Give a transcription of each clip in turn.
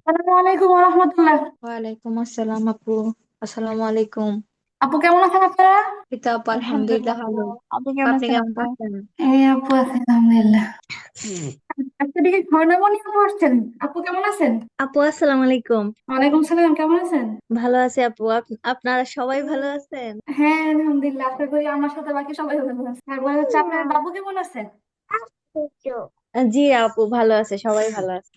আসসালামু আলাইকুম ওয়া রাহমাতুল্লাহ। ওয়ালাইকুম আসসালাম আপু। আসসালামু আলাইকুম। আপু কেমন আছেন আপনারা? এই তো আপু আলহামদুলিল্লাহ আলহামদুলিল্লাহ ভালো। ভালো। আপনি কেমন আপনি আছেন কেমন আপু? আছেন? এই আপু আছি আলহামদুলিল্লাহ। আজকে দিকে স্বর্ণমণি আপু আসছেন। আপু কেমন আছেন? আপু আসসালামু আলাইকুম। ওয়ালাইকুম সালাম, কেমন আছেন? ভালো আছি আপু, আপনারা সবাই ভালো আছেন? হ্যাঁ আলহামদুলিল্লাহ, আশা করি আমার সাথে বাকি সবাই ভালো আছে। তারপরে হচ্ছে আপনার বাবু কেমন আছে? জি আপু ভালো আছে, সবাই ভালো আছে।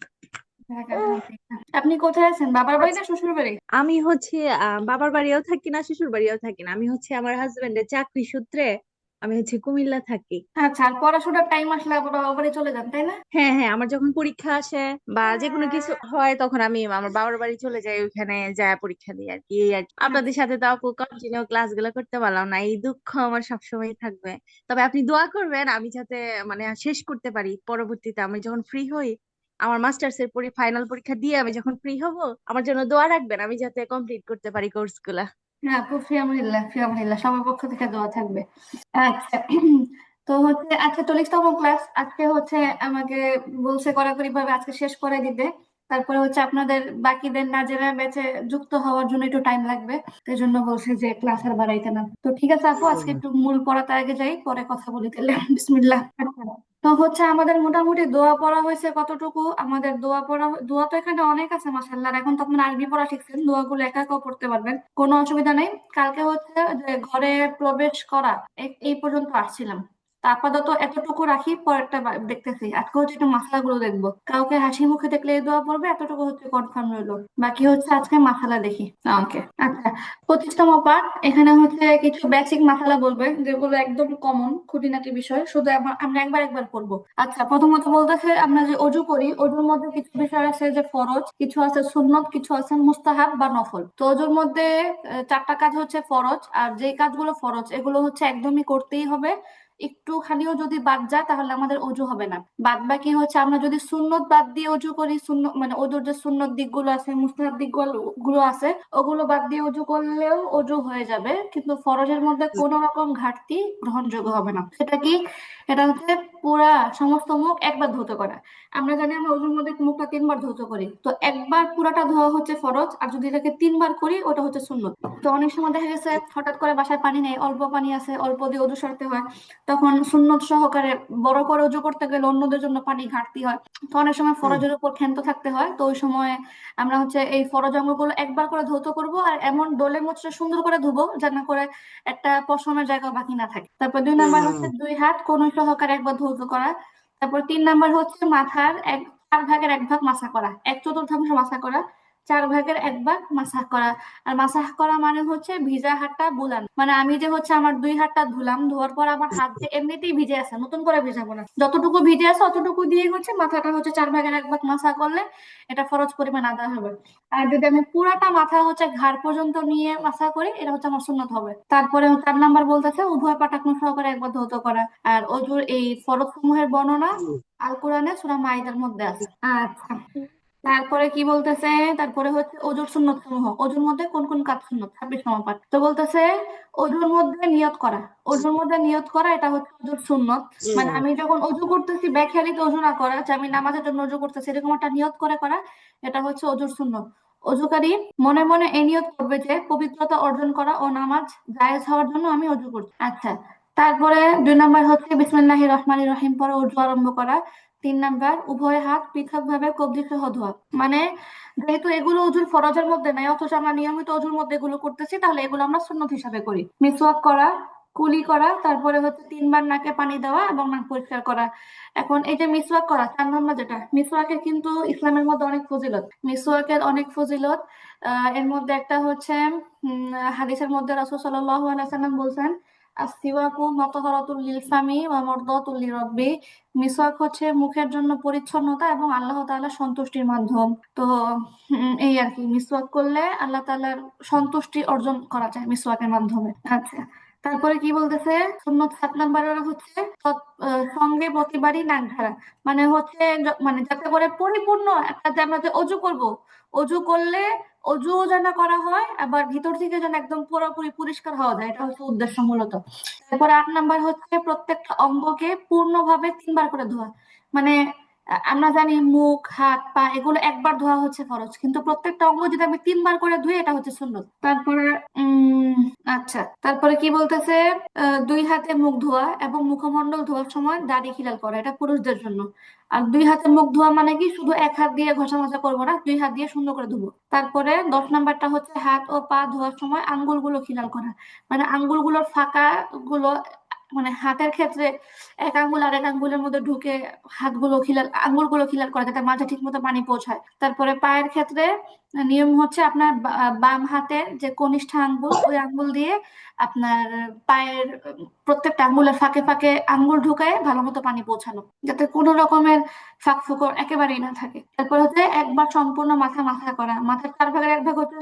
যাক, আলহামদুলিল্লাহ। আপনি কোথায় আছেন, বাবার বাড়ি না শ্বশুর বাড়ি? আমি হচ্ছে বাবার বাড়িও থাকি না, শ্বশুর বাড়িও থাকি না। আমি হচ্ছে আমার হাজবেন্ডের চাকরি সূত্রে আমি হচ্ছে কুমিল্লা থাকি। আচ্ছা, আর পড়াশোনার টাইম আসলে আবার বাবার বাড়ি চলে যান তাই না? হ্যাঁ হ্যাঁ, আমার যখন পরীক্ষা আসে বা যে কোনো কিছু হয় তখন আমি আমার বাবার বাড়ি চলে যাই, ওখানে যায় পরীক্ষা দিই আর কি। এই আর কি। আপনাদের সাথে তো আপু কন্টিনিউ ক্লাস গুলো করতে পারলাম না, এই দুঃখ আমার সবসময় থাকবে। তবে আপনি দোয়া করবেন আমি যাতে মানে শেষ করতে পারি পরবর্তীতে, আমি যখন ফ্রি হই, আমার মাস্টার্স এর ফাইনাল পরীক্ষা দিয়ে আমি যখন ফ্রি হব, আমার জন্য দোয়া রাখবেন আমি যাতে কমপ্লিট করতে পারি কোর্স গুলা। হ্যাঁ আপু, ফিয়ামানিল্লাহ ফিয়ামানিল্লাহ, সবার পক্ষ থেকে দোয়া থাকবে। আচ্ছা, তো হচ্ছে আজকে 40তম ক্লাস। আজকে হচ্ছে আমাকে বলছে কড়াকড়ি ভাবে আজকে শেষ করে দিতে। তারপরে হচ্ছে আপনাদের বাকিদের নাজেরা ব্যাচে যুক্ত হওয়ার জন্য একটু টাইম লাগবে। সেই জন্য বলছে যে ক্লাস আর বাড়াইতে না। তো ঠিক আছে আপু, আজকে একটু মূল পড়াতে আগে যাই, পরে কথা বলি তাহলে। বিসমিল্লাহ। তো হচ্ছে আমাদের মোটামুটি দোয়া পড়া হয়েছে কতটুকু? আমাদের দোয়া তো এখানে অনেক আছে মাশাআল্লাহ। এখন তো আপনার আরবি পড়া শিখছেন, দোয়াগুলো একা একাও পড়তে পারবেন, কোনো অসুবিধা নেই। কালকে হচ্ছে যে ঘরে প্রবেশ করা, এই পর্যন্ত আসছিলাম। তা আপাতত এতটুকু রাখি, পরেরটা দেখতেছি। আজকে হচ্ছে একটু মাসালা দেখবো, কাউকে হাসি মুখে দেখলে এই দোয়া পড়বে, এতটুকু হচ্ছে কনফার্ম রইলো। বাকি হচ্ছে আজকে মাসালা দেখি। ওকে আচ্ছা, 25তম পার্ট। এখানে হচ্ছে কিছু বেসিক মাসালা বলবে, যেগুলো একদম কমন খুঁটিনাটি বিষয়, শুধু আমরা একবার একবার পড়বো। আচ্ছা, প্রথমত বলতেছে আমরা যে অজু করি, অজুর মধ্যে কিছু বিষয় আছে যে ফরজ, কিছু আছে সুন্নত, কিছু আছে মুস্তাহাব বা নফল। তো অজুর মধ্যে চারটা কাজ হচ্ছে ফরজ, আর যে কাজগুলো ফরজ এগুলো হচ্ছে একদমই করতেই হবে। একটুখানিও যদি বাদ যায় তাহলে আমাদের অজু হবে না। বাদ বাকি হচ্ছে আমরা যদি সুন্নত বাদ দিয়ে অজু করি, সুন্নত মানে অজুর যে সুন্নত দিকগুলো আছে, মুস্তাহাব দিকগুলো গুলো আছে, ওগুলো বাদ দিয়ে অজু করলেও অজু হয়ে যাবে, কিন্তু ফরজের মধ্যে কোনো রকম ঘাটতি গ্রহণযোগ্য হবে না। সেটা কি? এটা হচ্ছে পুরা সমস্ত মুখ একবার ধৌত করা। আমরা জানি আমরা অজুর মধ্যে মুখটা 3বার ধৌত করি, তো একবার পুরাটা ধোয়া হচ্ছে ফরজ, আর যদি এটাকে 3বার করি ওটা হচ্ছে সুন্নত। তো অনেক সময় দেখা গেছে হঠাৎ করে বাসায় পানি নেই, অল্প পানি আছে, অল্প দিয়ে অজু সারতে হয়, তখন সুন্নত সহকারে বড় করে অজু করতে গেলে অন্যদের জন্য পানি ঘাটতি হয়। তো অনেক সময় ফরজের উপর ক্ষান্ত থাকতে হয়, তো ওই সময় আমরা হচ্ছে এই ফরজ অঙ্গগুলো একবার করে ধৌত করব, আর এমন ডলে মুচড়ে সুন্দর করে ধুবো যেন করে একটা পশমের জায়গা বাকি না থাকে। তারপর 2 নাম্বার হচ্ছে 2 হাত কোন সহকারে একবার ধৌত করা। তারপর 3 নাম্বার হচ্ছে মাথার 4/1 ভাগ মাসা করা, 1/4 মাসা করা, 4/1 ভাগ মাসাজ করা। আর মাসাজ করা মানে হচ্ছে ভিজা হাতটা বুলান, মানে আমি যে হচ্ছে আমার 2 হাতটা ধুলাম, ধোয়ার পর আমার হাত যে এমনিতেই ভিজে আছে, নতুন করে ভিজাবো না, যতটুকু ভিজে আছে অতটুকু দিয়ে হচ্ছে মাথাটা হচ্ছে 4/1 ভাগ মাসা করলে এটা ফরজ পরিমাণ আদায় হবে। আর যদি আমি পুরাটা মাথা হচ্ছে ঘাড় পর্যন্ত নিয়ে মাসা করি, এটা হচ্ছে আমার সুন্নত হবে। তারপরে 4 নাম্বার বলতেছে উভয় পা টাকনু সহকারে একবার ধৌত করা। আর অজুর এই ফরজ সমূহের বর্ণনা আল কোরআনে সূরা মাইদার মধ্যে আছে। আচ্ছা, তারপরে কি বলতেছে? তারপরে হচ্ছে অজুর সুন্নত সমূহ, অজুর মধ্যে কোন কোন কাজ সুন্নত, 26 নম্বর পাঠ। তো বলতেছে অজুর মধ্যে নিয়ত করা, অজুর মধ্যে নিয়ত করা এটা হচ্ছে অজুর সুন্নত। মানে আমি যখন অজু করতেছি বেখেয়ালিতে অজু না করা, যে আমি নামাজের জন্য অজু করতেছি এরকম একটা নিয়ত করে করা, এটা হচ্ছে অজুর সুন্নত। অজুকারী মনে মনে এই নিয়ত করবে যে পবিত্রতা অর্জন করা ও নামাজ জায়েজ হওয়ার জন্য আমি অজু করছি। আচ্ছা, তারপরে 2 নাম্বার হচ্ছে বিসমিল্লাহির রহমানির রহিম পরে অজু আরম্ভ করা। 3 নাম্বার উভয় হাত পৃথক ভাবে কবজি সহ ধোয়া। মানে যেহেতু এগুলো অজুর ফরজের মধ্যে নাই, অথচ আমরা নিয়মিত অজুর মধ্যে এগুলো করতেছি, তাহলে এগুলো আমরা সুন্নত হিসাবে করি। মিসওয়াক করা, কুলি করা, তারপরে হচ্ছে 3বার নাকে পানি দেওয়া এবং নাক পরিষ্কার করা। এখন এই যে মিসওয়াক করা 4 নম্বর, যেটা মিসওয়াকের কিন্তু ইসলামের মধ্যে অনেক ফজিলত, মিসওয়াকের অনেক ফজিলত। এর মধ্যে একটা হচ্ছে হাদিসের মধ্যে রাসূল সাল্লাল্লাহু আলাইহি ওয়াসাল্লাম বলছেন, আসসিওয়াকু মাতাহারাতুল লিল ফামি ওয়া মারদাতুল লিরাব্বি। মিসওয়াক হচ্ছে মুখের জন্য পরিচ্ছন্নতা এবং আল্লাহ তাআলার সন্তুষ্টির মাধ্যম। তো এই আর কি, মিসওয়াক করলে আল্লাহ তাআলার সন্তুষ্টি অর্জন করা যায় মিসওয়াকের মাধ্যমে। আচ্ছা, তারপরে কি বলতেছে? সুন্নত 7 নম্বরের হচ্ছে সঙ্গে প্রতিবারই নাক ঝাড়া। মানে হচ্ছে মানে যাতে করে পরিপূর্ণ একটা, যে আমরা যে অজু করব, অজু করলে অজুও যেন করা হয়, আবার ভিতর থেকে যেন একদম পুরোপুরি পরিষ্কার হওয়া যায়, এটা হচ্ছে উদ্দেশ্য মূলত। তারপর 8 নাম্বার হচ্ছে প্রত্যেকটা অঙ্গকে পূর্ণভাবে 3বার করে ধোয়া। মানে আমরা জানি মুখ, হাত, পা এগুলো একবার ধোয়া হচ্ছে ফরজ, কিন্তু প্রত্যেকটা অঙ্গ যদি আমি 3 বার করে ধুই এটা হচ্ছে সুন্নত। তারপরে উম আচ্ছা, তারপরে কি বলতেছে, 2 হাতে মুখ ধোয়া এবং মুখমণ্ডল ধোয়ার সময় দাড়ি খিলাল করা, এটা পুরুষদের জন্য। আর 2 হাতে মুখ ধোয়া মানে কি, শুধু এক হাত দিয়ে ঘষা মাজা করবো না, 2 হাত দিয়ে সুন্দর করে ধুবো। তারপরে 10 নাম্বারটা হচ্ছে হাত ও পা ধোয়ার সময় আঙ্গুলগুলো খিলাল করা, মানে আঙ্গুলগুলোর ফাঁকা গুলো, মানে হাতের ক্ষেত্রে এক আঙ্গুল আর এক আঙ্গুলের মধ্যে ঢুকে হাতগুলো খিলাল, আঙ্গুলগুলো খিলাল করা যাতে মাঝে ঠিক মতো পানি পৌঁছায়। তারপরে পায়ের ক্ষেত্রে নিয়ম হচ্ছে আপনার বাম হাতের যে কনিষ্ঠ আঙ্গুল, ওই আঙ্গুল দিয়ে আপনার পায়ের প্রত্যেকটা আঙ্গুলের ফাঁকে ফাঁকে আঙ্গুল ঢুকায় ভালো মতো পানি পৌঁছানো, যাতে কোনো রকমের ফাঁক ফোকর একেবারেই না থাকে। তারপর হচ্ছে একবার সম্পূর্ণ মাথা মাথা করা, মাথার 4 ভাগের 1 ভাগ হচ্ছে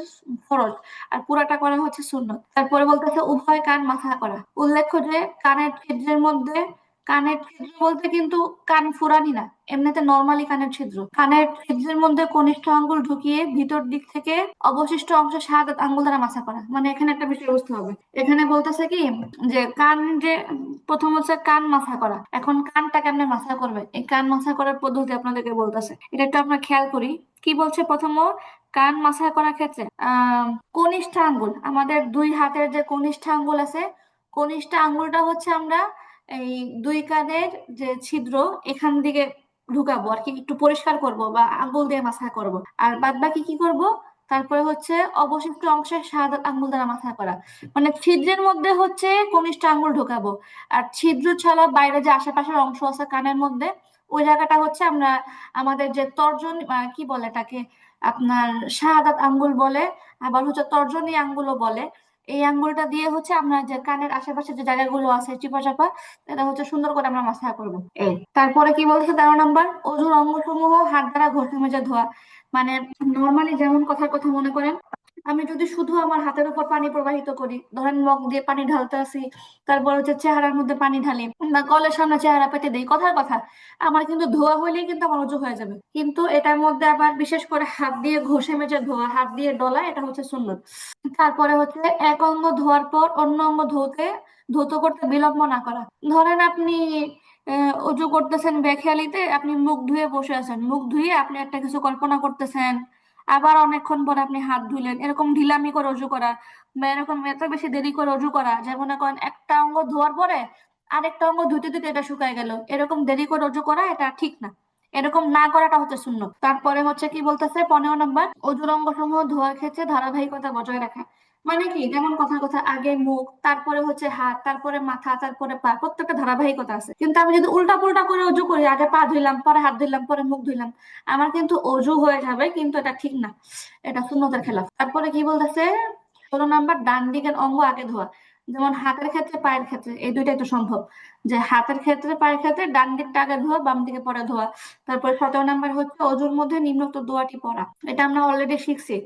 ফরজ, আর পুরাটা করা হচ্ছে সুন্নত। তারপরে বলতেছে উভয় কান মাথা করা। উল্লেখ্য যে কানের ছিদ্রের মধ্যে, কানের ছিদ্র বলতে কিন্তু কান ফুরানি না, এমনিতে নর্মালি কানের ছিদ্র, কানের ছিদ্রের মধ্যে কনিষ্ঠ আঙ্গুল ঢুকিয়ে ভিতর দিক থেকে অবশিষ্ট অংশে শাহাদাত আঙ্গুল দ্বারা মাথা করা। মানে এখানে একটা বিষয় বুঝতে হবে, এখানে বলতেছে কি যে কান যে, প্রথম হচ্ছে কান মাথা করা, এখন কানটা কেমনে মাথা করবে, এই কান মাথা করার পদ্ধতি আপনাদেরকে বলতেছে, এটা একটু আমরা খেয়াল করি। কি বলছে প্রথম, কান মাথা করার ক্ষেত্রে কনিষ্ঠ আঙ্গুল, আমাদের 2 হাতের যে কনিষ্ঠ আঙ্গুল আছে, কনিষ্ঠ আঙ্গুলটা হচ্ছে আমরা এই 2 কানের যে ছিদ্র এখান দিকে ঢুকাবো আর কি, একটু পরিষ্কার করব বা আঙ্গুল দিয়ে মাথা করব। আর বাদ বাকি কি করব, তারপরে হচ্ছে অবশিষ্ট অংশে শাহাদাত আঙ্গুল দ্বারা মাথা করা, মানে ছিদ্রের মধ্যে হচ্ছে কনিষ্ঠ আঙ্গুল ঢোকাবো, আর ছিদ্র ছাড়া বাইরে যে আশেপাশের অংশ আছে কানের মধ্যে, ওই জায়গাটা হচ্ছে আমরা আমাদের যে তর্জনী কি বলে এটাকে, আপনার শাহাদাত আঙ্গুল বলে, আবার হচ্ছে তর্জনী আঙ্গুলও বলে। এই আঙ্গুলটা দিয়ে হচ্ছে আমরা যে কানের আশেপাশে যে জায়গাগুলো আছে চিপা চাপা, এটা হচ্ছে সুন্দর করে আমরা মাথা করবো। এই তারপরে কি বলছে 13 নাম্বার, অজুর অঙ্গসমূহ হাত দ্বারা ঘষে মেজে ধোয়া, মানে নর্মালি যেমন কথার কথা মনে করেন, আমি যদি শুধু আমার হাতের উপর পানি প্রবাহিত করি, ধরেন মগ দিয়ে পানি ঢালতে আসি, তারপর হচ্ছে চেহারার মধ্যে পানি ঢালি বা কলের সামনে চেহারা পেতে দেই, কথার কথা আমার কিন্তু ধোয়া হইলেই কিন্তু আমার উজু হয়ে যাবে, কিন্তু এটার মধ্যে আবার বিশেষ করে হাত দিয়ে ঘষে মেজে ধোয়া, হাত দিয়ে ডলা, এটা হচ্ছে সুন্নত। তারপরে হচ্ছে এক অঙ্গ ধোয়ার পর অন্য অঙ্গ ধৌত করতে বিলম্ব না করা। ধরেন আপনি অজু করতেছেন বেখেয়ালিতে, আপনি মুখ ধুয়ে বসে আছেন, মুখ ধুয়ে আপনি একটা কিছু কল্পনা করতেছেন, আবার অনেকক্ষণ পরে আপনি হাত ধুলেন, এরকম ঢিলামি করে অজু করা বা এরকম এত বেশি দেরি করে অজু করা, যে মনে করেন একটা অঙ্গ ধোয়ার পরে আরেকটা অঙ্গ ধুতে ধুতে এটা শুকায় গেল, এরকম দেরি করে অজু করা এটা ঠিক না, এরকম না করাটা হচ্ছে সুন্নত। তারপরে হচ্ছে কি বলতেছে 15 নাম্বার, অজুর অঙ্গ সমূহ ধোয়ার ক্ষেত্রে ধারাবাহিকতা বজায় রাখা, মানে কি যেমন কথার কথা আগে মুখ, তারপরে হচ্ছে হাত, তারপরে মাথা, তারপরে পা, প্রত্যেকটা ধারাবাহিকতা আছে। কিন্তু আমি যদি উল্টা পুল্টা করে অজু করি, আগে পা ধুইলাম পরে হাত ধুইলাম পরে মুখ ধুইলাম, আমার কিন্তু অজু হয়ে যাবে, কিন্তু এটা ঠিক না, এটা সুন্নতের খেলাফ। তারপরে কি বলতেছে 16 নাম্বার, ডান দিকের অঙ্গ আগে ধোয়া, যেমন হাতের ক্ষেত্রে পায়ের ক্ষেত্রে এই দুইটাই তো সম্ভব, যে হাতের ক্ষেত্রে পায়ের ক্ষেত্রে ডান দিকটা আগে ধোয়া বাম দিকে পরে ধোয়া। তারপর 17 নাম্বার হচ্ছে অজুর মধ্যে নিম্নোক্ত দোয়াটি পড়া, এটা আমরা অলরেডি শিখছি,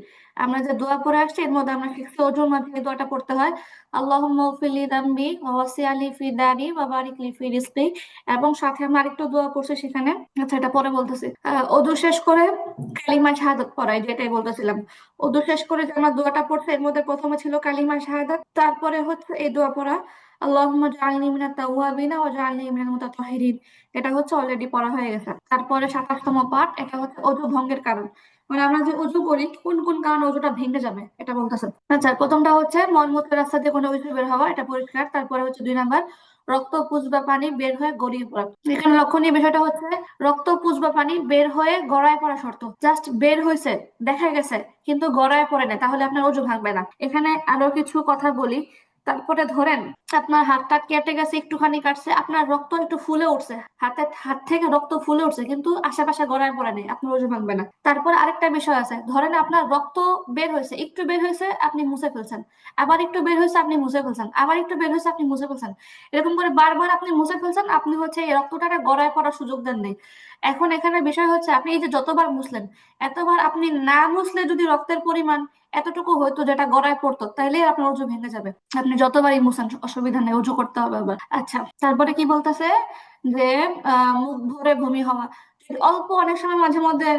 আমরা যে দোয়া পড়ে আসছি এর মধ্যে আমরা শিখছি অজুর মধ্যে এই দোয়াটা পড়তে হয়, আল্লাহুম্মা উগফিরলি যামবি ওয়া ওয়াসি'লি ফি দারি ওয়া বারিক লি ফি রিজকি, এবং সাথে আমরা আরেকটু দোয়া পড়ছি সেখানে। আচ্ছা, এটা পরে বলতেছি। অজু শেষ করে কালিমা শাহাদাত পড়াই, যেটাই বলতেছিলাম, ওদু শেষ করে যে আমরা দোয়াটা পড়ছে এর মধ্যে প্রথমে ছিল কালিমা শাহাদাত, তারপরে হচ্ছে এই দোয়া পড়া, আল্লাহুম্মা জাআলনি মিনাত তাওয়াবিনা ওয়া জাআলনি মিনাল মুতাতাহহিরিন, এটা হচ্ছে অলরেডি পড়া হয়ে গেছে। তারপরে 27তম পাঠ, এটা হচ্ছে অজু ভঙ্গের কারণ, মানে আমরা যে অজু করি কোন কোন কারণে অজুটা ভেঙে যাবে এটা বলতেছে। আচ্ছা, প্রথমটা হচ্ছে মলমূত্রের রাস্তা দিয়ে কোনো কিছু বের হওয়া, এটা পরিষ্কার। তারপরে হচ্ছে 2 নাম্বার, রক্ত পুঁজ বা পানি বের হয়ে গড়িয়ে পড়া। এখানে লক্ষণীয় বিষয়টা হচ্ছে রক্ত পুঁজ বা পানি বের হয়ে গড়ায় পড়া শর্ত, জাস্ট বের হয়েছে দেখা গেছে কিন্তু গড়ায় পড়ে না, তাহলে আপনার অজু ভাঙবে না। এখানে আরো কিছু কথা বলি। তারপরে ধরেন আপনার হাতটা কেটে গেছে, একটুখানি কাটছে, আপনার রক্ত একটু ফুলে উঠছে, হাত থেকে রক্ত ফুলে উঠছে কিন্তু আশেপাশে গড়ায় পড়ে নেই, আপনার ওজন ভাঙবে না। তারপর আরেকটা বিষয় আছে, ধরেন আপনার রক্ত বের হয়েছে, একটু বের হয়েছে আপনি মুছে ফেলছেন, আবার একটু বের হয়েছে আপনি মুছে ফেলছেন, আবার একটু বের হয়েছে আপনি মুছে ফেলছেন, এরকম করে বারবার আপনি মুছে ফেলছেন, আপনি হচ্ছে এই রক্তটাকে গড়ায় পড়ার সুযোগ দেন নেই। এখন এখানে বিষয় হচ্ছে আপনি এই যে যতবার মুছলেন, এতবার আপনি না মুছলে যদি রক্তের পরিমাণ এতটুকু হয়তো যেটা গড়ায় পড়তো, তাইলে আপনার অজু ভেঙে যাবে। আপনি যতবারই মুছান অসুবিধা নেই, অজু করতে হবে আবার। আচ্ছা, তারপরে কি বলতেছে যে মুখ ভরে বমি হওয়া, অল্প অনেক সময় মাঝে মধ্যে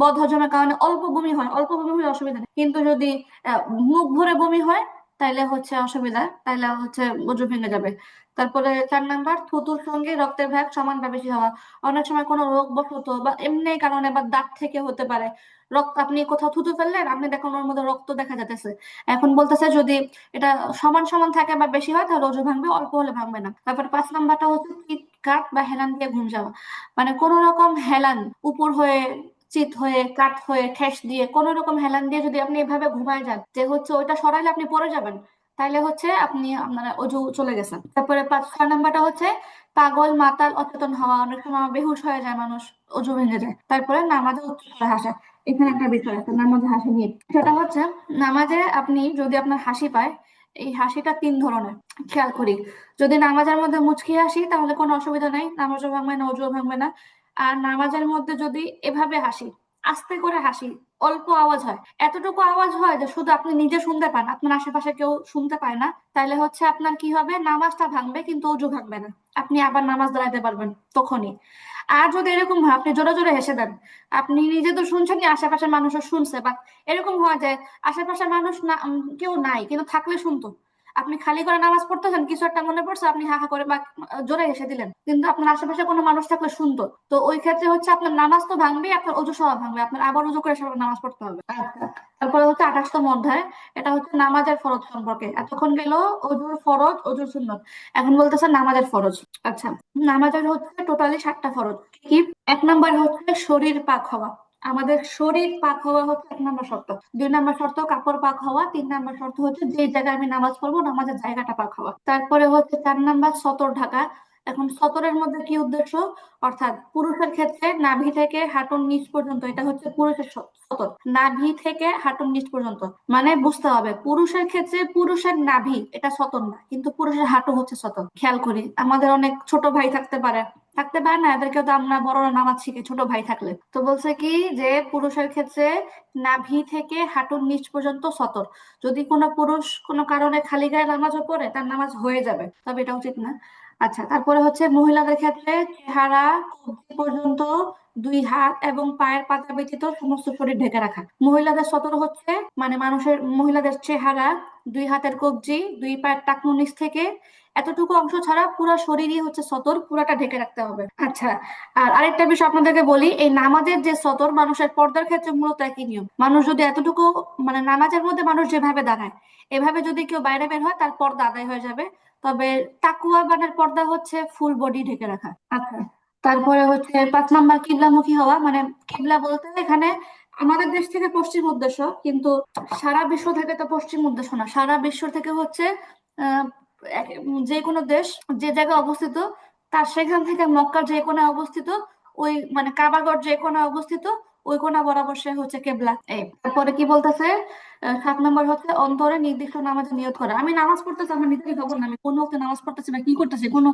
বদ হজমের কারণে অল্প বমি হয়, অল্প বমি হলে অসুবিধা নেই, কিন্তু যদি আহ, মুখ ভরে বমি হয় তাইলে হচ্ছে অসুবিধা, তাইলে হচ্ছে অজু ভেঙে যাবে। তারপরে 4 নাম্বার, থুতুর সঙ্গে রক্তের ভাগ সমান বা বেশি হওয়া। অনেক সময় কোনো রোগ বশত বা এমনি কারণে বা দাগ থেকে হতে পারে রক্ত, আপনি কোথাও থুতু ফেললেন, আপনি দেখুন ওর মধ্যে রক্ত দেখা যাচ্ছে। এখন বলতেছে যদি এটা সমান সমান থাকে বা বেশি হয় তাহলে অজু ভাঙবে, অল্প হলে ভাঙবে না। তারপর 5 নাম্বারটা হচ্ছে চিৎ কাট বা হেলান দিয়ে ঘুম যাওয়া। মানে কোন রকম হেলান, উপর হয়ে, চিত হয়ে, কাত হয়ে, ঠেস দিয়ে, কোন রকম হেলান দিয়ে যদি আপনি এভাবে ঘুমায় যান যে হচ্ছে ওইটা সরাইলে আপনি পড়ে যাবেন, তাইলে হচ্ছে আপনি আপনার অজু চলে গেছেন। তারপরে 6 নাম্বারটা হচ্ছে পাগল, মাতাল, অচেতন হওয়া। অনেক সময় বেহুশ হয়ে যায় মানুষ, অজু ভেঙে যায়। তারপরে নামাজে উচ্চস্বরে হাসা। এখানে একটা বিষয় আছে নামাজে হাসি নিয়ে, সেটা হচ্ছে নামাজে আপনি যদি আপনার হাসি পায়, এই হাসিটা 3 ধরনের, খেয়াল করি। যদি নামাজের মধ্যে মুচকি হাসি তাহলে কোনো অসুবিধা নাই, নামাজও ভাঙবে না, অজুও ভাঙবে না। আর নামাজের মধ্যে যদি এভাবে হাসি, আস্তে করে হাসি, অল্প আওয়াজ হয়, এতটুকু আওয়াজ হয় যে শুধু আপনি নিজে শুনতে পান, আপনার আশেপাশে কেউ শুনতে পায় না, তাহলে হচ্ছে আপনার কি হবে, নামাজটা ভাঙবে কিন্তু অজু ভাঙবে না, আপনি আবার নামাজ দাঁড়াইতে পারবেন তখনই। আর যদি এরকম হয় আপনি জোরে জোরে হেসে দেন, আপনি নিজে তো শুনছেনই, আশেপাশের মানুষও শুনছে, বা এরকম হয় যে আশেপাশের মানুষ না, কেউ নাই কিন্তু থাকলে শুনতো, আপনি খালি করে নামাজ পড়তেছেন, কিছু একটা মনে পড়ছে, আপনি হা হা করে বা জোরে হেসে দিলেন, কিন্তু আপনার আশেপাশে কোনো মানুষ থাকলে শুনতো, তো ওই ক্ষেত্রে হচ্ছে আপনার নামাজ তো ভাঙবে, আপনার অজু সহ ভাঙবে, আপনার আবার অজু করে সবার নামাজ পড়তে হবে। আচ্ছা, তারপরে হচ্ছে 28তম অধ্যায়, এটা হচ্ছে নামাজের ফরজ সম্পর্কে। এতক্ষণ গেল অজুর ফরজ, অজুর সুন্নত, এখন বলতেছে নামাজের ফরজ। আচ্ছা, নামাজের হচ্ছে টোটালি 7টা ফরজ। কি? 1 নাম্বার হচ্ছে শরীর পাক হওয়া। আমাদের শরীর পাক হওয়া হচ্ছে 1 নাম্বার শর্ত। 2 নাম্বার শর্ত কাপড় পাক হওয়া। 3 নাম্বার শর্ত হচ্ছে যে জায়গায় আমি নামাজ পড়বো নামাজের জায়গাটা পাক হওয়া। তারপরে হচ্ছে 4 নাম্বার সতর ঢাকা। এখন সতরের মধ্যে কি উদ্দেশ্য, অর্থাৎ পুরুষের ক্ষেত্রে নাভি থেকে হাঁটুর নিচ পর্যন্ত, এটা হচ্ছে পুরুষের সতর, নাভি থেকে হাঁটুর নিচ পর্যন্ত। মানে বুঝতে হবে পুরুষের ক্ষেত্রে পুরুষের নাভি এটা সতর না, কিন্তু পুরুষের হাঁটু হচ্ছে সতর। খেয়াল করি, আমাদের অনেক ছোট ভাই থাকতে পারে, থাকতে পারে না, এদেরকে তো আমরা বড়রা নামাজ শিখে ছোট ভাই থাকলে। তো বলছে কি যে পুরুষের ক্ষেত্রে নাভি থেকে হাঁটুর নিচ পর্যন্ত সতর। যদি কোনো পুরুষ কোনো কারণে খালি গায়ে নামাজও পড়ে তার নামাজ হয়ে যাবে, তবে এটা উচিত না। আচ্ছা, তারপরে হচ্ছে মহিলাদের ক্ষেত্রে চেহারা, কবজি পর্যন্ত, 2 হাত এবং পায়ের পাতা ব্যতীত সমস্ত শরীর ঢেকে রাখা। মহিলাদের সতর হচ্ছে মানে মানুষের, মহিলাদের চেহারা, 2 হাতের কবজি, 2 পায়ের টাকনু নিচ থেকে এতটুকু অংশ ছাড়া পুরো শরীরই হচ্ছে সতর, পুরাটা ঢেকে রাখতে হবে। আচ্ছা, আর আরেকটা বিষয় আপনাদেরকে বলি, এই নামাজের যে সতর, মানুষের পর্দার ক্ষেত্রে মূলত একই নিয়ম। মানুষ যদি এতটুকু, মানে নামাজের মধ্যে মানুষ যেভাবে দাঁড়ায় এভাবে যদি কেউ বাইরে বের হয় তার পর্দা আদায় হয়ে যাবে। তবে তাকুয়া বানের পর্দা হচ্ছে ফুল বডি ঢেকে রাখা। আচ্ছা, তারপরে হচ্ছে 5 নাম্বার কিবলামুখী হওয়া। মানে কিবলা বলতে এখানে আমাদের দেশ থেকে পশ্চিম উদ্দেশ্য, কিন্তু সারা বিশ্ব থেকে তো পশ্চিম উদ্দেশ্য না, সারা বিশ্ব থেকে হচ্ছে আহ যে কোনো দেশ যে জায়গায় অবস্থিত, তার সেখান থেকে মক্কার যে কোণায় অবস্থিত, ওই মানে কাবাগর যে কোণায় অবস্থিত, ওই কোণা বরাবর সে হচ্ছে কেবলা। এই তারপরে কি বলতেছে, 7 নম্বর হচ্ছে অন্তরে নির্দিষ্ট নামাজে নিয়ত করা। আমি নামাজ পড়তেছি, আমার নিজেরই খবর না আমি কোন ওয়াক্তে নামাজ পড়তেছি না কি করতেছি, কোনো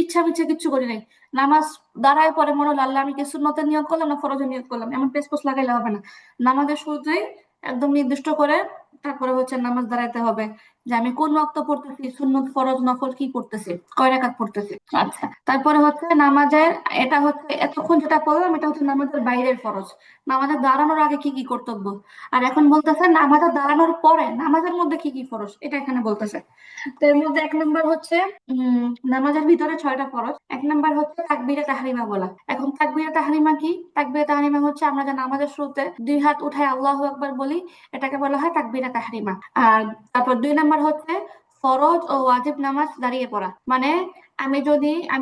ইচ্ছা মিচ্ছা কিচ্ছু করি নাই। নামাজ দাঁড়ায় পরে মনে হলো আল্লাহ আমি কি সুন্নতের নিয়ত করলাম না ফরজের নিয়ত করলাম, এমন পেছপেছ লাগাইলে হবে না। নামাজের শুরুতেই একদম নির্দিষ্ট করে তারপরে হচ্ছে নামাজ দাঁড়াইতে হবে, যে আমি কোন ওয়াক্ত পড়তেছি, সুন্নত, ফরজ, নফল কি পড়তেছি, কয় রাকাত পড়তেছি। আচ্ছা, তারপরে হচ্ছে নামাজের, এটা হচ্ছে এতক্ষণ যেটা বললাম এটা হচ্ছে নামাজের বাইরের ফরজ, নামাজের দাঁড়ানোর আগে কি কি কর্তব্য। আর এখন বলতেছে নামাজের দাঁড়ানোর পরে নামাজের মধ্যে কি কি ফরজ, এটা এখানে বলতেছে। তো এর মধ্যে 1 নম্বর হচ্ছে নামাজের ভিতরে 6টা ফরজ। 1 নম্বর হচ্ছে তাকবীরে তাহরিমা বলা। এখন তাকবীরে তাহরিমা কি? তাকবীরে তাহরিমা হচ্ছে আমরা যে নামাজের শুরুতে 2 হাত উঠায় আল্লাহু আকবার বলি, এটাকে বলা হয় তাকবীরে তাহরিমা। আর তারপর 2 নম্বর হচ্ছে ফরজ ও ওয়াজিব নামাজ দাঁড়িয়ে পড়া। মানে আমি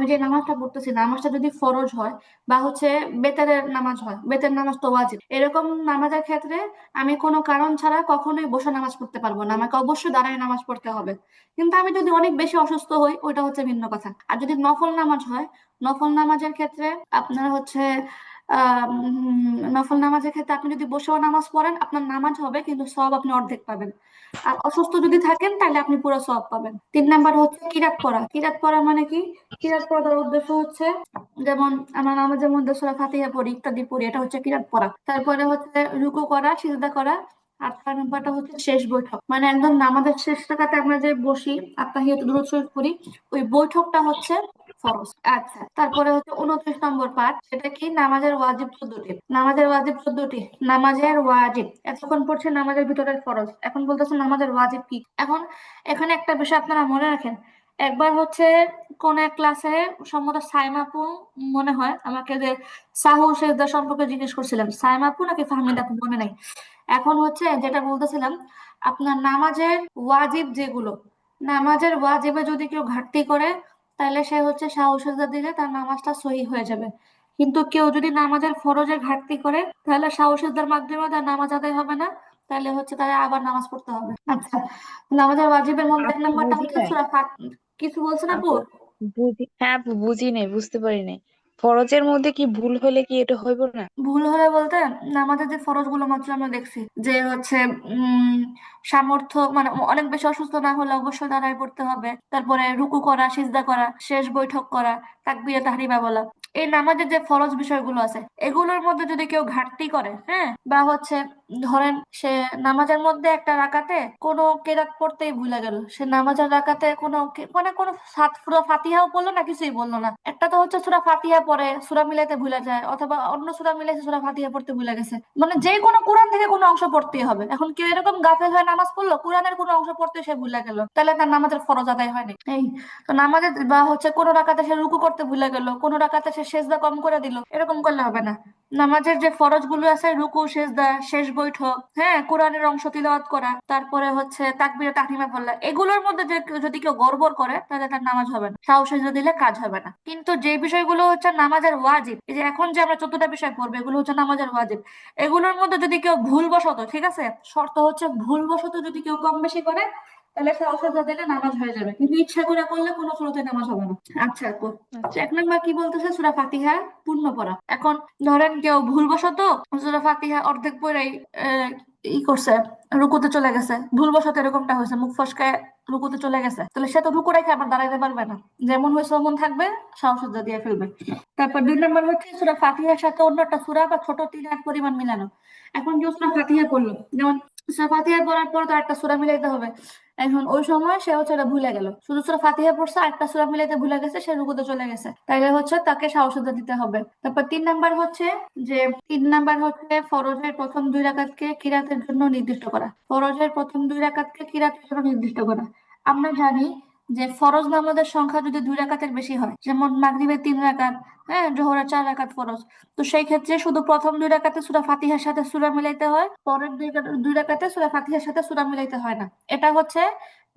যে নামাজটা পড়তেছি নামাজটা যদি ফরজ হয় বা হচ্ছে বেতের নামাজ হয়, বেতের নামাজ তো ওয়াজিব, এরকম নামাজের ক্ষেত্রে আমি কোনো কারণ ছাড়া কখনোই বসে নামাজ পড়তে পারবো না, আমাকে অবশ্যই দাঁড়ায় নামাজ পড়তে হবে। কিন্তু আমি যদি অনেক বেশি অসুস্থ হই ওইটা হচ্ছে ভিন্ন কথা। আর যদি নফল নামাজ হয়, নফল নামাজের ক্ষেত্রে আপনার হচ্ছে নফল নামাজের ক্ষেত্রে আপনি যদি বসেও নামাজ পড়েন আপনার নামাজ হবে কিন্তু সব আপনি অর্ধেক পাবেন। আর অসুস্থ যদি থাকেন তাহলে আপনি পুরো সওয়াব পাবেন। 3 নম্বর হচ্ছে কিরাত পড়া। কিরাত পড়া মানে কি? কিরাত পড়ার উদ্দেশ্য হচ্ছে যেমন আমরা নামাজের মধ্যে সূরা ফাতিহা পড়ি, ইত্যাদি পড়ি, এটা হচ্ছে কিরাত পড়া। তারপরে হচ্ছে রুকু করা, সিজদা করা। আর 4 নম্বরটা হচ্ছে শেষ বৈঠক, মানে একদম নামাজের শেষ রাকাতে আমরা যে বসি, আত্তাহিয়াত দুরূদ শরীফ পড়ি, ওই বৈঠকটা হচ্ছে ফরজ। আচ্ছা, তারপরে হচ্ছে 29 নম্বর পাঠ, সেটা কি? নামাজের ওয়াজিব 14টি। নামাজের ওয়াজিব 14টি। নামাজের ওয়াজিব এতক্ষণ পড়ছে নামাজের ভিতরের ফরজ, এখন বলতেছে নামাজের ওয়াজিব কি। এখন এখানে একটা বিষয় আপনারা মনে রাখেন, একবার হচ্ছে কোন এক ক্লাসে সম্ভবত সাইমাপু মনে হয় আমাকে যে সাহু শেখদার সম্পর্কে জিজ্ঞেস করছিলেন, সাইমাপু নাকি ফাহমিদা আপু মনে নাই। এখন হচ্ছে যেটা বলতেছিলাম, আপনার নামাজের ওয়াজিব যেগুলো, নামাজের ওয়াজিবে যদি কেউ ঘাটতি করে তাহলে সে হচ্ছে সাহু সেজদা দিলে তার নামাজটা সহি হয়ে যাবে। কিন্তু কেউ যদি নামাজের ফরজের ঘাটতি করে তাহলে সাহু সেজদার মাধ্যমে তার নামাজ আদায় হবে না, তাহলে হচ্ছে তার আবার নামাজ পড়তে হবে। আচ্ছা, নামাজের ওয়াজিবের মধ্যে এক আপু নাম্বারটা বুঝি হচ্ছে নাই। কিছু বলছেন আপু? আপু হ্যাঁ আপু বুঝি নাই, বুঝতে পারি নাই। ফরজের মধ্যে কি ভুল হলে কি এটা হইব না? ভুল হলে বলতে আমাদের যে ফরজ গুলো মাত্র আমরা দেখছি যে হচ্ছে উম সামর্থ্য মানে অনেক বেশি অসুস্থ না হলে অবশ্যই দাঁড়ায় পড়তে হবে, তারপরে রুকু করা, সিজদা করা, শেষ বৈঠক করা, তাকবিরে তাহরিমা বলা, এই নামাজের যে ফরজ বিষয়গুলো আছে এগুলোর মধ্যে যদি কেউ ঘাটতি করে, হ্যাঁ, বা হচ্ছে ধরেন সে নামাজের মধ্যে একটা রাকাতে কোনো কেরাত পড়তেই ভুলে গেল, সে নামাজের রাকাতে মানে কোনো সূরা ফাতিহাও পড়লো না, কিছুই বললো না, একটা তো হচ্ছে সূরা ফাতিহা পড়ে সূরা মিলাইতে ভুলে যায়, অথবা অন্য সূরা মিলাইছে সূরা ফাতিহা পড়তে ভুলে গেছে, মানে যে কোনো কোরআন থেকে কোনো অংশ পড়তেই হবে। এখন কেউ এরকম গাফেল হয়ে নামাজ পড়লো, কোরআনের কোনো অংশ পড়তে সে ভুলে গেল, তাহলে তার নামাজের ফরজ আদায় হয়নি। এই তো নামাজের বা হচ্ছে কোনো রাকাতে সে রুকু করতে ভুলে গেল, কোনো রাকাতে সে সেজদা কম করে দিল, এরকম করলে হবে না। নামাজের যে ফরজ গুলো আছে, রুকু, সেজদা, শেষ বৈঠক, হ্যাঁ, কোরআনের অংশ তিলাওয়াত করা, তারপরে হচ্ছে তাকবীরে তাহরিমা বললা, এগুলোর মধ্যে যে যদি কেউ গড়বড় করে তাহলে তার নামাজ হবে না, সাহস সেজদা দিলে কাজ হবে না। কিন্তু যে বিষয়গুলো হচ্ছে নামাজের ওয়াজিব, এই যে এখন যে আমরা 14টা বিষয় পড়বো এগুলো হচ্ছে নামাজের ওয়াজিব, এগুলোর মধ্যে যদি কেউ ভুলবশত, ঠিক আছে, শর্ত হচ্ছে ভুলবশত যদি কেউ কম বেশি করে তাহলে সাহস সেজদা দিলে নামাজ হয়ে যাবে, কিন্তু ইচ্ছা করে করলে কোনো শুরুতে নামাজ হবে না। আচ্ছা আপু, আচ্ছা। এক নম্বর কি বলতেছে, সূরা ফাতিহা পূর্ণ পড়া। এখন ধরেন কেউ ভুলবশত সূরা ফাতিহা অর্ধেক পড়েই আহ, ই করছে, রুকুতে চলে গেছে, ভুলবশত এরকমটা হয়েছে, মুখ ফসকায় রুকুতে চলে গেছে, তাহলে সে তো রুকু রেখে আবার দাঁড়াইতে পারবে না, যেমন হয়েছে ওমন থাকবে, সাহসজ্জা দিয়ে ফেলবে। তারপর 2 নম্বর হচ্ছে সূরা ফাতিহার সাথে অন্য একটা সূরা বা ছোট 3 আয়াত পরিমাণ মিলানো। এখন কেউ সূরা ফাতিহা পড়লো, যেমন সূরা ফাতিহা পড়ার পর তো একটা সূরা মিলাইতে হবে, এখন ওই সময় সে হচ্ছে এটা ভুলে গেল, শুধু সূরা ফাতিহা পড়ছে একটা সূরা মিলাইতে ভুলে গেছে, সে রুকুতে চলে গেছে, তাইলে হচ্ছে তাকে সাহসিকতা দিতে হবে। তারপর 3 নাম্বার হচ্ছে যে 3 নাম্বার হচ্ছে ফরজের প্রথম 2 রাকাতকে কিরাতের জন্য নির্দিষ্ট করা, ফরজের প্রথম 2 রাকাতকে কিরাতের জন্য নির্দিষ্ট করা। আমরা জানি যে ফরজ নামাজের সংখ্যা যদি 2 রাকাতের বেশি হয়, যেমন মাগরিবের 3 রাকাত, হ্যাঁ, জোহরের 4 রাকাত ফরজ, তো সেই ক্ষেত্রে শুধু প্রথম 2 রাকাতে সূরা ফাতিহার সাথে সূরা মিলাইতে হয়, পরের 2 রাকাতে সূরা ফাতিহার সাথে সূরা মিলাইতে হয় না, এটা হচ্ছে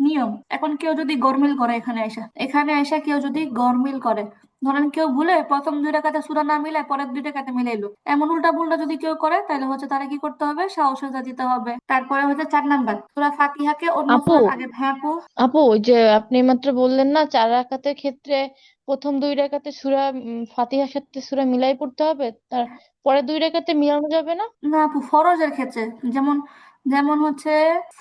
নিয়ম। এখন কেউ যদি গরমিল করে, এখানে আইসা কেউ যদি গরমিল করে, ধরেন কেউ ভুলে প্রথম 2 রাকাতে সূরা না মিলায় পরের 2 রাকাতে মিলাইলো, এমন উল্টা পুল্টা যদি কেউ করে তাহলে হচ্ছে তারা কি করতে হবে, সাহসিকতা দিতে হবে। তারপরে হচ্ছে 4 নাম্বার, সূরা ফাতিহাকে অন্য আপু সূরার আগে, হ্যাঁ আপু। আপু ওই যে আপনি মাত্র বললেন না 4 রাকাতের ক্ষেত্রে প্রথম 2 রাকাতে সূরা ফাতিহার সাথে সূরা মিলাই পড়তে হবে, তার পরে 2 রাকাতে মিলানো যাবে না? না আপু, ফরজের ক্ষেত্রে, যেমন যেমন হচ্ছে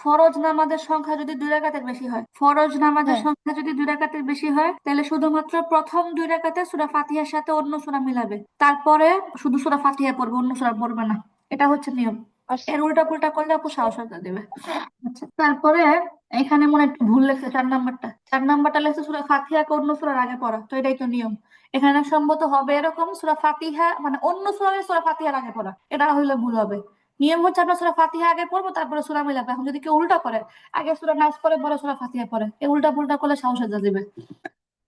ফরজ নামাজের সংখ্যা যদি 2 রাকাতের বেশি হয়, ফরজ নামাজের হ্যাঁ। সংখ্যা যদি 2 রাকাতের বেশি হয় তাহলে শুধুমাত্র প্রথম 2 রাকাতে সূরা ফাতিহার সাথে অন্য সূরা মিলাবে, তারপরে শুধু সূরা ফাতিহা পড়বে, অন্য সূরা পড়বে না, এটা হচ্ছে নিয়ম। আর এর উল্টা পুল্টা করলে আপু সাহসিকতা দেবে। আচ্ছা, তারপরে এখানে মনে হয় একটু ভুল লেখছে, 4 নাম্বারটা, 4 নাম্বারটা লেখছে সূরা ফাতিহাকে অন্য সূরার আগে পড়া, তো এটাই তো নিয়ম। এখানে সম্মত হবে এরকম, সূরা ফাতিহা মানে অন্য সূরা ফাতিহার আগে পড়া, এটা হইলে ভুল হবে। নিয়ম হচ্ছে আমরা সূরা ফাতিহা আগে পড়বো তারপরে সূরা মিলাবো। এখন যদি কেউ উল্টা করে, আগে সূরা নাস পরে পরে সূরা ফাতিহা পড়ে, এই উল্টা পুল্টা করলে সাহসেজা দিবে।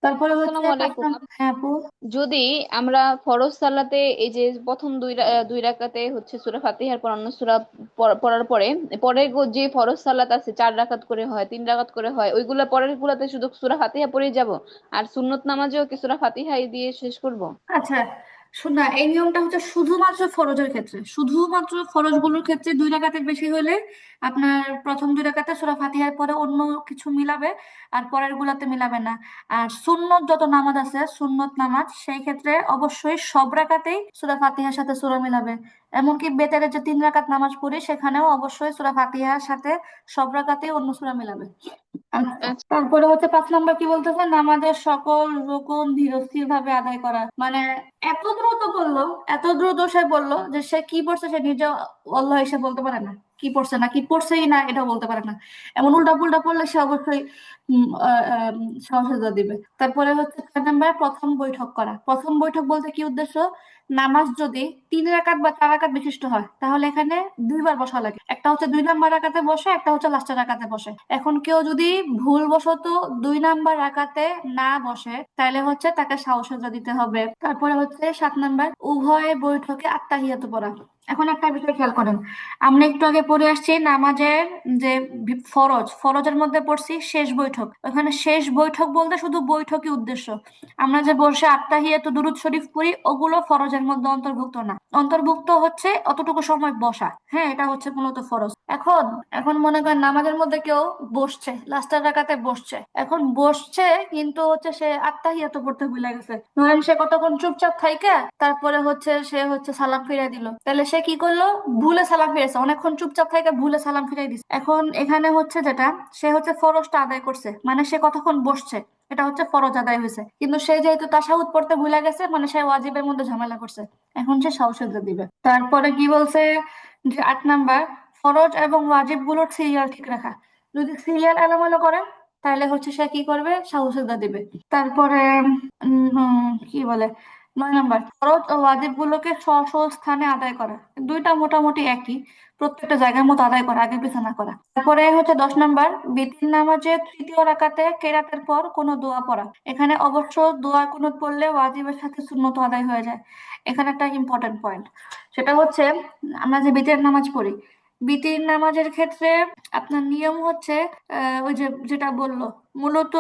তারপরে হচ্ছে আসসালামু পাঁচ আলাইকুম। নাম্বার, হ্যাঁ আপু। যদি আমরা ফরজ সালাতে এই যে প্রথম দুই রাকাতে হচ্ছে সূরা ফাতিহার পর অন্য সূরা পড়ার পরে পরের যে ফরজ সালাত আছে 4 রাকাত করে হয়, 3 রাকাত করে হয়, ওইগুলা পরের গুলাতে শুধু সূরা ফাতিহা পড়েই যাব, আর সুন্নত নামাজেও কি সূরা ফাতিহা দিয়ে শেষ করব? আচ্ছা, শোনা, এই নিয়মটা হচ্ছে শুধুমাত্র ফরজের ক্ষেত্রে, শুধুমাত্র ফরজ গুলোর ক্ষেত্রে 2 রাকাতের বেশি হলে আপনার প্রথম 2 রাকাতে সূরা ফাতিহার পরে অন্য কিছু মিলাবে, আর পরের গুলাতে মিলাবে না। আর সুন্নত যত নামাজ আছে, সুন্নত নামাজ, সেই ক্ষেত্রে অবশ্যই সব রাকাতেই সূরা ফাতিহার সাথে সূরা মিলাবে। এমনকি বেতের যে 3 রাকাত নামাজ পড়ি সেখানেও অবশ্যই সূরা ফাতিহার সাথে সব রাকাতেই অন্য সূরা মিলাবে। আচ্ছা, আচ্ছা। তারপরে হচ্ছে 5 নাম্বার কি বলতেছে, নামাজের সকল রুকুন ধীরস্থির ভাবে আদায় করা, মানে এত দ্রুত বললো, এত দ্রুত সে বললো যে সে কি পড়ছে সে নিজে আল্লাহ এসে বলতে পারে না। কি পড়ছে না, কি পড়ছেই না এটা বলতে পারে না, এমন উল্টা পুল্টা পড়লে সে অবশ্যই সহযোগিতা দিবে। তারপরে হচ্ছে 4 নাম্বার প্রথম বৈঠক করা। প্রথম বৈঠক বলতে কি উদ্দেশ্য, নামাজ যদি 3 রাকাত বা 4 রাকাত বিশিষ্ট হয় তাহলে এখানে 2বার বসা লাগে, একটা হচ্ছে 2 নাম্বার রাকাতে বসে, একটা হচ্ছে লাস্টের রাকাতে বসে। এখন কেউ যদি ভুলবশত 2 নাম্বার রাকাতে না বসে তাহলে হচ্ছে তাকে সাহসিয়তা দিতে হবে। তারপরে হচ্ছে 7 নাম্বার উভয় বৈঠকে আত্তাহিয়াত পড়া। এখন একটা বিষয় খেয়াল করেন, আমরা একটু আগে পড়ে আসছি নামাজের যে ফরজের মধ্যে পড়ছি শেষ বৈঠক, ওখানে শেষ বৈঠক বলতে শুধু বৈঠকই উদ্দেশ্য। আমরা যে বসে আত্তাহিয়াত দুরূদ শরীফ পড়ি ওগুলো ফরজের মধ্যে অন্তর্ভুক্ত না, অন্তর্ভুক্ত হচ্ছে অতটুকু সময় বসা, হ্যাঁ এটা হচ্ছে মূলত ফরজ। এখন এখন মনে করেন নামাজের মধ্যে কেউ বসছে, লাস্টের রাকাতে বসছে, এখন বসছে কিন্তু হচ্ছে সে আত্তাহিয়াত পড়তে ভুলে গেছে, ধরেন সে কতক্ষণ চুপচাপ থাইকা তারপরে হচ্ছে সে হচ্ছে সালাম ফিরাই দিল, তাহলে সে কি করলো, ভুলে সালাম ফিরেছে, অনেকক্ষণ চুপচাপ থাইকা ভুলে সালাম ফিরাই দিছে। এখন এখানে হচ্ছে যেটা, সে হচ্ছে ফরজটা আদায় করছে, মানে সে কতক্ষণ বসছে এটা হচ্ছে ফরজ আদায় হয়েছে, কিন্তু সে যেহেতু তাশাহুদ পড়তে ভুলে গেছে মানে সে ওয়াজিবের মধ্যে ঝামেলা করছে, এখন সে সাহসিয়তা দিবে। তারপরে কি বলছে যে 8 নাম্বার ফরজ এবং ওয়াজিব গুলোর সিরিয়াল ঠিক রাখা। যদি সিরিয়াল এলোমেলো করে তাহলে হচ্ছে সে কি করবে, সাহসিয়তা দিবে। তারপরে কি বলে 9 নাম্বার ফরজ ও ওয়াজিব গুলোকে স্ব স্ব স্থানে আদায় করা। দুইটা মোটামুটি একই, প্রত্যেকটা জায়গার মতো আদায় করা, আগে পিছে না করা। তারপরে হচ্ছে 10 নাম্বার বিতির নামাজে তৃতীয় রাকাতে কেরাতের পর কোনো দোয়া পড়া। এখানে অবশ্য দোয়া কুনুত পড়লে ওয়াজিবের সাথে সুন্নত আদায় হয়ে যায়। এখানে একটা ইম্পর্টেন্ট পয়েন্ট, সেটা হচ্ছে আমরা যে বিতির নামাজ পড়ি, বিতির নামাজের ক্ষেত্রে আপনার নিয়ম হচ্ছে ওই যে যেটা বললো মূলত,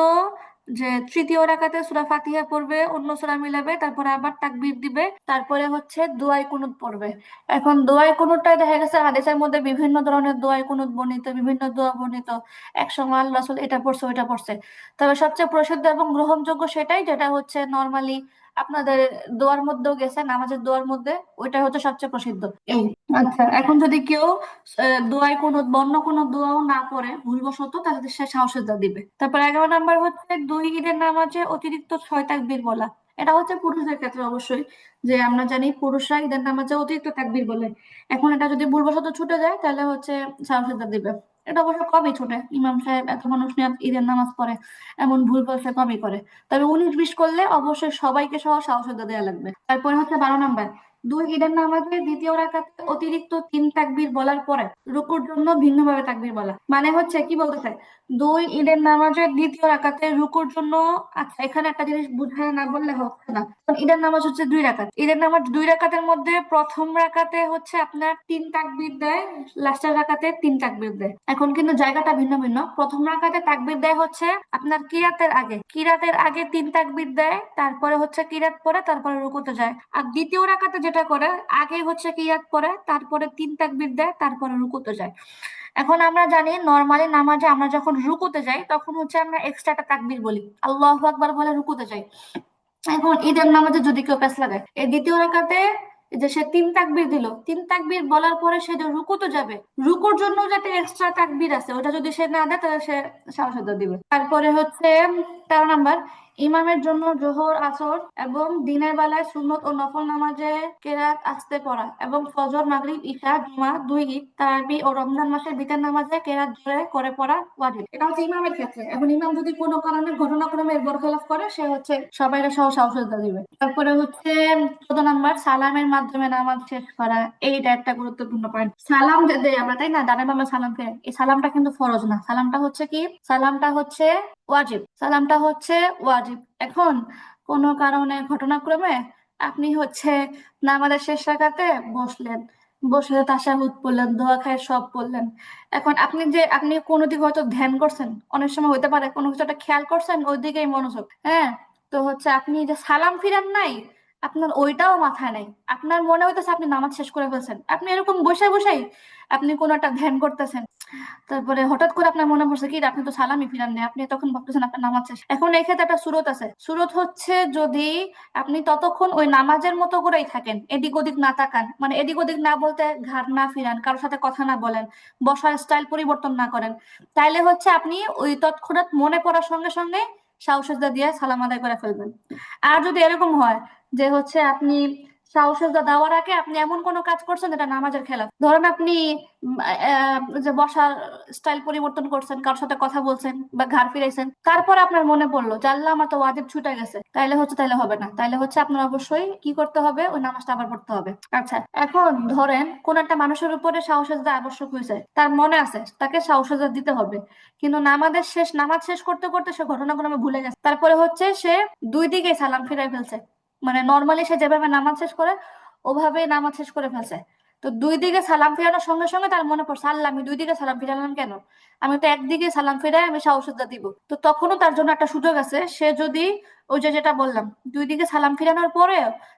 যে তৃতীয় রাকাতে সূরা ফাতিহা পড়বে, অন্য সূরা মিলাবে, তারপরে আবার তাকবীর দিবে, তারপরে হচ্ছে দোয়াই কুনুত পড়বে। এখন দোয়াই কুনুতটাই দেখা গেছে হাদিসের মধ্যে বিভিন্ন ধরনের দোয়াই কুনুত বর্ণিত, বিভিন্ন দোয়া বর্ণিত, একসময় আল্লাহ রাসূল এটা পড়ছে ওইটা পড়ছে, তবে সবচেয়ে প্রসিদ্ধ এবং গ্রহণযোগ্য সেটাই যেটা হচ্ছে নর্মালি আপনাদের দোয়ার মধ্যেও গেছে, নামাজের দোয়ার মধ্যে ওইটা হচ্ছে সবচেয়ে প্রসিদ্ধ। এই আচ্ছা, এখন যদি কেউ দোয়ায় কোনো বন্য কোনো দোয়াও না পড়ে ভুলবশত তাহলে সে সাহসিয়তা দিবে। তারপর 11 নাম্বার হচ্ছে 2 ঈদের নামাজে অতিরিক্ত 6 তাকবীর বলা। এটা হচ্ছে পুরুষদের ক্ষেত্রে অবশ্যই, যে আমরা জানি পুরুষরা ঈদের নামাজে অতিরিক্ত তাকবীর বলে, এখন এটা যদি ভুলবশত ছুটে যায় তাহলে হচ্ছে সাহসিয়তা দিবে। এটা অবশ্য কমই ছুটে, ইমাম সাহেব এত মানুষ নিয়ে ঈদের নামাজ পড়ে, এমন ভুল বলছে কমই করে, তবে 19-20 করলে অবশ্যই সবাইকে সহ সাহসিয়তা দেওয়া লাগবে। তারপরে হচ্ছে 12 নাম্বার 2 ঈদের নামাজে দ্বিতীয় রাকাতে অতিরিক্ত 3 তাকবীর বলার পরে রুকুর জন্য ভিন্নভাবে তাকবীর বলা। মানে হচ্ছে কি বলতে চাই, 2 ঈদের নামাজের দ্বিতীয় রাকাতে রুকুর জন্য, আচ্ছা এখানে একটা জিনিস বুঝায় না বললে হচ্ছে না, কারণ ঈদের নামাজ হচ্ছে 2 রাকাত, ঈদের নামাজ 2 রাকাতের মধ্যে প্রথম রাকাতে হচ্ছে আপনার 3 তাকবীর দেয়, লাস্টের রাকাতে 3 তাকবীর দেয়। এখন কিন্তু জায়গাটা ভিন্ন ভিন্ন, প্রথম রাকাতে তাকবীর দেয় হচ্ছে আপনার কিরাতের আগে 3 তাকবীর দেয়, তারপরে হচ্ছে কিরাত পরে তারপরে রুকুতে যায়। আর দ্বিতীয় রাকাতে যেটা করে, আগে হচ্ছে কিরাত পরে তারপরে 3 তাকবীর দেয় তারপরে রুকুতে যায়। এখন আমরা জানি নর্মালি নামাজে আমরা যখন রুকুতে যাই তখন হচ্ছে আমরা এক্সট্রা একটা তাকবীর বলি, আল্লাহু আকবার বলে রুকুতে যাই। এখন ঈদের নামাজে যদি কেউ প্যাচ লাগায় এই দ্বিতীয় রাকাতে, যে সে 3 তাকবীর দিল, 3 তাকবীর বলার পরে সে যে রুকুতে যাবে, রুকুর জন্য যেটা এক্সট্রা তাকবীর আছে ওটা যদি সে না দেয় তাহলে সে সাহসিয়তা দিবে। তারপরে হচ্ছে 13 নাম্বার ইমামের জন্য জোহর আসর এবং দিনের বেলায় সুন্নত ও নফল নামাজে কেরাত আস্তে পড়া, এবং ফজর মাগরিব ঈশা জুমা 2 ঈদ তারাবি ও রমজান মাসের বিতের নামাজে কেরাত জোরে করে পড়া ওয়াজিব। এটা হচ্ছে ইমামের ক্ষেত্রে। এখন ইমাম যদি কোনো কারণে ঘটনাক্রমে এর বরখেলাপ করে সে হচ্ছে সবাইকে সহ সাহসিয়তা দিবে। তারপরে হচ্ছে 14 নাম্বার সালামের মাধ্যমে নামাজ শেষ করা। এইটা একটা গুরুত্বপূর্ণ পয়েন্ট। সালাম যে দেয় আমরা, তাই না, ডানে বামে সালাম ফেরে, এই সালামটা কিন্তু ফরজ না, সালামটা হচ্ছে কি, সালামটা হচ্ছে ওয়াজিব, সালামটা হচ্ছে ওয়াজিব। এখন কোনো কারণে ঘটনাক্রমে আপনি হচ্ছে নামাজের শেষ রাকাতে বসলেন, বসে তাশাহুদ পড়লেন, দোয়া খায় সব পড়লেন, এখন আপনি কোনো দিকে হয়তো ধ্যান করছেন, অনেক সময় হতে পারে কোনো কিছু একটা খেয়াল করছেন ওই দিকেই মনোযোগ, হ্যাঁ, তো হচ্ছে আপনি যে সালাম ফিরান নাই, আপনার ওইটাও মাথায় নাই, আপনার মনে হইতেছে আপনি নামাজ শেষ করে ফেলছেন, আপনি এরকম বসে বসেই আপনি কোনো একটা ধ্যান করতেছেন, তারপরে হঠাৎ করে আপনার মনে পড়ছে কি আপনি তো সালামই ফিরান নেই, আপনি তখন ভাবতেছেন আপনার নামাজ শেষ। এখন এই ক্ষেত্রে একটা সুরত আছে, সুরত হচ্ছে যদি আপনি ততক্ষণ ওই নামাজের মতো করেই থাকেন, এদিক ওদিক না তাকান, মানে এদিক ওদিক না বলতে ঘাড় না ফিরান, কারোর সাথে কথা না বলেন, বসার স্টাইল পরিবর্তন না করেন, তাইলে হচ্ছে আপনি ওই তৎক্ষণাৎ মনে পড়ার সঙ্গে সঙ্গে সাহসিয়তা দিয়ে সালাম আদায় করে ফেলবেন। আর যদি এরকম হয় যে হচ্ছে আপনি শাহসুজা দেওয়ার আগে আপনি এমন কোনো কাজ করছেন যেটা নামাজের খেলাফ। ধরেন আপনি যে বসার স্টাইল পরিবর্তন করছেন, কারোর সাথে কথা বলছেন বা ঘাড় ফিরাইছেন, তারপর আপনার মনে পড়লো যে আল্লাহ আমার তো ওয়াজিব ছুটে গেছে, তাইলে হবে না, তাইলে হচ্ছে আপনার অবশ্যই কি করতে হবে, ওই নামাজটা আবার পড়তে হবে। আচ্ছা, এখন ধরেন কোন একটা মানুষের উপরে শাহসুজা আবশ্যক হয়েছে, তার মনে আছে তাকে শাহসুজা দিতে হবে, কিন্তু নামাজ শেষ করতে করতে সে ঘটনাক্রমে ভুলে গেছে, তারপরে হচ্ছে সে দুই দিকে সালাম ফিরাই ফেলছে। মানে নর্মালি সে যেভাবে নামাজ শেষ করে ওভাবেই নামাজ শেষ করে ফেলছে। তো দুই দিকে সালাম ফিরানোর সঙ্গে সঙ্গে তার মনে পড়ছে, আল্লাহ আমি দুই দিকে সালাম ফিরালাম কেন, আমি তো একদিকে সালাম ফিরাই আমি শাহসুজা দিব। তো তখনও তার জন্য একটা সুযোগ আছে, সে যদি ওই যে যেটা বললাম দুই দিকে সালাম ফিরানোর পরে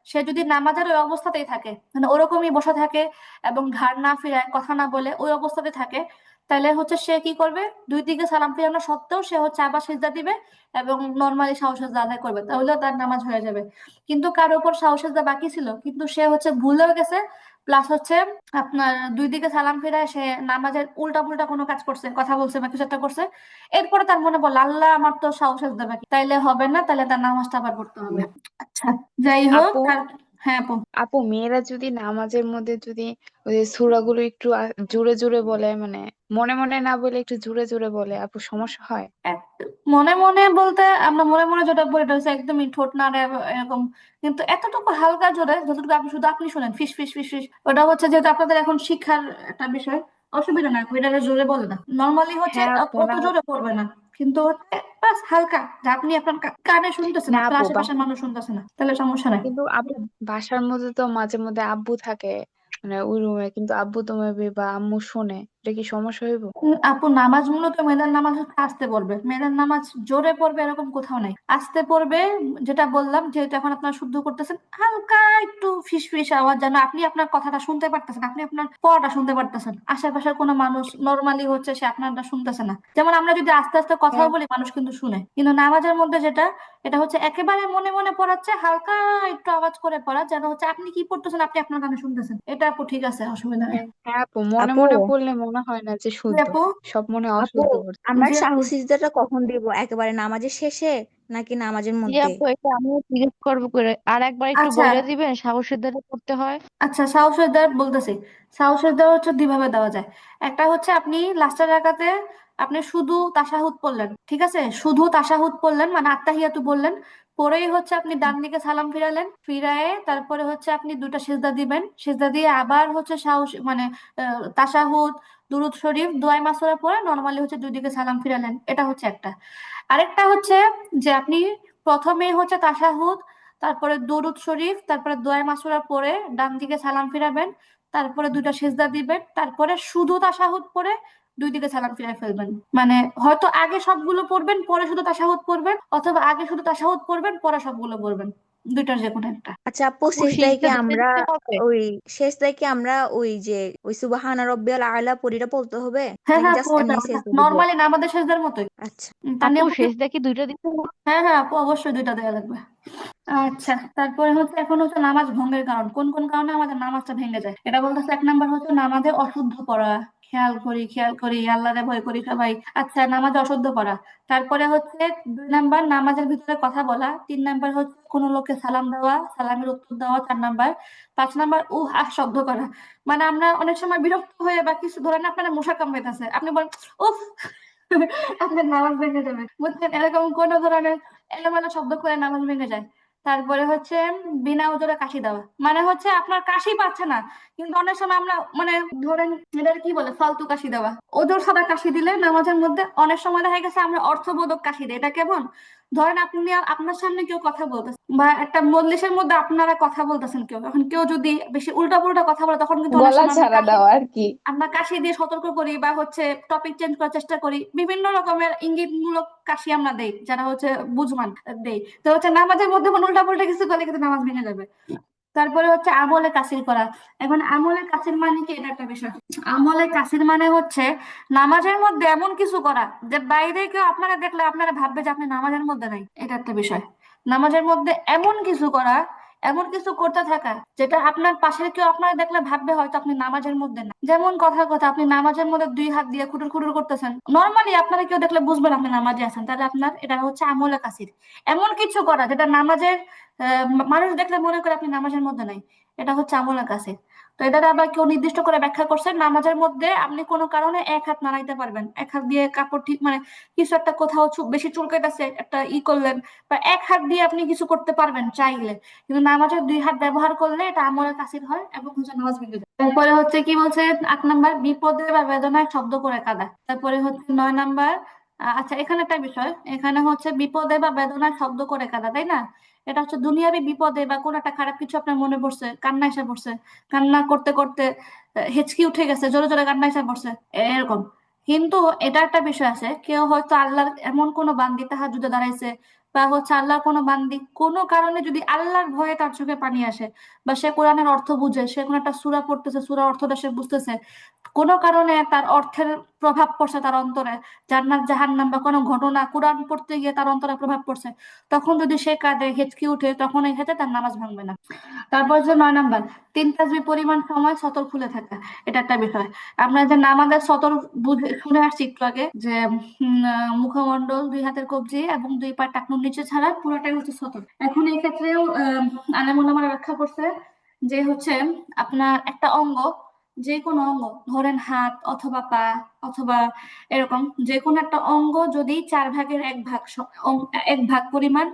সে যদি নামাজের ওই অবস্থাতেই থাকে, মানে ওরকমই বসে থাকে এবং ঘাড় না ফিরায় কথা না বলে ওই অবস্থাতে থাকে, তাহলে হচ্ছে সে কি করবে, দুই দিকে সালাম ফিরানো সত্ত্বেও সে হচ্ছে আবার সিজদা দিবে এবং নর্মালি শাহসুজা আদায় করবে, তাহলে তার নামাজ হয়ে যাবে। কিন্তু কার উপর শাহসুজা বাকি ছিল, কিন্তু সে হচ্ছে ভুলেও গেছে, প্লাস হচ্ছে আপনার দুই দিকে সালাম ফিরায় সে নামাজের উল্টা পুল্টা কোনো কাজ করছে, কথা বলছে বা কিছু একটা করছে, এরপরে তার মনে বলল আল্লাহ আমার তো শাহসুজা বাকি, তাইলে হবে না, তাহলে তার নামাজটা আবার পড়তে হবে। আচ্ছা, যাই হোক আপু তার, হ্যাঁ আপু। আপু মেয়েরা যদি নামাজের মধ্যে যদি ওই যে সূরাগুলো একটু জোরে জোরে বলে, মানে মনে মনে না বলে একটু জোরে জোরে বলে, আপু সমস্যা হয়? মনে মনে বলতে আমরা মনে মনে যেটা বলি এটা হচ্ছে একদমই ঠোঁট নাড়ে এরকম, কিন্তু এতটুকু হালকা জোরে যতটুকু আপনি শুধু আপনি শুনেন ফিস ফিস ফিস ফিস, ওটা হচ্ছে যেহেতু আপনাদের এখন শিক্ষার একটা বিষয়, অসুবিধা নাই, এটা জোরে বলে না, নর্মালি হচ্ছে হ্যাঁ আপু, অত না জোরে পড়বে না, কিন্তু হচ্ছে বাস হালকা, যা আপনি আপনার কানে শুনতেছেন, না আপনার আপু আশেপাশের মানুষ শুনতেছে না, তাহলে সমস্যা নাই। কিন্তু আপু বাসার মধ্যে তো মাঝে মধ্যে আব্বু থাকে, মানে ওই রুমে, কিন্তু আব্বু তো মেবি বা আম্মু শোনে, এটা কি সমস্যা হইব? আপু নামাজ মূলত মেয়েদের নামাজ হচ্ছে আস্তে পড়বে, মেয়েদের নামাজ জোরে পড়বে এরকম কোথাও নাই, আস্তে পড়বে। যেটা বললাম যেহেতু এখন আপনারা শুদ্ধ করতেছেন, হালকা একটু ফিসফিস আওয়াজ, যেন আপনি আপনার কথাটা শুনতে পারতেছেন, আপনি আপনার পড়াটা শুনতে পারতেছেন, আশেপাশের কোনো মানুষ নর্মালি হচ্ছে সে আপনারটা শুনতেছে না। যেমন আমরা যদি আস্তে আস্তে কথাও হ্যাঁ বলি মানুষ কিন্তু শুনে, কিন্তু নামাজের মধ্যে যেটা, এটা হচ্ছে একেবারে মনে মনে পড়াচ্ছে, হালকা একটু আওয়াজ করে পড়া, যেন হচ্ছে আপনি কি পড়তেছেন আপনি আপনার কানে শুনতেছেন, এটা আপু ঠিক আছে, অসুবিধা নেই। হ্যাঁ হ্যাঁ আপু, মনে আপু মনে পড়লে মনে হয় না যে জি শুদ্ধ, আপু। সব মনে হয় আপু অশুদ্ধ করছে। আমরা জি সাহু আপু। সিজদাটা কখন দিব, একেবারে নামাজের শেষে নাকি নামাজের জি মধ্যে? আপু, এটা আমিও জিজ্ঞেস করবো করে, আর একবার একটু আচ্ছা, বলে দিবেন সাহসের দ্বারা করতে হয়। আচ্ছা সাহসের দ্বার বলতেছি। সাহসের দ্বার হচ্ছে দুইভাবে দেওয়া যায়। একটা হচ্ছে আপনি লাস্টের রাকাতে আপনি শুধু তাশাহুদ পড়লেন, ঠিক আছে, শুধু তাশাহুদ পড়লেন মানে আত্তাহিয়াতু বললেন, পরেই হচ্ছে আপনি ডান দিকে সালাম ফিরালেন, ফিরায়ে তারপরে হচ্ছে আপনি দুইটা সিজদা দিবেন, সিজদা দিয়ে আবার হচ্ছে সাহস মানে তাশাহুদ, দুরুদ শরীফ, দোয়া মাসুরা পরে নর্মালি হচ্ছে দুই দিকে সালাম ফিরালেন, এটা হচ্ছে একটা। আরেকটা হচ্ছে যে আপনি প্রথমেই হচ্ছে তাশাহুদ, তারপরে দরুদ শরীফ, তারপরে দোয়া মাসুরা পরে ডান দিকে সালাম ফিরাবেন, তারপরে দুইটা সিজদা দিবেন, তারপরে শুধু তাশাহুদ পরে দুই দিকে সালাম ফিরায় ফেলবেন। মানে হয়তো আগে সবগুলো পড়বেন পরে শুধু তাশাহুদ পড়বেন, অথবা আগে শুধু তাশাহুদ পড়বেন পরে সবগুলো পড়বেন, দুইটার যে কোনো একটা। আচ্ছা আপু, আপু সিজদা দিতে দিতে হবে? ওই শেষদায় কি আমরা ওই যে ওই সুবহানা রব্বিয়াল আলা পড়িটা বলতে হবে হ্যাঁ নাকি হ্যাঁ আপু, জাস্ট ওটা এমনি ওটা শেষদা দিব? নর্মালি আমাদের সেজদার মতোই। আচ্ছা। তার আপু নিয়ম কি? সেজদা কি দুইটা দিতে হবে? হ্যাঁ হ্যাঁ আপু, অবশ্যই দুইটা দেওয়া লাগবে। আচ্ছা, তারপরে হচ্ছে এখন হচ্ছে নামাজ ভঙ্গের কারণ, কোন কোন কারণে আমাদের নামাজটা ভেঙে যায় এটা বলতেছে। এক নাম্বার হচ্ছে নামাজে অশুদ্ধ পড়া, খেয়াল করি আল্লাহরে ভয় করি সবাই। আচ্ছা, নামাজে অশুদ্ধ পড়া। তারপরে হচ্ছে দুই নাম্বার নামাজের ভিতরে কথা বলা। তিন নাম্বার হচ্ছে কোনো লোককে সালাম দেওয়া, সালামের উত্তর দেওয়া। চার নাম্বার। পাঁচ নাম্বার আহ শব্দ করা। মানে আমরা অনেক সময় বিরক্ত হয়ে বা কিছু ধরেন আপনার মশা কামড়াইতেছে, আপনি বলেন উফ, আপনার নামাজ ভেঙে যাবে, বুঝছেন, এরকম কোন ধরনের এলোমেলো শব্দ করে নামাজ ভেঙে যায়। তারপরে হচ্ছে বিনা ওজোরে কাশি দেওয়া, মানে হচ্ছে আপনার কাশি পাচ্ছে না, কিন্তু অনেক সময় আমরা মানে ধরেন এটা কি বলে ফালতু কাশি দেওয়া, ওজোর ছাড়া কাশি দিলে নামাজের মধ্যে অনেক সময় দেখা গেছে আমরা অর্থবোধক কাশি দিই। এটা কেমন, ধরেন আপনি আপনার সামনে কেউ কথা বলতেছে বা একটা মজলিসের মধ্যে আপনারা কথা বলতেছেন, কেউ এখন কেউ যদি বেশি উল্টা পুল্টা কথা বলে তখন কিন্তু অনেক গলা সময় আমরা ছাড়া কাশি, দেওয়া আর কি। আমরা কাশি দিয়ে সতর্ক করি বা হচ্ছে টপিক চেঞ্জ করার চেষ্টা করি, বিভিন্ন রকমের ইঙ্গিতমূলক কাশি আমরা দেই, যারা হচ্ছে বুঝমান দেই। তো হচ্ছে নামাজের মধ্যে কোনো উল্টা পাল্টা কিছু করলে কিন্তু নামাজ ভেঙে যাবে। তারপরে হচ্ছে আমলে কাসির করা। এখন আমলে কাসির মানে কি, এটা একটা বিষয়। আমলে কাসির মানে হচ্ছে নামাজের মধ্যে এমন কিছু করা যে বাইরে কেউ আপনারা দেখলে আপনারা ভাববে যে আপনি নামাজের মধ্যে নাই, এটা একটা বিষয়। নামাজের মধ্যে এমন কিছু করা, এমন কিছু করতে থাকা যেটা আপনার পাশের কেউ আপনার দেখলে ভাববে হয়তো আপনি নামাজের মধ্যে না। যেমন কথার কথা, আপনি নামাজের মধ্যে 2 হাত দিয়ে খুটুর খুটুর করতেছেন, নর্মালি আপনারা কেউ দেখলে বুঝবেন আপনি নামাজে আছেন, তাহলে আপনার এটা হচ্ছে আমলে কাসির। এমন কিছু করা যেটা নামাজের মানুষ দেখলে মনে করে আপনি নামাজের মধ্যে নাই, এটা হচ্ছে আমলে কাসির। তো এটা আবার কেউ নির্দিষ্ট করে ব্যাখ্যা করছে, নামাজের মধ্যে আপনি কোনো কারণে 1 হাত নাড়াইতে পারবেন, 1 হাত দিয়ে কাপড় ঠিক মানে কিছু একটা কোথাও বেশি চুলকাইতেছে একটা করলেন, বা 1 হাত দিয়ে আপনি কিছু করতে পারবেন চাইলে। কিন্তু নামাজের 2 হাত ব্যবহার করলে এটা আমলের কাসির হয় এবং হচ্ছে নামাজ ভেঙে যায়। তারপরে হচ্ছে কি বলছে 8 নাম্বার, বিপদে বা বেদনায় শব্দ করে কাঁদা। তারপরে হচ্ছে 9 নাম্বার, আচ্ছা এখানে একটা বিষয়, এখানে হচ্ছে বিপদে বা বেদনায় শব্দ করে কাঁদা, তাই না? এটা হচ্ছে দুনিয়াবি বিপদে বা কোনো একটা খারাপ কিছু আপনার মনে পড়ছে, কান্না এসে পড়ছে, কান্না করতে করতে হেঁচকি উঠে গেছে, জোরে জোরে কান্না এসে পড়ছে, এরকম। কিন্তু এটা একটা বিষয় আছে, কেউ হয়তো আল্লাহর এমন কোনো বান্দি তাহাজ্জুদে দাঁড়াইছে, বা হচ্ছে আল্লাহর কোনো বান্দি কোনো কারণে যদি আল্লাহর ভয়ে তার চোখে পানি আসে, বা সে কোরআনের অর্থ বুঝে, সে কোনো একটা সূরা পড়তেছে, সূরার অর্থটা সে বুঝতেছে, কোনো কারণে তার অর্থের প্রভাব পড়ছে তার অন্তরে, জান্নাত জাহান্নাম বা কোনো ঘটনা কোরআন পড়তে গিয়ে তার অন্তরে প্রভাব পড়ছে, তখন যদি সে কাঁদে হেঁচকি উঠে, তখন এই ক্ষেত্রে তার নামাজ ভাঙবে না। তারপর যে 9 নাম্বার, 3 তাসবিহ পরিমাণ সময় সতর খুলে থাকা, এটা একটা বিষয়। আমরা যে নামাজের সতর বুঝে শুনে আসছি একটু আগে, যে মুখমণ্ডল, 2 হাতের কবজি এবং 2 পা টাকনুর নিচে ছাড়া পুরোটাই হচ্ছে সতর। এখন এই ক্ষেত্রেও আলেম ওলামারা ব্যাখ্যা করছে যে হচ্ছে আপনার একটা অঙ্গ, যে কোনো অঙ্গ, ধরেন হাত অথবা পা অথবা এরকম যে কোনো একটা অঙ্গ যদি 4 ভাগের 1 ভাগ 1 ভাগ পরিমাণ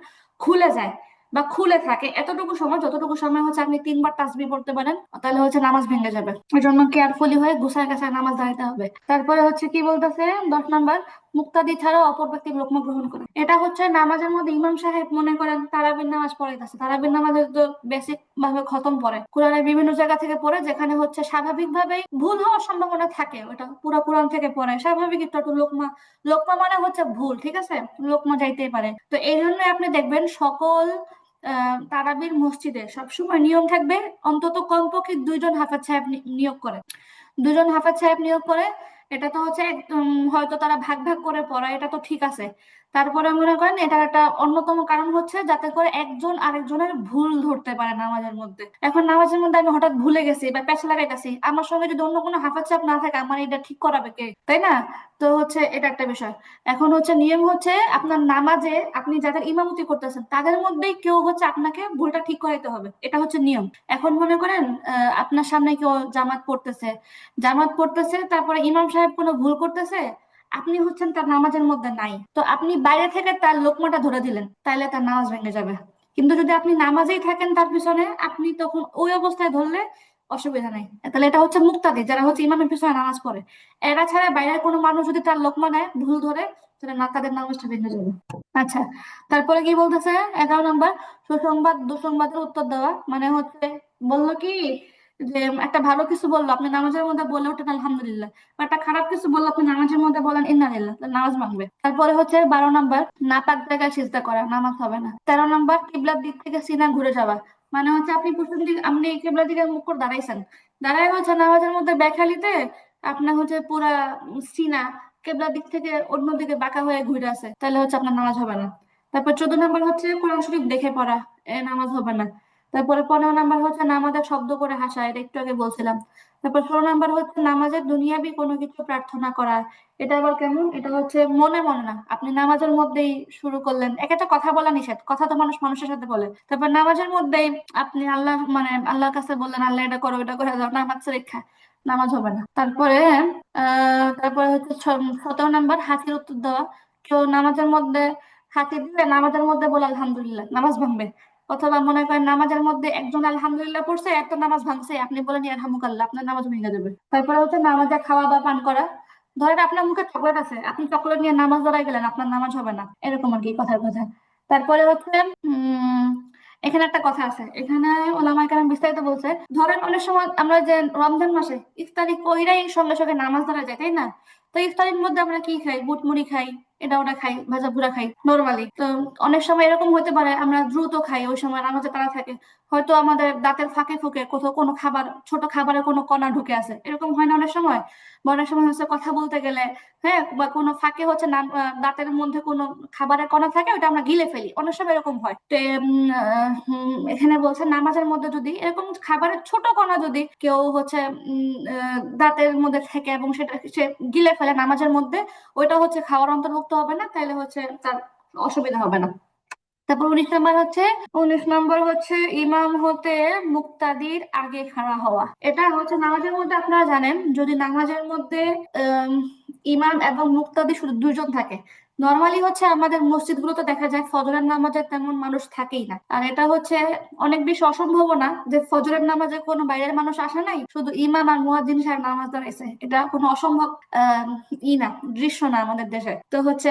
খুলে যায় বা খুলে থাকে এতটুকু সময়, যতটুকু সময় হচ্ছে আপনি 3 বার তাসবিহ পড়তে পারেন, তাহলে হচ্ছে নামাজ ভেঙে যাবে। এই জন্য কেয়ারফুলি হয়ে গুছায় গাছায় নামাজ দাঁড়াতে হবে। তারপরে হচ্ছে কি বলতেছে 10 নাম্বার, মুক্তাদি ছাড়া অপর ব্যক্তির লোকমা গ্রহণ করে। এটা হচ্ছে নামাজের মধ্যে ইমাম সাহেব মনে করেন তারাবির নামাজ পড়াইতেছে, তারাবির নামাজের তো বেসিক ভাবে খতম পড়ে, কোরআনের বিভিন্ন জায়গা থেকে পড়ে, যেখানে হচ্ছে স্বাভাবিকভাবেই ভুল হওয়ার সম্ভাবনা থাকে, ওটা পুরো কোরআন থেকে পড়ে স্বাভাবিক একটু একটু লোকমা, লোকমা মানে হচ্ছে ভুল, ঠিক আছে, লোকমা যাইতেই পারে। তো এই জন্য আপনি দেখবেন সকল তারাবির মসজিদে সবসময় নিয়ম থাকবে অন্তত কমপক্ষে 2 জন হাফেজ সাহেব নিয়োগ করে, 2 জন হাফেজ সাহেব নিয়োগ করে। এটা তো হচ্ছে হয়তো তারা ভাগ ভাগ করে পড়ায়, এটা তো ঠিক আছে। তারপরে মনে করেন এটার একটা অন্যতম কারণ হচ্ছে যাতে করে একজন আরেকজনের ভুল ধরতে পারে নামাজের মধ্যে। এখন নামাজের মধ্যে আমি হঠাৎ ভুলে গেছি বা পেছ লাগাইতেছি, আমার সঙ্গে যদি অন্য কোনো হাফেজ সাহেব না থাকে, আমার এটা ঠিক করাবে কে, তাই না? তো হচ্ছে এটা একটা বিষয়। এখন হচ্ছে নিয়ম হচ্ছে আপনার নামাজে আপনি যাদের ইমামতি করতেছেন তাদের মধ্যেই কেউ হচ্ছে আপনাকে ভুলটা ঠিক করাইতে হবে, এটা হচ্ছে নিয়ম। এখন মনে করেন আপনার সামনে কেউ জামাত পড়তেছে, তারপরে ইমাম সাহেব কোনো ভুল করতেছে, আপনি হচ্ছেন তার নামাজের মধ্যে নাই, তো আপনি বাইরে থেকে তার লোকমাটা ধরে দিলেন, তাইলে তার নামাজ ভেঙে যাবে। কিন্তু যদি আপনি নামাজেই থাকেন তার পিছনে, আপনি তখন ওই অবস্থায় ধরলে অসুবিধা নাই। তাহলে এটা হচ্ছে মুক্তাদি, যারা হচ্ছে ইমামের পিছনে নামাজ পড়ে। এরা ছাড়া বাইরের কোনো মানুষ যদি তার লোকমা নেয় ভুল ধরে, তাহলে না, তাদের নামাজটা ভেঙে যাবে। আচ্ছা, তারপরে কি বলতেছে 11 নাম্বার, সুসংবাদ দুঃসংবাদের উত্তর দেওয়া, মানে হচ্ছে বললো কি যে একটা ভালো কিছু বললো, আপনি নামাজের মধ্যে বলে ওঠেন আলহামদুলিল্লাহ, বা একটা খারাপ কিছু বললো আপনি নামাজের মধ্যে বলেন ইন্নালিল্লাহ, তাহলে নামাজ ভাঙবে। তারপরে হচ্ছে 12 নাম্বার, নাপাক জায়গায় সিজদা করা, নামাজ হবে না। 13 নাম্বার, কিবলার দিক থেকে সিনা ঘুরে যাওয়া, মানে হচ্ছে আপনি পশ্চিম দিকে, আপনি কিবলার দিকে মুখ করে দাঁড়াইছেন, দাঁড়ায় হচ্ছে নামাজের মধ্যে ব্যাখালিতে আপনার হচ্ছে পুরা সিনা কেবলার দিক থেকে অন্যদিকে বাঁকা হয়ে ঘুরে আছে, তাহলে হচ্ছে আপনার নামাজ হবে না। তারপর 14 নাম্বার হচ্ছে কোরআন শরীফ দেখে পড়া, নামাজ হবে না। তারপরে 15 নাম্বার হচ্ছে নামাজের শব্দ করে হাসা, এটা একটু আগে বলছিলাম। তারপর 16 নাম্বার হচ্ছে নামাজের দুনিয়াবি কোনো কিছু প্রার্থনা করা। এটা আবার কেমন, এটা হচ্ছে মনে মনে না, আপনি নামাজের মধ্যেই শুরু করলেন, একটা কথা বলা নিষেধ, কথা তো মানুষ মানুষের সাথে বলে, তারপর নামাজের মধ্যেই আপনি আল্লাহ মানে আল্লাহর কাছে বললেন আল্লাহ এটা করো এটা করে দাও, নামাজ রেখা, নামাজ হবে না। তারপরে হচ্ছে 17 নাম্বার, হাসির উত্তর দেওয়া। কেউ নামাজের মধ্যে হাসি দিলে নামাজের মধ্যে বলে আলহামদুলিল্লাহ, নামাজ ভাঙবে। অথবা মনে করেন নামাজের মধ্যে একজন আলহামদুলিল্লাহ পড়ছে, এত নামাজ ভাঙছে, আপনি বলেন ইয়ারহামুকাল্লাহ, আপনার নামাজ ভেঙে যাবে। তারপরে হচ্ছে নামাজে খাওয়া বা পান করা, ধরেন আপনার মুখে চকলেট আছে, আপনি চকলেট নিয়ে নামাজ ধরাই গেলেন, আপনার নামাজ হবে না, এরকম আর কি কথার কথা। তারপরে হচ্ছে উম এখানে একটা কথা আছে, এখানে ওলামায়ে কেরাম বিস্তারিত বলছে, ধরেন অনেক সময় আমরা যে রমজান মাসে ইফতারি কইরাই সঙ্গে সঙ্গে নামাজ ধরা যায়, তাই না? তো ইফতারির মধ্যে আমরা কি খাই, বুট মুড়ি খাই, এটা ওটা খাই, ভাজা ভুনা খাই নর্মালি। তো অনেক সময় এরকম হতে পারে আমরা দ্রুত খাই, ওই সময় নামাজে তাড়া থাকে, হয়তো আমাদের দাঁতের ফাঁকে ফুঁকে কোথাও কোনো খাবার, ছোট খাবারের কোনো কণা ঢুকে আছে, এরকম হয় না অনেক সময়? বা অনেক সময় হচ্ছে কথা বলতে গেলে, হ্যাঁ, বা কোনো ফাঁকে হচ্ছে দাঁতের মধ্যে কোনো খাবারের কণা থাকে, ওটা আমরা গিলে ফেলি, অনেক সময় এরকম হয়। তো এখানে বলছে নামাজের মধ্যে যদি এরকম খাবারের ছোট কণা যদি কেউ হচ্ছে দাঁতের মধ্যে থেকে এবং সেটা সে গিলে ফেলে নামাজের মধ্যে, ওইটা হচ্ছে খাওয়ার অন্তর্ভুক্ত হবে না, তাহলে হচ্ছে তার অসুবিধা হবে না। তারপর 19 নম্বর হচ্ছে ইমাম হতে মুক্তাদির আগে খাড়া হওয়া। এটা হচ্ছে নামাজের মধ্যে আপনারা জানেন, যদি নামাজের মধ্যে আম, ইমাম এবং মুক্তাদি শুধু দুইজন থাকে, নর্মালি হচ্ছে আমাদের মসজিদগুলোতে দেখা যায় ফজরের নামাজে তেমন মানুষ থাকেই না। আর এটা হচ্ছে অনেক বেশি অসম্ভব না যে ফজরের নামাজে কোনো বাইরের মানুষ আসে নাই, শুধু ইমাম আর মুয়াজ্জিন সাহেব নামাজ দাঁড়াইছে, এটা কোনো অসম্ভব না, দৃশ্য না আমাদের দেশে। তো হচ্ছে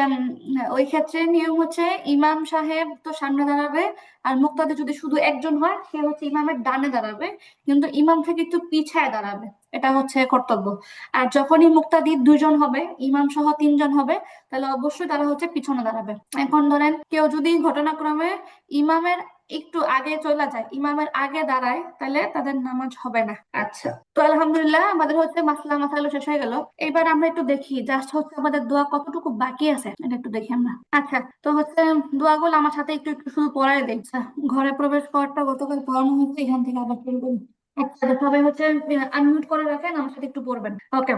ওই ক্ষেত্রে নিয়ম হচ্ছে ইমাম সাহেব তো সামনে দাঁড়াবে, আর মুক্তাদি যদি শুধু একজন হয় সে হচ্ছে ইমামের ডানে দাঁড়াবে, কিন্তু ইমাম থেকে একটু পিছায় দাঁড়াবে, এটা হচ্ছে কর্তব্য। আর যখনই মুক্তাদি দুইজন হবে, ইমাম সহ তিনজন হবে, তাহলে অবশ্যই তারা হচ্ছে পিছনে দাঁড়াবে। এখন ধরেন কেউ যদি ঘটনাক্রমে ইমামের একটু আগে চলে যায়, ইমামের আগে দাঁড়ায়, তাহলে তাদের নামাজ হবে না। আচ্ছা, তো আলহামদুলিল্লাহ আমাদের হচ্ছে মাসলা মাসাইল শেষ হয়ে গেল। এবার আমরা একটু দেখি জাস্ট হচ্ছে আমাদের দোয়া কতটুকু বাকি আছে, এটা একটু দেখি আমরা। আচ্ছা, তো হচ্ছে দোয়াগুলো আমার সাথে একটু একটু শুধু পড়াই দেখছে। ঘরে প্রবেশ করাটা গতকাল পড়ানো হচ্ছে, এখান থেকে আবার শুরু করি। আচ্ছা, সবাই হচ্ছে আনমিউট করে রাখেন, আমার সাথে একটু পড়বেন। ওকে,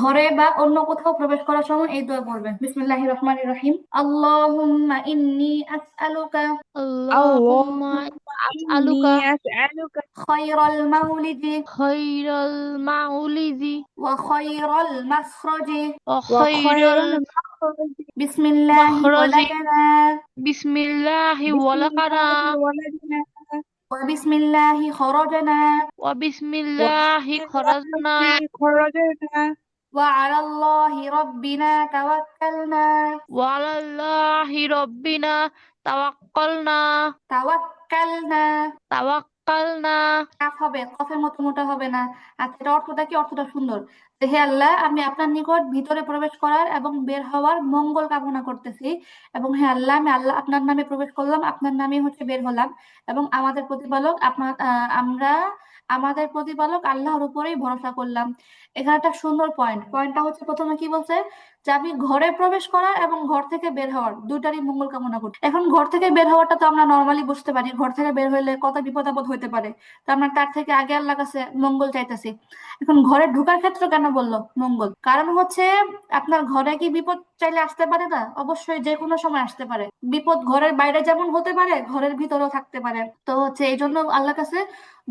ঘরে বা অন্য কোথাও প্রবেশ করার সময় এই দোয়া পড়বেন। বিসমিল্লাহির রহমানির রহিম। আল্লাহুম্মা ইন্নী আসআলুকা আল্লাহুম্মা إني আসআলুকা أسألك খায়রাল মাউলিদি খায়রাল মাউলিদি ওয়া খায়রাল মাখরাজি ওয়া وخير খায়রাল المخرج বিসমিল্লাহি মাখরাজি ওয়ালাদনা বিসমিল্লাহি بسم ওয়ালাকানা الله ولدنا ওয়া বিসমিল্লাহি খরাজনা ওয়া বিসমিল্লাহি খরাজনা وبسم خرجنا ওয়া আলাল্লাহি রাব্বিনা তাওয়াক্কালনা ওয়া আলাল্লাহি রাব্বিনা তাওয়াক্কালনা তাওয়াক্কালনা। তাওয়াক্কালনা কাফ হবে, কফের মতো মোটা হবে না। আচ্ছা, এটা অর্থটা কি? অর্থটা সুন্দর, যে হে আল্লাহ, আমি আপনার নিকট ভিতরে প্রবেশ করার এবং বের হওয়ার মঙ্গল কামনা করতেছি, এবং হে আল্লাহ, আমি আল্লাহ আপনার নামে প্রবেশ করলাম, আপনার নামে হচ্ছে বের হলাম, এবং আমাদের প্রতিপালক আমরা আমাদের প্রতিপালক আল্লাহর উপরেই ভরসা করলাম। এখানে একটা সুন্দর পয়েন্টটা হচ্ছে প্রথমে কি বলছে, যে আমি ঘরে প্রবেশ করার এবং ঘর থেকে বের হওয়ার দুইটারই মঙ্গল কামনা করি। এখন ঘর থেকে বের হওয়াটা তো আমরা নর্মালি বুঝতে পারি, ঘর থেকে বের হইলে কত বিপদ আপদ হইতে পারে, তো আমরা তার থেকে আগে আল্লাহর কাছে মঙ্গল চাইতেছি। এখন ঘরে ঢোকার ক্ষেত্রে কেন বললো মঙ্গল? কারণ হচ্ছে আপনার ঘরে কি বিপদ চাইলে আসতে পারে না? অবশ্যই যে কোনো সময় আসতে পারে। বিপদ ঘরের বাইরে যেমন হতে পারে, ঘরের ভিতরেও থাকতে পারে। তো হচ্ছে এই জন্য আল্লাহর কাছে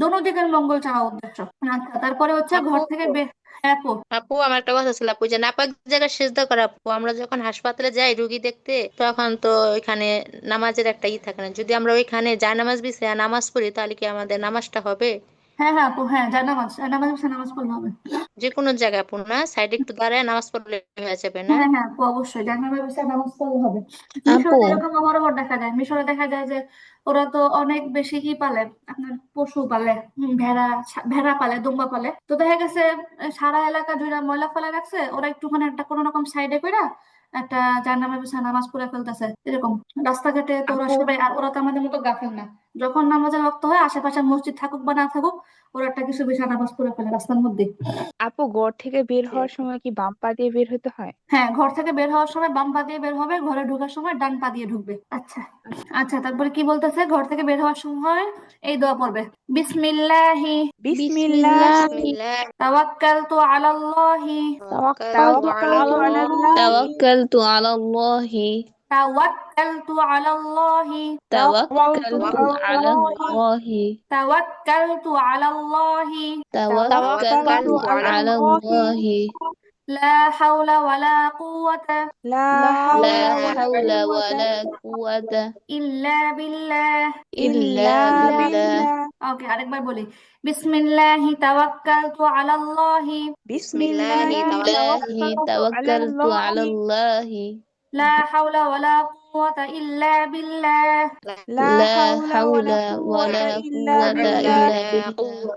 দোনো দিকের মঙ্গল চাওয়া উদ্দেশ্য। আচ্ছা, তারপরে হচ্ছে আপু ঘর থেকে বের। হ্যাঁ আপু। আপু আমার একটা কথা ছিল আপু, যে নাপাক জায়গায় সিজদা করা আপু, আমরা যখন হাসপাতালে যাই রুগী দেখতে, তখন তো ওইখানে নামাজের একটা থাকে না, যদি আমরা ওইখানে জায়নামাজ বিছিয়ে নামাজ পড়ি তাহলে কি আমাদের নামাজটা হবে? হ্যাঁ হ্যাঁ আপু, হ্যাঁ, জানামাজ নামাজ নামাজ পড়লে হবে। যে কোনো জায়গায় আপু, না সাইডে একটু দাঁড়ায় নামাজ পড়লে হয়ে যাবে না? হ্যাঁ হ্যাঁ আপু, অবশ্যই জানার ব্যবস্থা নামাজ পড়লে হবে। আপু মিশরে এরকম বরাবর দেখা যায়, মিশরে দেখা যায় যে ওরা তো অনেক বেশি কি পালে, আপনার পশু পালে, ভেড়া ভেড়া পালে, দুম্বা পালে। তো দেখা গেছে সারা এলাকা জুড়ে ময়লা ফেলা রাখছে, ওরা একটুখানি একটা কোনো রকম সাইডে কইরা একটা জানার ব্যবস্থা নামাজ পড়ে ফেলতেছে এরকম রাস্তাঘাটে। তো ওরা আপু সবাই, আর ওরা তো আমাদের মতো গাফেল না, যখন নামাজের ওয়াক্ত হয় আশেপাশে মসজিদ থাকুক বা না থাকুক, ওরা একটা কিছু বিষয় নামাজ পড়ে ফেলে রাস্তার মধ্যে। আপু ঘর থেকে বের জি হওয়ার আপু। সময় কি বাম পা দিয়ে বের হতে হয়? হ্যাঁ, ঘর থেকে বের হওয়ার সময় বাম পা দিয়ে বের হবে, ঘরে ঢোকার সময় ডান পা দিয়ে ঢুকবে। আচ্ছা। আচ্ছা, তারপরে কি বলতেছে, ঘর থেকে বের হওয়ার সময় এই দোয়া পড়বে। বিসমিল্লাহি বিসমিল্লাহ বিসমিল্লাহি বিসমিল্লাহ তাওয়াক্কালতু আলাল্লাহি তাওয়াক্কালতু তাওয়াক্কালতু আলাল্লাহি আলাল্লাহি توكلت على الله তাওয়াক্কালতু আলাল্লাহি তাওয়াক্কালতু توكلت على আলাল্লাহি الله তাওয়াক্কালতু আলাল্লাহি توكلت তাওয়াক্কালতু তাওয়াক্কালতু আলা على আলাল্লাহি الله লা হাওলা ওয়ালা কুওয়াতা লা লা لا হাওলা হাওলা ওয়ালা حول কুওয়াতা ولا قوة ইল্লা বিল্লাহ। إلا ইল্লা بالله বিল্লাহ। ওকে, আরেকবার বলি। বিসমিল্লাহি তাওয়াক্কালতু আলাল্লাহি বিসমিল্লাহি বিসমিল্লাহি بالله তাওয়াক্কালতু তাওয়াক্কালতু توكلت على আলাল্লাহি الله লা হাওলা ওয়ালা কুওয়াতা ইল্লা বিল্লাহ। লা لا হাওলা حول ওয়ালা ولا কুওয়াতা ইল্লা قوة বিল্লাহ। إلا بالله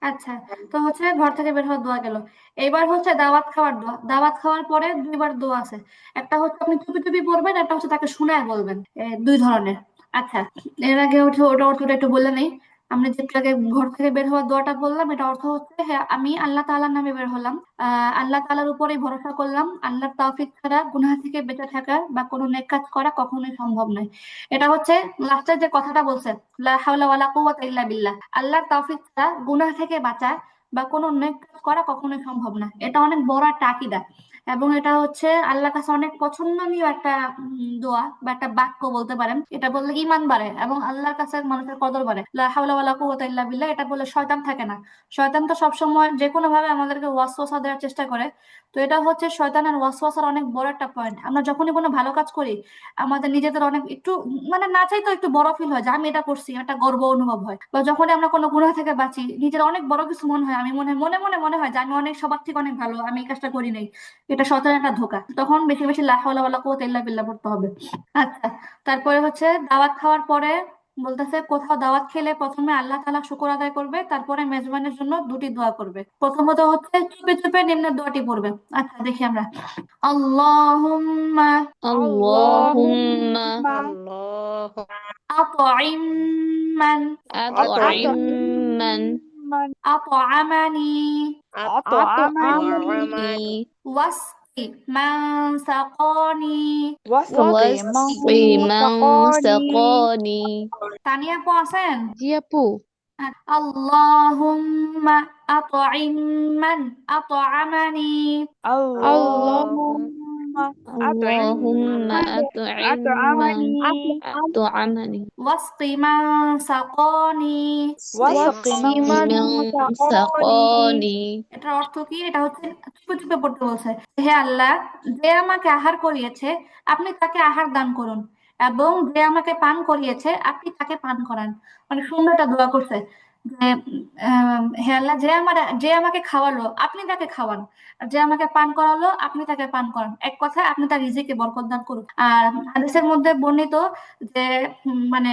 আচ্ছা, তো হচ্ছে ঘর থেকে বের হওয়ার দোয়া গেল। এইবার হচ্ছে দাওয়াত খাওয়ার দোয়া। দাওয়াত খাওয়ার পরে দুইবার দোয়া আছে। একটা হচ্ছে আপনি চুপি চুপি পড়বেন, একটা হচ্ছে তাকে শুনায় বলবেন। দুই ধরনের। আচ্ছা, এর আগে হচ্ছে ওটা অর্থটা একটু বলে নেই। আমরা যেটা আগে ঘর থেকে বের হওয়ার দোয়াটা বললাম, এটা অর্থ হচ্ছে, হ্যাঁ আমি আল্লাহ তাআলার নামে বের হলাম, আল্লাহ তাআলার উপরেই ভরসা করলাম, আল্লাহর তৌফিক ছাড়া গুনাহ থেকে বেঁচে থাকা বা কোনো নেক কাজ করা কখনোই সম্ভব নয়। এটা হচ্ছে লাস্টের যে কথাটা বলছে, লা হাওলা ওয়ালা কুওয়াতা ইল্লা বিল্লাহ, আল্লাহর তৌফিক ছাড়া গুনাহ থেকে বাঁচা বা কোনো নেক কাজ করা কখনোই সম্ভব না। এটা অনেক বড় একটা আকীদা, এবং এটা হচ্ছে আল্লাহর কাছে অনেক পছন্দনীয় একটা দোয়া বা একটা বাক্য বলতে পারেন। এটা বললে ঈমান বাড়ে এবং আল্লাহর কাছে মানুষের কদর বাড়ে। লা হাওলা ওয়ালা কুওয়াতা ইল্লা বিল্লাহ, এটা বললে শয়তান থাকে না। শয়তান তো সবসময় যে কোনো ভাবে আমাদেরকে ওয়াসওয়াসা দেওয়ার চেষ্টা করে। তো এটা হচ্ছে শয়তানের ওয়াসওয়াসার অনেক বড় একটা পয়েন্ট। আমরা যখনই কোনো ভালো কাজ করি, আমাদের নিজেদের অনেক একটু মানে না চাইতো একটু বড় ফিল হয় যে আমি এটা করছি, একটা গর্ব অনুভব হয়। বা যখনই আমরা কোনো গুনাহ থেকে বাঁচি, নিজের অনেক বড় কিছু মনে হয়, আমি মনে হয় যে আমি অনেক সবার থেকে অনেক ভালো, আমি এই কাজটা করি নাই। এটা শয়তানের একটা ধোঁকা। তখন বেশি বেশি লা হাওলা ওয়ালা কুওয়াতা ইল্লা বিল্লাহ পড়তে হবে। আচ্ছা, তারপরে হচ্ছে দাওয়াত খাওয়ার পরে বলতেছে, কোথাও দাওয়াত খেলে প্রথমে আল্লাহ তাআলা শুকর আদায় করবে, তারপরে মেজবানের জন্য দুটি দোয়া করবে। প্রথমত হচ্ছে চুপে চুপে নিম্নের দোয়াটি পড়বে। আচ্ছা, দেখি আমরা। আল্লাহুম্মা اللهم আল্লাহুম্মা আল্লাহ আত'ইম মান أطعم من মান আত'আমানি আত'আমানি أطعمني ওয়াসকি মান সাকানি। ওয়াসাকি মান واسقي من সাকানি। سقاني তানিয়া আপু আছেন? জি আপু। আল্লাহুম্মা আত'ইম মান আত'আমানি আল্লাহুম্মা আত'ইম اللهم মান أطعم من আত'আমানি أطعمني ওয়াসকি মান সাকানি। ওয়াসাকি واسقي মান من সাকানি। سقاني এটার অর্থ কি? এটা হচ্ছে চুপে চুপে পড়তে বলছে। হে আল্লাহ, যে আমাকে আহার করিয়েছে আপনি তাকে আহার দান করুন, এবং যে আমাকে পান করিয়েছে আপনি তাকে পান করান। মানে সুন্দর একটা দোয়া করছে যে হে আল্লাহ, যে আমাকে খাওয়ালো আপনি তাকে খাওয়ান, আর যে আমাকে পান করালো আপনি তাকে পান করান। এক কথায় আপনি তার রিজিকে বরকত দান করুন। আর হাদিসের মধ্যে বর্ণিত যে মানে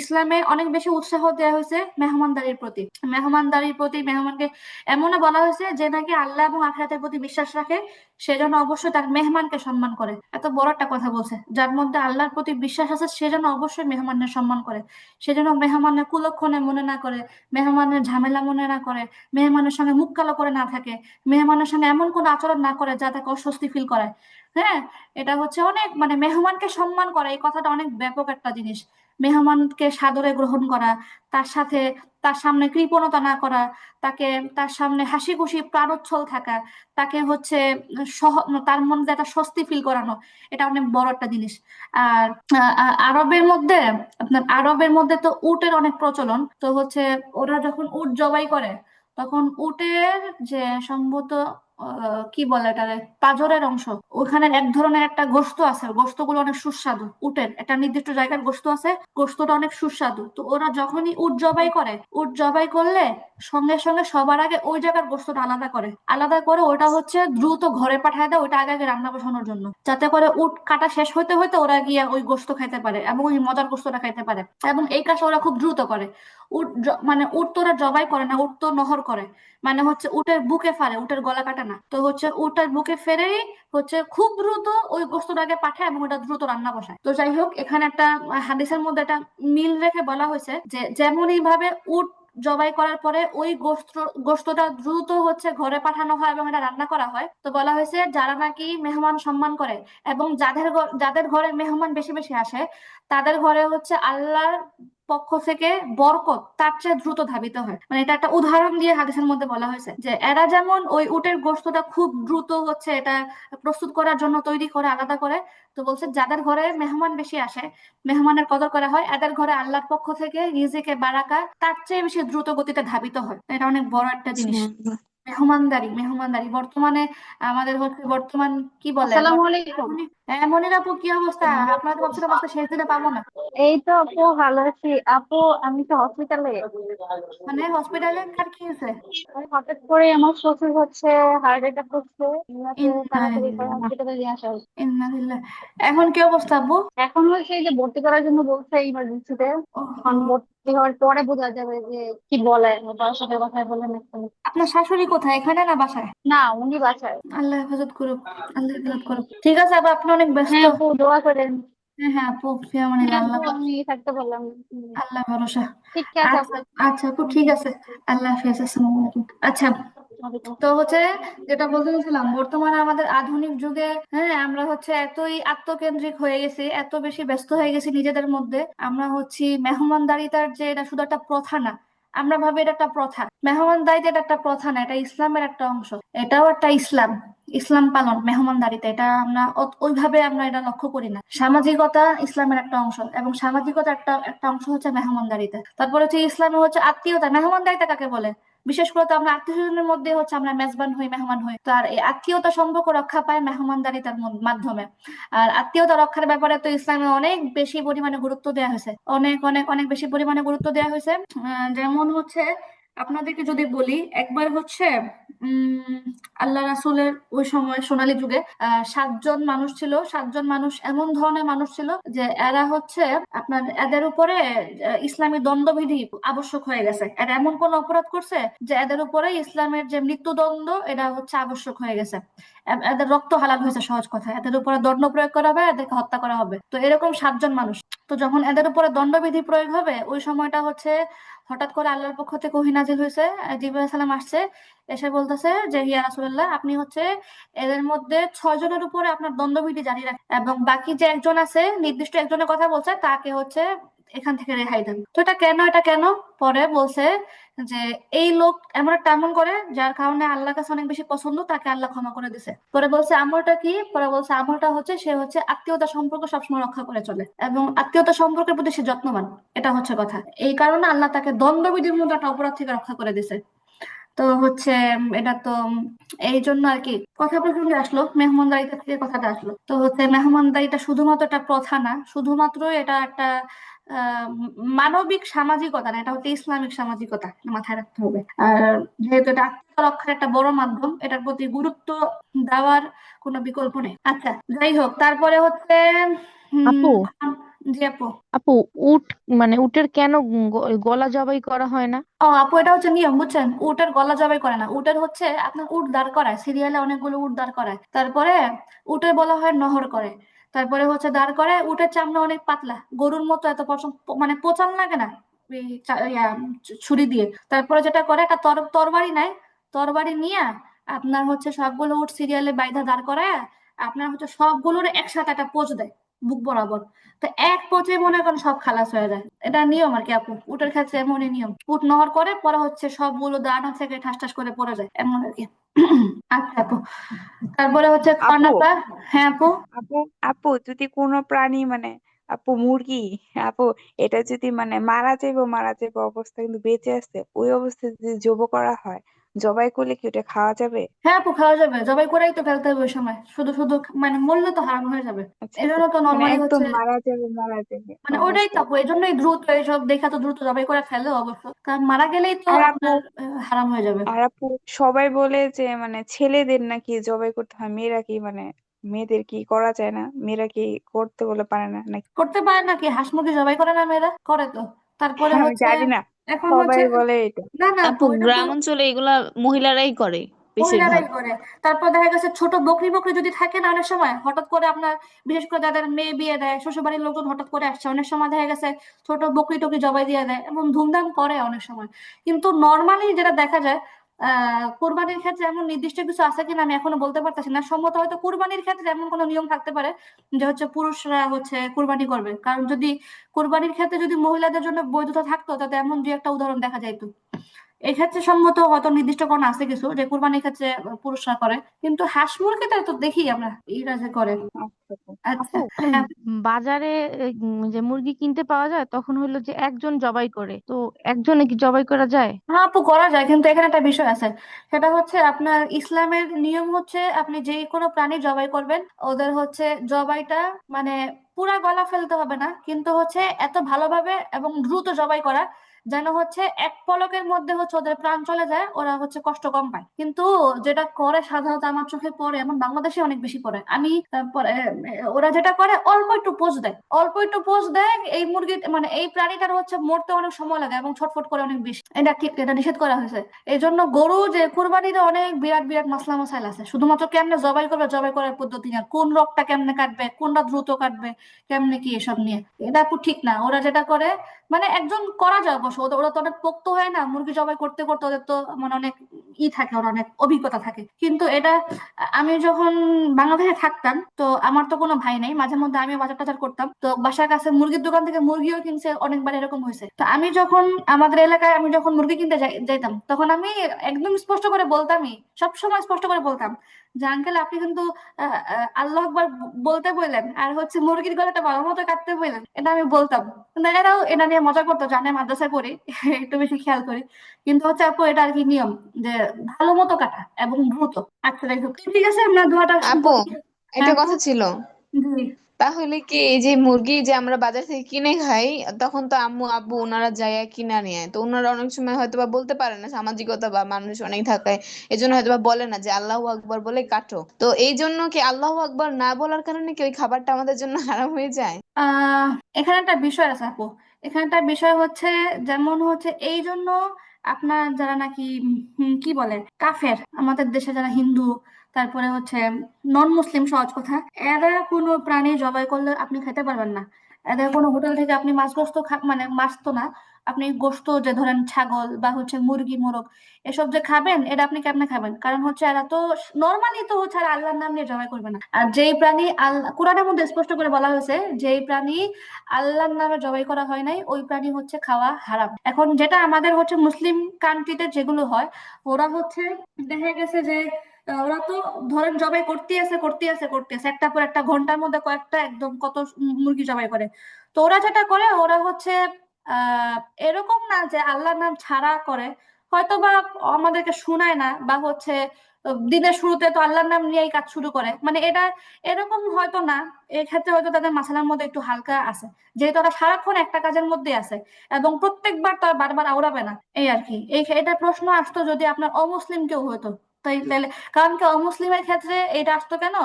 ইসলামে অনেক বেশি উৎসাহ দেওয়া হয়েছে মেহমানদারির প্রতি। মেহমানকে এমনও বলা হয়েছে যে নাকি আল্লাহ এবং আখিরাতের প্রতি বিশ্বাস রাখে, সেজন্য অবশ্যই তার মেহমানকে সম্মান করে। এত বড় একটা কথা বলছে, যার মধ্যে আল্লাহর প্রতি বিশ্বাস আছে সেজন্য অবশ্যই মেহমানের সম্মান করে, সেজন্য মেহমানের কুলক্ষণে মনে না করে, মেহমানের ঝামেলা মনে না করে, মেহমানের সঙ্গে মুখ কালো করে না থাকে, মেহমানের সঙ্গে এমন কোনো আচরণ না করে যা তাকে অস্বস্তি ফিল করায়। হ্যাঁ, এটা হচ্ছে অনেক মানে মেহমানকে সম্মান করা, এই কথাটা অনেক ব্যাপক একটা জিনিস। মেহমানকে সাদরে গ্রহণ করা, তার সাথে তার সামনে কৃপণতা না করা, তাকে তার সামনে হাসি খুশি প্রাণোচ্ছল থাকা, তাকে হচ্ছে সহ তার মধ্যে একটা স্বস্তি ফিল করানো, এটা অনেক বড় একটা জিনিস। আর আরবের মধ্যে তো উটের অনেক প্রচলন। তো হচ্ছে ওরা যখন উট জবাই করে, তখন উটের যে সম্ভবত কি বলে এটারে, পাঁজরের অংশ, ওখানে এক ধরনের একটা গোশত আছে, গোশতগুলো অনেক সুস্বাদু। উটের একটা নির্দিষ্ট জায়গার গোশত আছে, গোশতটা অনেক সুস্বাদু। তো ওরা যখনই উট জবাই করে, উট জবাই করলে সঙ্গে সঙ্গে সবার আগে ওই জায়গার গোশতটা আলাদা করে ওটা হচ্ছে দ্রুত ঘরে পাঠায় দেয়, ওইটা আগে আগে রান্না বসানোর জন্য, যাতে করে উট কাটা শেষ হইতে হইতে ওরা গিয়া ওই গোশত খাইতে পারে এবং ওই মজার গোশতটা খাইতে পারে। এবং এই কাজটা ওরা খুব দ্রুত করে। মানে উট তো ওরা জবাই করে না, উট তো নহর করে। মানে হচ্ছে উটের বুকে ফাড়ে, উটের গলা কাটা না। তো হচ্ছে উটের বুকে ফেরেই হচ্ছে খুব দ্রুত ওই গোশতটাকে পাঠায় এবং ওটা দ্রুত রান্না বসায়। তো যাই হোক, এখানে একটা হাদিসের মধ্যে একটা মিল রেখে বলা হয়েছে যে যেমনই ভাবে উট জবাই করার পরে ওই গোশতটা দ্রুত হচ্ছে ঘরে পাঠানো হয় এবং এটা রান্না করা হয়, তো বলা হয়েছে যারা নাকি মেহমান সম্মান করে এবং যাদের ঘরে মেহমান বেশি বেশি আসে, তাদের ঘরে হচ্ছে আল্লাহর পক্ষ থেকে বরকত তার চেয়ে দ্রুত ধাবিত হয়। মানে এটা একটা উদাহরণ দিয়ে হাদিসের মধ্যে বলা হয়েছে যে এরা যেমন ওই উটের গোশতটা খুব দ্রুত হচ্ছে এটা প্রস্তুত করার জন্য তৈরি করে আলাদা করে, তো বলছে যাদের ঘরে মেহমান বেশি আসে, মেহমানের কদর করা হয়, এদের ঘরে আল্লাহর পক্ষ থেকে রিজিকে বারাকা তার চেয়ে বেশি দ্রুত গতিতে ধাবিত হয়। এটা অনেক বড় একটা জিনিস। মেহমানদারি বর্তমানে আমাদের হচ্ছে বর্তমান কি বলে আসসালামু আলাইকুম। হ্যাঁ মনির আপু, কি অবস্থা? আপনার তো ভাবছিলাম আজকে শেষ দিনে পাবো না। এই তো আপু ভালো আছি। আপু আমি তো হসপিটালে, মানে হসপিটালে কার কি হয়েছে? হঠাৎ করে আমার শ্বশুর হচ্ছে হার্ট অ্যাটাক করছে, ওনাকে ইন্না তাড়াতাড়ি করে লিল্লাহ, হসপিটালে নিয়ে আসা হয়েছে। ইন্না লিল্লাহ। এখন কি অবস্থা আব্বু? এখন হচ্ছে এই যে ভর্তি করার জন্য বলছে ইমার্জেন্সিতে। এখন ওহো, ভর্তি হওয়ার পরে বোঝা যাবে যে কি বলে, বাবার সাথে কথা বলেন এখন। আপনার শাশুড়ি কোথায়, এখানে না বাসায়? না, উনি বাসায়। আল্লাহ হেফাজত করুক, আল্লাহ হেফাজত করুক। ঠিক আছে আপু, আপনি অনেক ব্যস্ত। হ্যাঁ আপু দোয়া করেন। হ্যাঁ হ্যাঁ আপু, ফিয়ামানিল্লাহ, হ্যাঁ আপু আল্লাহ আমি থাকতে পারলাম না। আল্লাহ ভরসা। ঠিক আছে আচ্ছা আপু। আচ্ছা আপু, ঠিক আছে। আল্লাহ হাফেজ, আসসালামু আলাইকুম। আচ্ছা, তো হচ্ছে যেটা বলতে চাইছিলাম, বর্তমানে আমাদের আধুনিক যুগে হ্যাঁ আমরা হচ্ছে এতই আত্মকেন্দ্রিক হয়ে গেছি, এত বেশি ব্যস্ত হয়ে গেছি নিজেদের মধ্যে। আমরা হচ্ছে মেহমানদারিতার যে এটা শুধু একটা প্রথা না, আমরা ভাবি এটা একটা প্রথা। মেহমানদারিতা এটা একটা প্রথা না, এটা ইসলামের একটা অংশ। এটাও একটা ইসলাম, ইসলাম পালন মেহমানদারিতা। এটা আমরা ওইভাবে আমরা এটা লক্ষ্য করি না। সামাজিকতা ইসলামের একটা অংশ, এবং সামাজিকতা একটা একটা অংশ হচ্ছে মেহমানদারিতা। তারপরে হচ্ছে ইসলামে হচ্ছে আত্মীয়তা। মেহমানদারিতা কাকে বলে? বিশেষ করে তো আমরা আত্মীয় স্বজনের মধ্যে হচ্ছে আমরা মেজবান হই, মেহমান হই। তো আর এই আত্মীয়তা সম্পর্ক রক্ষা পায় মেহমানদারিতার মাধ্যমে। আর আত্মীয়তা রক্ষার ব্যাপারে তো ইসলামে অনেক বেশি পরিমাণে গুরুত্ব দেওয়া হয়েছে, অনেক অনেক অনেক বেশি পরিমাণে গুরুত্ব দেওয়া হয়েছে। যেমন হচ্ছে আপনাদেরকে যদি বলি, একবার হচ্ছে উম আল্লাহ রাসূলের ওই সময় সোনালী যুগে 7 জন মানুষ ছিল। 7 জন মানুষ এমন ধরনের মানুষ ছিল যে এরা হচ্ছে আপনার এদের উপরে ইসলামী দণ্ডবিধি আবশ্যক হয়ে গেছে। এরা এমন কোন অপরাধ করছে যে এদের উপরে ইসলামের যে মৃত্যুদণ্ড এটা হচ্ছে আবশ্যক হয়ে গেছে। এদের রক্ত হালাল হয়েছে, সহজ কথা। এদের উপরে দণ্ড প্রয়োগ করা হবে, এদেরকে হত্যা করা হবে। তো এরকম 7 জন মানুষ। তো যখন এদের উপরে দণ্ডবিধি প্রয়োগ হবে, ওই সময়টা হচ্ছে হঠাৎ করে আল্লাহর পক্ষ থেকে ওহী নাজিল হয়েছে। জিবরাইল সালাম আসছে, এসে বলতেছে যে ইয়া রাসূলুল্লাহ, আপনি হচ্ছে এদের মধ্যে 6 জনের উপরে আপনার দণ্ডবিধি জারি রাখেন, এবং বাকি যে একজন আছে, নির্দিষ্ট একজনের কথা বলছে, তাকে হচ্ছে এখান থেকে রেহাই দেন। তো এটা কেন, এটা কেন? পরে বলছে যে এই লোক এমন একটা আমল করে যার কারণে আল্লাহর কাছে অনেক বেশি পছন্দ, তাকে আল্লাহ ক্ষমা করে দিছে। পরে বলছে আমলটা কি? পরে বলছে আমলটা হচ্ছে সে হচ্ছে আত্মীয়তা সম্পর্ক সবসময় রক্ষা করে চলে, এবং আত্মীয়তা সম্পর্কের প্রতি সে যত্নবান। এটা হচ্ছে কথা। এই কারণে আল্লাহ তাকে দণ্ডবিধির মতো একটা অপরাধ থেকে রক্ষা করে দিছে। তো হচ্ছে এটা তো এই জন্য আর কি কথা প্রসঙ্গে আসলো, মেহমানদারিটা থেকে কথাটা আসলো। তো হচ্ছে মেহমানদারিটা শুধুমাত্র একটা প্রথা না, শুধুমাত্র এটা একটা মানবিক সামাজিকতা না, এটা হচ্ছে ইসলামিক সামাজিকতা, মাথায় রাখতে হবে। আর যেহেতু এটা আত্মীয়তা রক্ষার একটা বড় মাধ্যম, এটার প্রতি গুরুত্ব দেওয়ার কোনো বিকল্প নেই। আচ্ছা, যাই হোক, তারপরে হচ্ছে আপু জি আপু। আপু উট মানে উটের কেন গলা জবাই করা হয় না? ও আপু, এটা হচ্ছে নিয়ম, বুঝছেন? উটের গলা জবাই করে না। উটের হচ্ছে আপনার উট দাঁড় করায়, সিরিয়ালে অনেকগুলো উট দাঁড় করায়। তারপরে উটের বলা হয় নহর করে। তারপরে হচ্ছে দাঁড় করে। উটের চামড়া অনেক পাতলা, গরুর মতো এত মানে পোঁচান লাগে না এই ছুরি দিয়ে। তারপরে যেটা করে, একটা তরবারি নাই, তরবারি নিয়ে আপনার হচ্ছে সবগুলো উট সিরিয়ালে বাইধা দাঁড় করায় আপনার হচ্ছে সবগুলোর একসাথে একটা পোঁচ দেয় বুক বরাবর। তো এক পচে মনে করেন সব খালাস হয়ে যায়। এটা নিয়ম আর কি আপু, উটের ক্ষেত্রে এমনই নিয়ম। উট নহর করে, পরে হচ্ছে সবগুলো দাঁড়ানো থেকে ঠাস ঠাস করে পড়ে যায়, এমন আর কি। আচ্ছা আপু, তারপরে হচ্ছে আপু কর্নাকা। হ্যাঁ আপু। আপু আপু যদি কোনো প্রাণী মানে আপু মুরগি, আপু এটা যদি মানে মারা যাইবো অবস্থা কিন্তু বেঁচে আছে, ওই অবস্থায় যদি জবাই করা হয়, জবাই করলে কি ওটা খাওয়া যাবে? হ্যাঁ আপু, খাওয়া যাবে। জবাই করেই তো ফেলতে হবে ওই সময়। শুধু শুধু মানে মরলে তো হারাম হয়ে যাবে। আচ্ছা এই আচ্ছা, জন্য তো মানে নর্মালি একদম হচ্ছে মারা যাবে মানে ওইটাই তো অবস্থায়। আপু, এই জন্যই দ্রুত এইসব দেখা তো দ্রুত জবাই করে ফেলে অবশ্য, কারণ মারা গেলেই তো আর আপু আপনার হারাম হয়ে যাবে। আর আপু সবাই বলে যে মানে ছেলেদের নাকি জবাই করতে হয়, মেয়েরা কি মানে মেয়েদের কি করা যায় না? মেয়েরা কি করতে বলে পারে না নাকি? করতে পারে নাকি? হাঁস মুরগি জবাই করে না মেয়েরা? করে তো। তারপরে আমি হচ্ছে জানি না, এখন হচ্ছে সবাই বলে এটা। না না আপু, আপু এটা তো গ্রাম অঞ্চলে এগুলা মহিলারাই করে বেশিরভাগ। মহিলারাই করে। তারপর দেখা গেছে ছোট বকরি বকরি যদি থাকে না, অনেক সময় হঠাৎ করে আপনার, বিশেষ করে যাদের মেয়ে বিয়ে দেয়, শ্বশুর বাড়ির লোকজন হঠাৎ করে আসছে, অনেক সময় দেখা গেছে ছোট বকরি টকরি জবাই দিয়ে দেয়, এবং ধুমধাম করে অনেক সময়। কিন্তু নর্মালি যেটা দেখা যায়, কোরবানির ক্ষেত্রে এমন নির্দিষ্ট কিছু আছে কিনা আমি এখনো বলতে পারতেছি না। সম্ভবত হয়তো কোরবানির ক্ষেত্রে এমন কোনো নিয়ম থাকতে পারে যে হচ্ছে পুরুষরা হচ্ছে কোরবানি করবে। কারণ যদি কোরবানির ক্ষেত্রে যদি মহিলাদের জন্য বৈধতা থাকতো, তাতে এমন দুই একটা উদাহরণ দেখা যাইতো। এক্ষেত্রে সম্মত হয়তো নির্দিষ্টকরণ আছে কিছু যে কুরবানির ক্ষেত্রে পুরুষরা করে, কিন্তু হাঁস মুরগিটা তো দেখি আমরা এরা যে করে। আচ্ছা আচ্ছা। আচ্ছা, আপু হ্যাঁ। বাজারে যে মুরগি কিনতে পাওয়া যায় তখন হলো যে একজন জবাই করে, তো একজনে কি জবাই করা যায়? হ্যাঁ আপু, করা যায়, কিন্তু এখানে একটা বিষয় আছে। সেটা হচ্ছে আপনার ইসলামের নিয়ম হচ্ছে আপনি যে কোনো প্রাণী জবাই করবেন, ওদের হচ্ছে জবাইটা মানে পুরা গলা ফেলতে হবে না, কিন্তু হচ্ছে এত ভালোভাবে এবং দ্রুত জবাই করা যেন হচ্ছে এক পলকের মধ্যে হচ্ছে ওদের প্রাণ চলে যায়, ওরা হচ্ছে কষ্ট কম পায়। কিন্তু যেটা করে সাধারণত আমার চোখে পড়ে, এবং বাংলাদেশে অনেক বেশি পড়ে, আমি তারপরে ওরা যেটা করে অল্প একটু পোজ দেয়, অল্প একটু পোজ দেয়। এই মুরগি মানে এই প্রাণীটার হচ্ছে মরতে অনেক সময় লাগে এবং ছটফট করে অনেক বেশি। এটা ঠিক, এটা নিষেধ করা হয়েছে। এই জন্য গরু যে কুরবানিতে অনেক বিরাট বিরাট মাসলা মশাইল আছে, শুধুমাত্র কেমনে জবাই করবে, জবাই করার পদ্ধতি না, কোন রগটা কেমনে কাটবে, কোনটা দ্রুত কাটবে, কেমনে কি, এসব নিয়ে এটা আপু ঠিক না। ওরা যেটা করে মানে একজন করা যায় অবশ্য, ওরা তো অনেক পোক্ত হয় না মুরগি জবাই করতে করতে, ওদের তো মানে অনেক থাকে, ওরা অনেক অভিজ্ঞতা থাকে। কিন্তু এটা আমি যখন বাংলাদেশে থাকতাম, তো আমার তো কোনো ভাই নেই, মাঝে মধ্যে আমি বাজার টাজার করতাম, তো বাসার কাছে মুরগির দোকান থেকে মুরগিও কিনছে, অনেকবার এরকম হয়েছে। তো আমি যখন আমাদের এলাকায় আমি যখন মুরগি কিনতে যাইতাম, তখন আমি একদম স্পষ্ট করে বলতামই, সবসময় স্পষ্ট করে বলতাম যে আঙ্কেল আপনি কিন্তু আল্লাহ আকবার বলতে বললেন, আর হচ্ছে মুরগির গলাটা ভালো মতো কাটতে বললেন, এটা আমি বলতাম। কিন্তু এরাও এটা নিয়ে মজা করতো, জানে মাদ্রাসায় পড়ি একটু বেশি খেয়াল করি। কিন্তু হচ্ছে আপু এটা আর কি নিয়ম, যে ভালো মতো কাটা এবং দ্রুত। আচ্ছা দেখো, ঠিক আছে, আমরা দোয়াটা আপু, বলি। হ্যাঁ একটা আপু। কথা ছিল। জি। তাহলে কি এই যে মুরগি যে আমরা বাজার থেকে কিনে খাই, তখন তো আম্মু আব্বু ওনারা যায় কিনে নিয়ে আয়। তো ওনারা অনেক সময় হয়তো বা বলতে পারে না, সামাজিকতা বা মানুষ অনেক থাকায় এজন্য হয়তো বা বলে না যে আল্লাহু আকবার বলে কাটো। তো এই জন্য কি আল্লাহু আকবার না বলার কারণে কি ওই খাবারটা আমাদের জন্য হারাম হয়ে যায়? আহ এখানে একটা বিষয় আছে আপু। এখানে একটা বিষয় হচ্ছে, যেমন হচ্ছে এই জন্য আপনার যারা নাকি কি বলে কাফের, আমাদের দেশে যারা হিন্দু, তারপরে হচ্ছে নন মুসলিম, সহজ কথা, এরা কোনো প্রাণী জবাই করলে আপনি খেতে পারবেন না। এদের কোনো হোটেল থেকে আপনি মাছ গোস্ত মানে মাছ তো না, আপনি গোস্ত যে ধরেন ছাগল বা হচ্ছে মুরগি মোরগ এসব যে খাবেন, এটা আপনি কেমনে খাবেন? কারণ হচ্ছে এরা তো নর্মালি তো হচ্ছে আর আল্লাহর নাম নিয়ে জবাই করবে না। আর যেই প্রাণী আল্লাহ কোরআনের মধ্যে স্পষ্ট করে বলা হয়েছে, যেই প্রাণী আল্লাহর নামে জবাই করা হয় নাই, ওই প্রাণী হচ্ছে খাওয়া হারাম। এখন যেটা আমাদের হচ্ছে মুসলিম কান্ট্রিতে যেগুলো হয়, ওরা হচ্ছে দেখা গেছে যে ওরা তো ধরেন জবাই করতে আছে একটা পর একটা, ঘন্টার মধ্যে কয়েকটা একদম কত মুরগি জবাই করে। তো ওরা যেটা করে, ওরা হচ্ছে আহ এরকম না যে আল্লাহর নাম ছাড়া করে, হয়তো বা আমাদেরকে শুনায় না, বা হচ্ছে দিনের শুরুতে তো আল্লাহর নাম নিয়েই কাজ শুরু করে, মানে এটা এরকম হয়তো না। এক্ষেত্রে হয়তো তাদের মাসালার মধ্যে একটু হালকা আছে, যেহেতু তারা সারাক্ষণ একটা কাজের মধ্যে আছে এবং প্রত্যেকবার তার বারবার আওড়াবে না, এই আর কি। এটা প্রশ্ন আসতো যদি আপনার অমুসলিম কেউ হতো, তাই তাহলে, কারণ কি অমুসলিমের ক্ষেত্রে এটা আসতো কেন?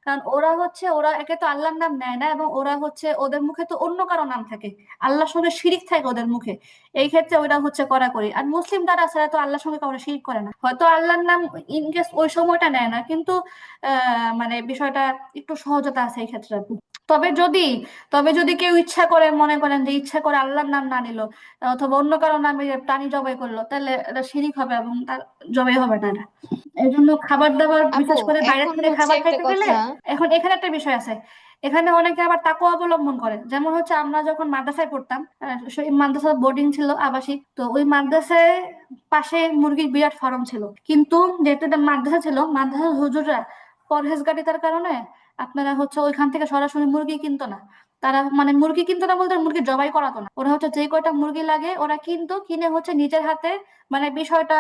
কারণ ওরা একে তো আল্লাহর নাম নেয় না, এবং ওরা হচ্ছে ওদের মুখে তো অন্য কারো নাম থাকে, আল্লাহর সঙ্গে শিরিক থাকে ওদের মুখে। এই ক্ষেত্রে ওইটা হচ্ছে কড়াকড়ি। আর মুসলিম তারা ছাড়া তো আল্লাহর সঙ্গে কারো শিরিক করে না, হয়তো আল্লাহর নাম ইনকেস ওই সময়টা নেয় না, কিন্তু মানে বিষয়টা একটু সহজতা আছে এই ক্ষেত্রে আর কি। তবে যদি তবে যদি কেউ ইচ্ছা করে, মনে করেন যে ইচ্ছা করে আল্লাহর নাম না নিল, অথবা অন্য কারো নামে প্রাণী জবাই করলো, তাহলে এটা শিরিক হবে এবং তার জবাই হবে না এটা। এই জন্য খাবার দাবার, আপু, বিশেষ করে বাইরে এখন থেকে হচ্ছে খাবার একটা খাইতে গেলে, কথা। এখন এখানে একটা বিষয় আছে। এখানে অনেকে আবার তাকওয়া অবলম্বন করে, যেমন হচ্ছে আমরা যখন মাদ্রাসায় পড়তাম, সেই মাদ্রাসা বোর্ডিং ছিল, আবাসিক, তো ওই মাদ্রাসায় পাশে মুরগির বিরাট ফার্ম ছিল, কিন্তু যেহেতু এটা মাদ্রাসা ছিল, মাদ্রাসার হুজুররা পরহেজগারিতার কারণে আপনারা হচ্ছে ওইখান থেকে সরাসরি মুরগি কিনতো না। তারা মানে মুরগি কিনতো না বলতে মুরগি জবাই করাতো না, ওরা হচ্ছে যে কয়টা মুরগি লাগে ওরা কিনতো, কিনে হচ্ছে নিজের হাতে, মানে বিষয়টা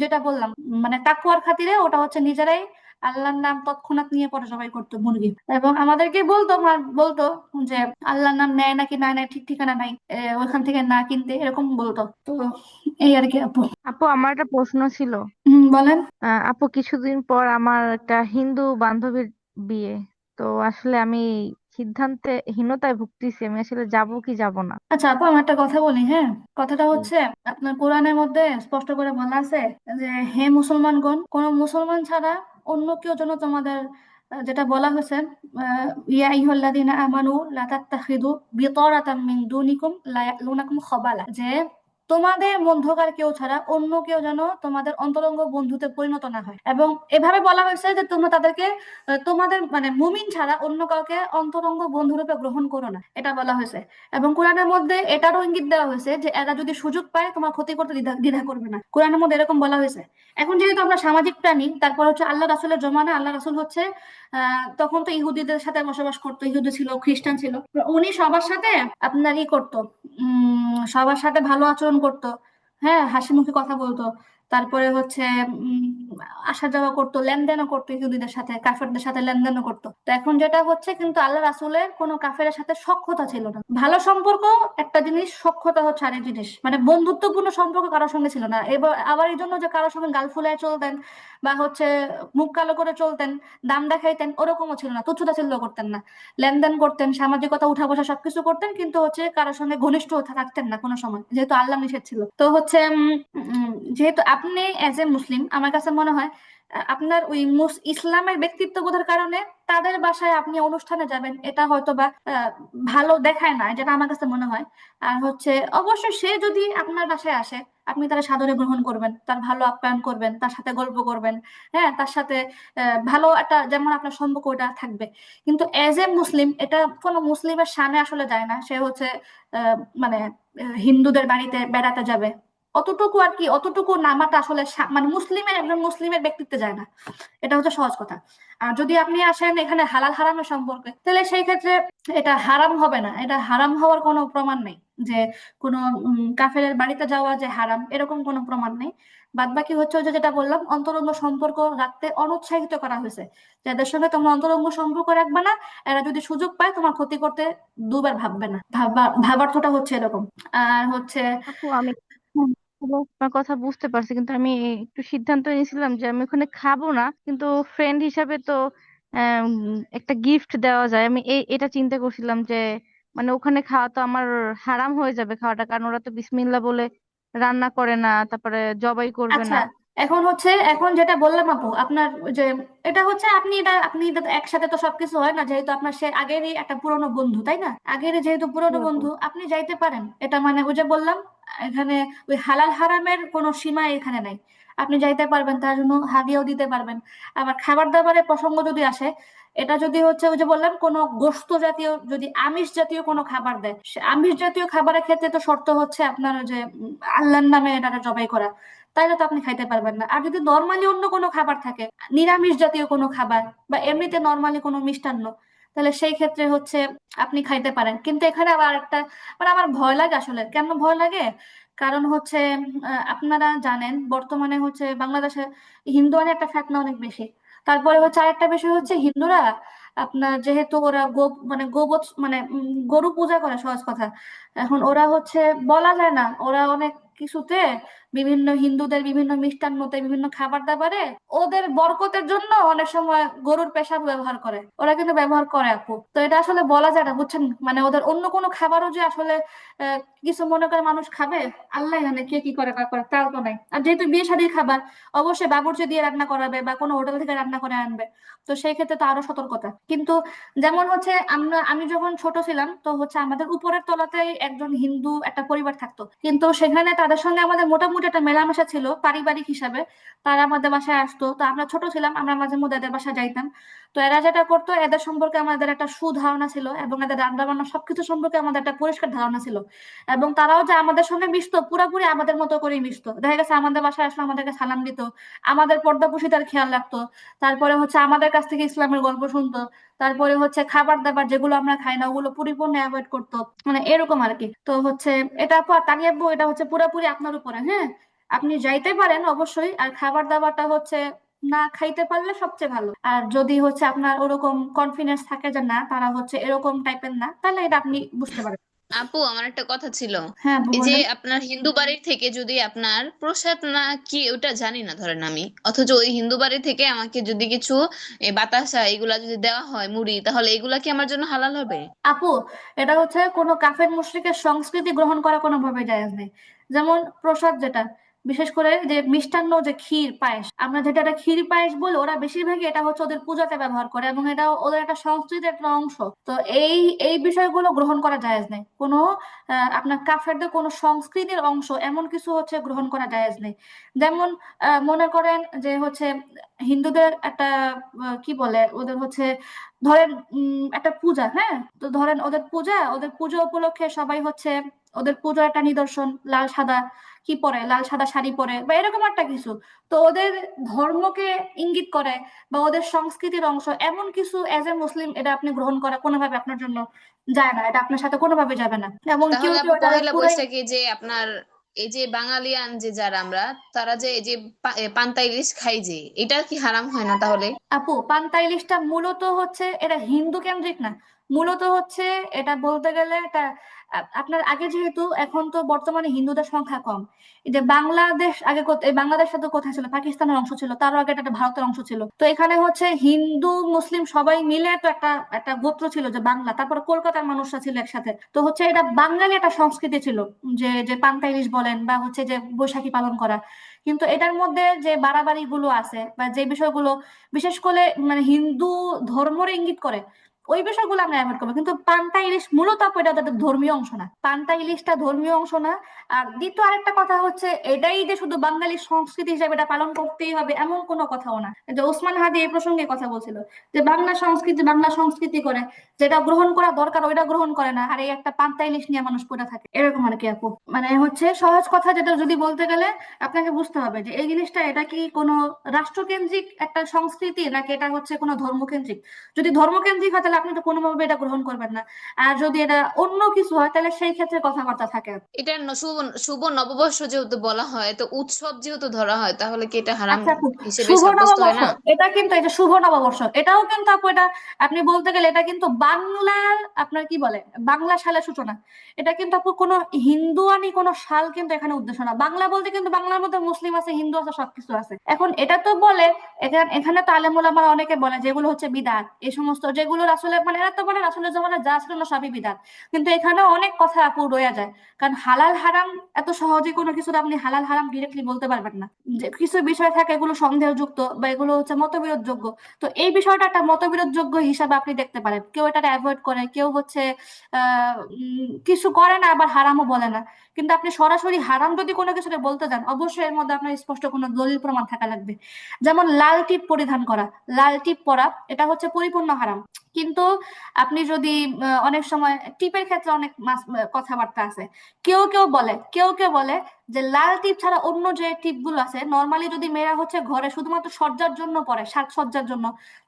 যেটা বললাম, মানে তাকুয়ার খাতিরে ওটা হচ্ছে নিজেরাই আল্লাহর নাম তৎক্ষণাৎ নিয়ে পরে জবাই করতো মুরগি। এবং আমাদেরকে বলতো যে আল্লাহর নাম নেয় নাকি না নেয় ঠিক ঠিকানা নাই, ওইখান থেকে না কিনতে, এরকম বলতো। তো এই আর কি আপু। আপু আমার একটা প্রশ্ন ছিল। বলেন। আপু কিছুদিন পর আমার একটা হিন্দু বান্ধবীর বিয়ে, তো আসলে আমি সিদ্ধান্তহীনতায় ভুগতেছি, আমি আসলে যাব কি যাব না। আচ্ছা আপু, আমি একটা কথা বলি, হ্যাঁ। কথাটা হচ্ছে আপনার কোরআনের মধ্যে স্পষ্ট করে বলা আছে যে হে মুসলমানগণ, কোন মুসলমান ছাড়া অন্য কেউ যেন তোমাদের যেটা বলা হয়েছে, ইয়া আইয়ুহাল্লাযীনা আমানু লা তাত্তাখিযু বিতারাতাম মিন দুনিকুম লা ইয়ালুনাকুম খাবালা, যে তোমাদের মধ্যকার কেউ ছাড়া অন্য কেউ যেন তোমাদের অন্তরঙ্গ বন্ধুতে পরিণত না হয়। এবং এভাবে বলা হয়েছে যে তোমরা তাদেরকে তোমাদের মানে মুমিন ছাড়া অন্য কাউকে অন্তরঙ্গ বন্ধুরূপে গ্রহণ করো না, এটা বলা হয়েছে। এবং কোরআনের মধ্যে এটারও ইঙ্গিত দেওয়া হয়েছে যে এরা যদি সুযোগ পায় তোমার ক্ষতি করতে দ্বিধা দ্বিধা করবে না, কোরআনের মধ্যে এরকম বলা হয়েছে। এখন যেহেতু আমরা সামাজিক প্রাণী, তারপর হচ্ছে আল্লাহ রাসূলের জমানা, আল্লাহ রাসূল হচ্ছে তখন তো ইহুদিদের সাথে বসবাস করতো, ইহুদি ছিল, খ্রিস্টান ছিল। তো উনি সবার সাথে আপনার ই করতো, সবার সাথে ভালো আচরণ করতো, হ্যাঁ, হাসি মুখে কথা বলতো। তারপরে হচ্ছে উম আসা যাওয়া করতো, লেনদেনও করতো, ইহুদিদের সাথে কাফেরদের সাথে লেনদেনও করতো। তো এখন যেটা হচ্ছে, কিন্তু আল্লাহ রাসূলের কোনো কাফেরের সাথে সখ্যতা ছিল না। ভালো সম্পর্ক একটা জিনিস, সখ্যতা হচ্ছে আরেক জিনিস। মানে বন্ধুত্বপূর্ণ সম্পর্ক কারোর সঙ্গে ছিল না। এবার আবার এই জন্য যে কারোর সঙ্গে গাল ফুলায় চলতেন বা হচ্ছে মুখ কালো করে চলতেন, দাম দেখাইতেন, ওরকমও ছিল না, তুচ্ছ-তাচ্ছিল্য করতেন না। লেনদেন করতেন, সামাজিকতা, উঠা বসা সবকিছু করতেন, কিন্তু হচ্ছে কারোর সঙ্গে ঘনিষ্ঠ থাকতেন না কোনো সময়, যেহেতু আল্লাহ নিষেধ ছিল। তো হচ্ছে যেহেতু আপনি এজ এ মুসলিম, আমার কাছে মনে হয় আপনার ওই ইসলামের ব্যক্তিত্ববোধের কারণে তাদের বাসায় আপনি অনুষ্ঠানে যাবেন, এটা হয়তো বা ভালো দেখায় না, যেটা আমার কাছে মনে হয়। আর হচ্ছে অবশ্যই সে যদি আপনার বাসায় আসে, আপনি তার সাদরে গ্রহণ করবেন, তার ভালো আপ্যায়ন করবেন, তার সাথে গল্প করবেন, হ্যাঁ, তার সাথে ভালো একটা যেমন আপনার সম্পর্ক ওটা থাকবে। কিন্তু এজ এ মুসলিম এটা কোনো মুসলিমের শানে আসলে যায় না। সে হচ্ছে মানে হিন্দুদের বাড়িতে বেড়াতে যাবে, অতটুকু আর কি, অতটুকু নামাটা আসলে মানে মুসলিমের, একজন মুসলিমের ব্যক্তিত্বে যায় না, এটা হচ্ছে সহজ কথা। আর যদি আপনি আসেন এখানে হালাল হারামের সম্পর্কে, তাহলে সেই ক্ষেত্রে এটা হারাম হবে না, এটা হারাম হওয়ার কোনো প্রমাণ নেই যে কোনো কাফেরের বাড়িতে যাওয়া যে হারাম, এরকম কোনো প্রমাণ নেই। বাদ বাকি হচ্ছে ওই যে যেটা বললাম, অন্তরঙ্গ সম্পর্ক রাখতে অনুৎসাহিত করা হয়েছে। যাদের সঙ্গে তোমরা অন্তরঙ্গ সম্পর্ক রাখবে না, এরা যদি সুযোগ পায় তোমার ক্ষতি করতে দুবার ভাববে না, ভাবার্থটা হচ্ছে এরকম। আর হচ্ছে আপু আমি আপনার কথা বুঝতে পারছি, কিন্তু আমি একটু সিদ্ধান্ত নিয়েছিলাম যে আমি ওখানে খাবো না, কিন্তু ফ্রেন্ড হিসাবে তো একটা গিফট দেওয়া যায়। আমি এটা চিন্তা করছিলাম যে মানে ওখানে খাওয়া তো আমার হারাম হয়ে যাবে খাওয়াটা, কারণ ওরা তো বিসমিল্লাহ বলে রান্না করে না, তারপরে জবাই করবে আচ্ছা, না। এখন যেটা বললাম আপু, আপনার ওই যে এটা হচ্ছে আপনি এটা একসাথে তো সবকিছু হয় না, যেহেতু আপনার সে আগেরই একটা পুরনো বন্ধু, তাই না? আগের যেহেতু জি পুরনো আপু। বন্ধু, আপনি যাইতে পারেন। এটা মানে ওই যে বললাম, এখানে ওই হালাল হারামের কোনো সীমা এখানে নাই। আপনি যাইতে পারবেন, তার জন্য হাদিয়াও দিতে পারবেন। আবার খাবার দাবারের প্রসঙ্গ যদি আসে, এটা যদি হচ্ছে ওই যে বললাম কোনো গোশত জাতীয়, যদি আমিষ জাতীয় কোনো খাবার দেয়, সে আমিষ জাতীয় খাবারের ক্ষেত্রে তো শর্ত হচ্ছে আপনার ওই যে আল্লাহর নামে এটা জবাই করা, তাইলে তো আপনি খাইতে পারবেন না। আর যদি নর্মালি অন্য কোনো খাবার থাকে, নিরামিষ জাতীয় কোনো খাবার বা এমনিতে নর্মালি কোনো মিষ্টান্ন, তাহলে সেই ক্ষেত্রে হচ্ছে আপনি খাইতে পারেন। কিন্তু এখানে আবার একটা, মানে আমার ভয় লাগে আসলে। কেন ভয় লাগে? কারণ হচ্ছে আপনারা জানেন বর্তমানে হচ্ছে বাংলাদেশে হিন্দুয়ানি একটা ফ্যাটনা অনেক বেশি। তারপরে হচ্ছে আরেকটা বিষয় হচ্ছে, হিন্দুরা আপনার যেহেতু ওরা মানে গোবৎ মানে গরু পূজা করে, সহজ কথা। এখন ওরা হচ্ছে বলা যায় না, ওরা অনেক কিছুতে, বিভিন্ন হিন্দুদের বিভিন্ন মিষ্টান্নতে, বিভিন্ন খাবার দাবারে ওদের বরকতের জন্য অনেক সময় গরুর পেশাব ব্যবহার করে, ওরা কিন্তু ব্যবহার করে আপু। তো এটা আসলে বলা যায় না, বুঝছেন? মানে ওদের অন্য কোনো খাবারও যে আসলে আহ, কিছু মনে করে মানুষ খাবে, আল্লাহ জানে কে কি করে না করে, তাও তো নাই। আর যেহেতু বিয়ে শাদীর খাবার, অবশ্যই বাবুর্চি দিয়ে রান্না করাবে বা কোনো হোটেল থেকে রান্না করে আনবে, তো সেই ক্ষেত্রে তো আরো সতর্কতা। কিন্তু যেমন হচ্ছে আমি যখন ছোট ছিলাম, তো হচ্ছে আমাদের উপরের তলাতেই একজন হিন্দু একটা পরিবার থাকতো, কিন্তু সেখানে তাদের সঙ্গে আমাদের মোটামুটি একটা মেলামেশা ছিল পারিবারিক হিসাবে। তারা আমাদের বাসায় আসতো, তো আমরা ছোট ছিলাম, আমরা মাঝে মধ্যে এদের বাসায় যাইতাম। তো এরা যেটা করতো, এদের সম্পর্কে আমাদের একটা সুধারণা ছিল, এবং এদের রান্না বান্না সবকিছু সম্পর্কে আমাদের একটা পরিষ্কার ধারণা ছিল। এবং তারাও যে আমাদের সঙ্গে মিশতো, পুরাপুরি আমাদের মতো করেই মিশতো। দেখা গেছে আমাদের বাসায় আসলে আমাদেরকে সালাম দিত, আমাদের পর্দাপুশিতার খেয়াল রাখতো, তারপরে হচ্ছে আমাদের কাছ থেকে ইসলামের গল্প শুনতো, তারপরে হচ্ছে খাবার দাবার যেগুলো আমরা খাই না ওগুলো পরিপূর্ণ অ্যাভয়েড করতো, মানে এরকম আর কি। তো হচ্ছে এটা তানিয়াব্বু, এটা হচ্ছে পুরাপুরি আপনার উপরে, হ্যাঁ। আপনি যাইতে পারেন অবশ্যই, আর খাবার দাবারটা হচ্ছে না খাইতে পারলে সবচেয়ে ভালো। আর যদি হচ্ছে আপনার ওরকম কনফিডেন্স থাকে যে না, তারা হচ্ছে এরকম টাইপের না, তাহলে এটা আপনি বুঝতে পারেন। আপু আমার একটা কথা ছিল। হ্যাঁ আপু, এই যে বলেন। আপনার হিন্দু বাড়ির থেকে যদি আপনার প্রসাদ না কি ওটা জানি না ধরেন আমি, অথচ ওই হিন্দু বাড়ি থেকে আমাকে যদি কিছু বাতাসা এগুলা যদি দেওয়া হয় মুড়ি, তাহলে এগুলা কি আমার জন্য হালাল হবে? আপু, এটা হচ্ছে কোনো কাফের মুশরিকের সংস্কৃতি গ্রহণ করা কোনোভাবে জায়েজ নেই। যেমন প্রসাদ যেটা, বিশেষ করে যে মিষ্টান্ন, যে ক্ষীর পায়েস, আমরা যেটা এটা ক্ষীর পায়েস বলি, ওরা বেশিরভাগই এটা হচ্ছে ওদের পূজাতে ব্যবহার করে এবং এটা ওদের একটা সংস্কৃতির একটা অংশ। তো এই এই বিষয়গুলো গ্রহণ করা জায়েজ নেই। কোনো আপনার কাফেরদের কোনো সংস্কৃতির অংশ এমন কিছু হচ্ছে গ্রহণ করা জায়েজ নেই। যেমন মনে করেন যে হচ্ছে হিন্দুদের একটা কি বলে ওদের হচ্ছে, ধরেন একটা পূজা, হ্যাঁ, তো ধরেন ওদের পূজা উপলক্ষে সবাই হচ্ছে ওদের পূজার একটা নিদর্শন লাল সাদা কি পরে, লাল সাদা শাড়ি পরে বা এরকম একটা কিছু। তো ওদের ধর্মকে ইঙ্গিত করে বা ওদের সংস্কৃতির অংশ এমন কিছু এজ এ মুসলিম এটা আপনি গ্রহণ করা কোনোভাবে আপনার জন্য যায় না, এটা আপনার সাথে কোনোভাবে যাবে না। এবং কেউ তাহলে কেউ আপু এটা পহেলা পুরাই। বৈশাখে যে আপনার এই যে বাঙালিয়ান যে যারা আমরা, তারা যে এই যে পান্তা ইলিশ খাই, যে এটা কি হারাম হয় না তাহলে? আপু, পান্তা ইলিশটা মূলত হচ্ছে এটা হিন্দু কেন্দ্রিক না, মূলত হচ্ছে এটা বলতে গেলে এটা আপনার আগে যেহেতু, এখন তো বর্তমানে হিন্দুদের সংখ্যা কম। এই যে বাংলাদেশ আগে এই বাংলাদেশটা তো কোথায় ছিল, পাকিস্তানের অংশ ছিল, তারও আগে এটা একটা ভারতের অংশ ছিল। তো এখানে হচ্ছে হিন্দু মুসলিম সবাই মিলে তো একটা একটা গোত্র ছিল যে বাংলা, তারপরে কলকাতার মানুষরা ছিল একসাথে। তো হচ্ছে এটা বাঙালি একটা সংস্কৃতি ছিল, যে যে পান্তা ইলিশ বলেন বা হচ্ছে যে বৈশাখী পালন করা। কিন্তু এটার মধ্যে যে বাড়াবাড়ি গুলো আছে বা যে বিষয়গুলো বিশেষ করে মানে হিন্দু ধর্মের ইঙ্গিত করে, ওই বিষয়গুলো আমরা অ্যাভয়েড করবো। কিন্তু পান্তা ইলিশ মূলত আপু এটা তাদের ধর্মীয় অংশ না, পান্তা ইলিশটা ধর্মীয় অংশ না। আর দ্বিতীয় আরেকটা কথা হচ্ছে, এটাই যে শুধু বাঙালি সংস্কৃতি হিসাবে এটা পালন করতেই হবে এমন কোনো কথাও না। যে ওসমান হাদি এই প্রসঙ্গে কথা বলছিল যে বাংলা সংস্কৃতি করে, যেটা গ্রহণ করা দরকার ওইটা গ্রহণ করে না, আর এই একটা পান্তা ইলিশ নিয়ে মানুষ পড়ে থাকে, এরকম আর কি আপু। মানে হচ্ছে সহজ কথা যেটা যদি বলতে গেলে আপনাকে বুঝতে হবে যে এই জিনিসটা এটা কি কোনো রাষ্ট্রকেন্দ্রিক একটা সংস্কৃতি নাকি এটা হচ্ছে কোনো ধর্মকেন্দ্রিক। যদি ধর্মকেন্দ্রিক হয় তাহলে আপনি তো কোনোভাবে এটা গ্রহণ করবেন না, আর যদি এটা অন্য কিছু হয় তাহলে সেই ক্ষেত্রে কথাবার্তা থাকে। এটা শুভ শুভ নববর্ষ যেহেতু বলা হয়, তো উৎসব যেহেতু ধরা হয়, তাহলে কি এটা হারাম আচ্ছা আপু, হিসেবে শুভ সাব্যস্ত হয় নববর্ষ, না? এটা কিন্তু এই যে শুভ নববর্ষ এটাও কিন্তু আপু এটা আপনি বলতে গেলে এটা কিন্তু বাংলার আপনার কি বলে বাংলা সালের সূচনা। এটা কিন্তু আপু কোনো হিন্দুয়ানি কোনো সাল কিন্তু এখানে উদ্দেশ্য না। বাংলা বলতে কিন্তু বাংলার মধ্যে মুসলিম আছে, হিন্দু আছে, সবকিছু আছে। এখন এটা তো বলে এখানে তো আলেম ওলামারা অনেকে বলে যেগুলো হচ্ছে বিদআত, এই সমস্ত যেগুলো আসলে মানে এরা তো বলে রাসূলের জামানায় যা ছিল না সবই বিদআত। কিন্তু এখানে অনেক কথা আপু রয়ে যায়, কারণ হালাল হারাম এত সহজে কোনো কিছু আপনি হালাল হারাম ডিরেক্টলি বলতে পারবেন না। যে কিছু বিষয় থাকে এগুলো সন্দেহযুক্ত বা এগুলো হচ্ছে মতবিরোধযোগ্য। তো এই বিষয়টা একটা মতবিরোধযোগ্য হিসাবে আপনি দেখতে পারেন, কেউ এটা অ্যাভয়েড করে, কেউ হচ্ছে কিছু করে না আবার হারামও বলে না। কিন্তু আপনি সরাসরি হারাম যদি কোনো কিছুকে বলতে যান, অবশ্যই এর মধ্যে আপনার স্পষ্ট কোনো দলিল প্রমাণ থাকা লাগবে। যেমন লাল টিপ পরিধান করা, লাল টিপ পরা এটা হচ্ছে পরিপূর্ণ হারাম। কিন্তু আপনি যদি অনেক সময় টিপের ক্ষেত্রে অনেক কথাবার্তা আছে, কেউ কেউ বলে যে লাল টিপ ছাড়া অন্য যে টিপ গুলো আছে নর্মালি যদি মেয়েরা হচ্ছে ঘরে শুধুমাত্র সজ্জার জন্য পরে, সাজসজ্জার জন্য,